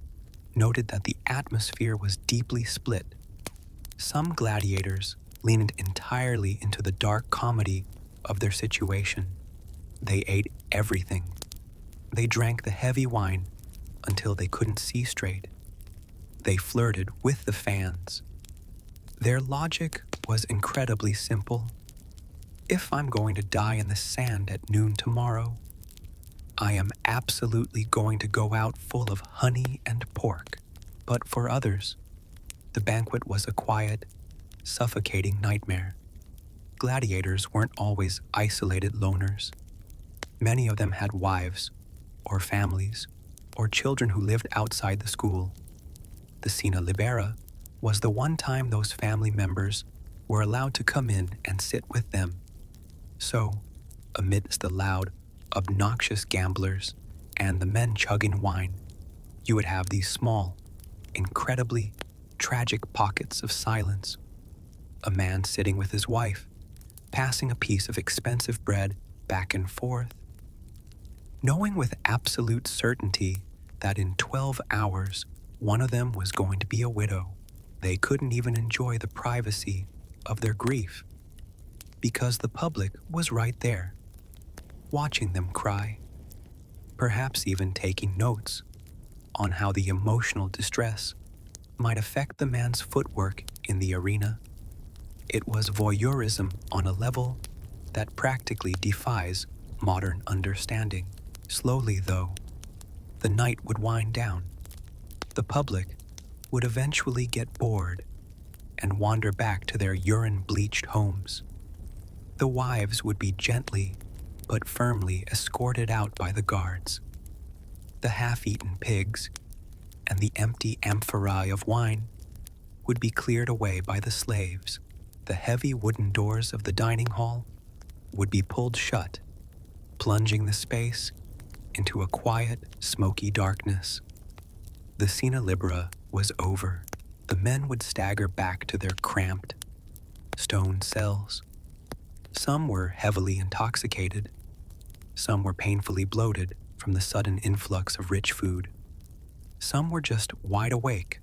noted that the atmosphere was deeply split. Some gladiators leaned entirely into the dark comedy of their situation. They ate everything. They drank the heavy wine until they couldn't see straight. They flirted with the fans. Their logic was incredibly simple. If I'm going to die in the sand at noon tomorrow, I am absolutely going to go out full of honey and pork. But for others, the banquet was a quiet, suffocating nightmare. Gladiators weren't always isolated loners. Many of them had wives, or families, or children who lived outside the school. The Sina Libera was the one time those family members were allowed to come in and sit with them. So, amidst the loud, obnoxious gamblers and the men chugging wine, you would have these small, incredibly tragic pockets of silence. A man sitting with his wife, passing a piece of expensive bread back and forth, knowing with absolute certainty that in 12 hours, one of them was going to be a widow. They couldn't even enjoy the privacy of their grief because the public was right there, watching them cry, perhaps even taking notes on how the emotional distress might affect the man's footwork in the arena. It was voyeurism on a level that practically defies modern understanding. Slowly, though, the night would wind down. The public would eventually get bored and wander back to their urine-bleached homes. The wives would be gently but firmly escorted out by the guards. The half-eaten pigs and the empty amphorae of wine would be cleared away by the slaves. The heavy wooden doors of the dining hall would be pulled shut, plunging the space into a quiet, smoky darkness. The Sina Libera was over. The men would stagger back to their cramped, stone cells. Some were heavily intoxicated. Some were painfully bloated from the sudden influx of rich food. Some were just wide awake,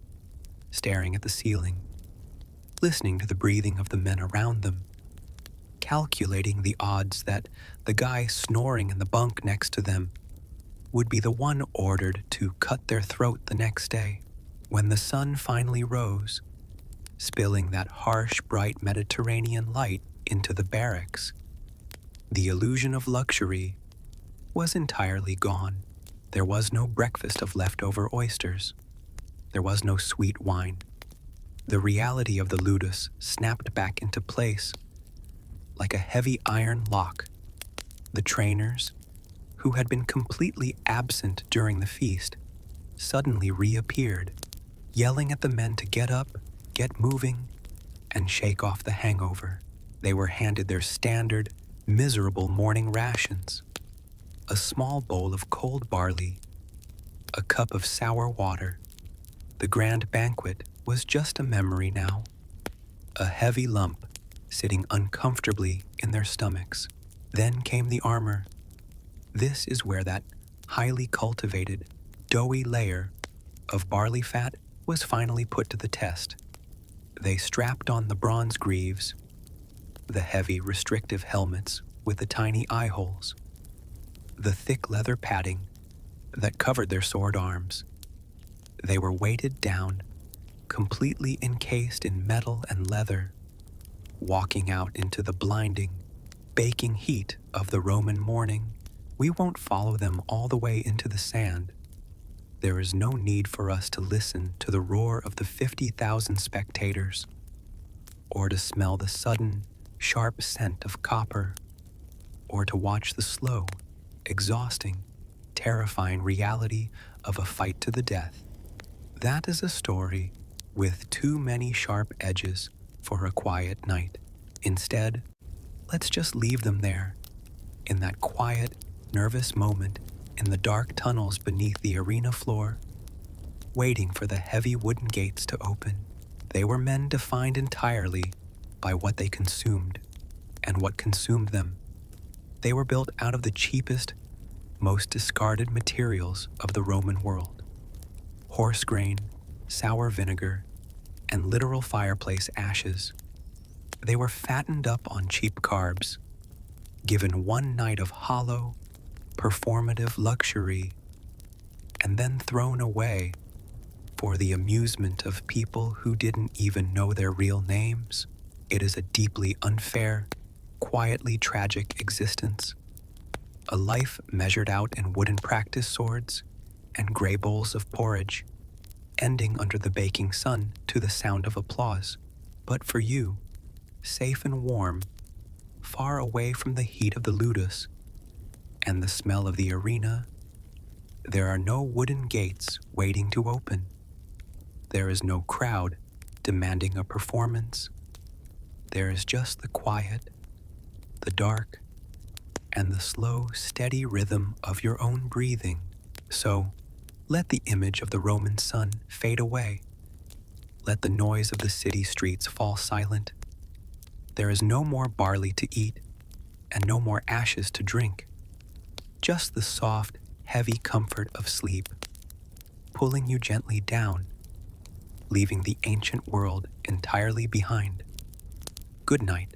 staring at the ceiling, listening to the breathing of the men around them, calculating the odds that the guy snoring in the bunk next to them would be the one ordered to cut their throat the next day. When the sun finally rose, spilling that harsh, bright Mediterranean light into the barracks, the illusion of luxury was entirely gone. There was no breakfast of leftover oysters. There was no sweet wine. The reality of the ludus snapped back into place like a heavy iron lock. The trainers, who had been completely absent during the feast, suddenly reappeared, yelling at the men to get up, get moving, and shake off the hangover. They were handed their standard, miserable morning rations: a small bowl of cold barley, a cup of sour water. The grand banquet was just a memory now, a heavy lump sitting uncomfortably in their stomachs. Then came the armor. This is where that highly cultivated, doughy layer of barley fat was finally put to the test. They strapped on the bronze greaves, the heavy restrictive helmets with the tiny eye holes, the thick leather padding that covered their sword arms. They were weighted down, completely encased in metal and leather, walking out into the blinding, baking heat of the Roman morning. We won't follow them all the way into the sand. There is no need for us to listen to the roar of the 50,000 spectators, or to smell the sudden, sharp scent of copper, or to watch the slow, exhausting, terrifying reality of a fight to the death. That is a story with too many sharp edges for a quiet night. Instead, let's just leave them there, in that quiet, nervous moment in the dark tunnels beneath the arena floor, waiting for the heavy wooden gates to open. They were men defined entirely by what they consumed and what consumed them. They were built out of the cheapest, most discarded materials of the Roman world: horse grain, sour vinegar, and literal fireplace ashes. They were fattened up on cheap carbs, given one night of hollow, performative luxury, and then thrown away for the amusement of people who didn't even know their real names. It is a deeply unfair, quietly tragic existence. A life measured out in wooden practice swords and gray bowls of porridge, ending under the baking sun to the sound of applause. But for you, safe and warm, far away from the heat of the ludus and the smell of the arena, there are no wooden gates waiting to open. There is no crowd demanding a performance. There is just the quiet, the dark, and the slow, steady rhythm of your own breathing. So, let the image of the Roman sun fade away. Let the noise of the city streets fall silent. There is no more barley to eat and no more ashes to drink. Just the soft, heavy comfort of sleep, pulling you gently down, leaving the ancient world entirely behind. Good night.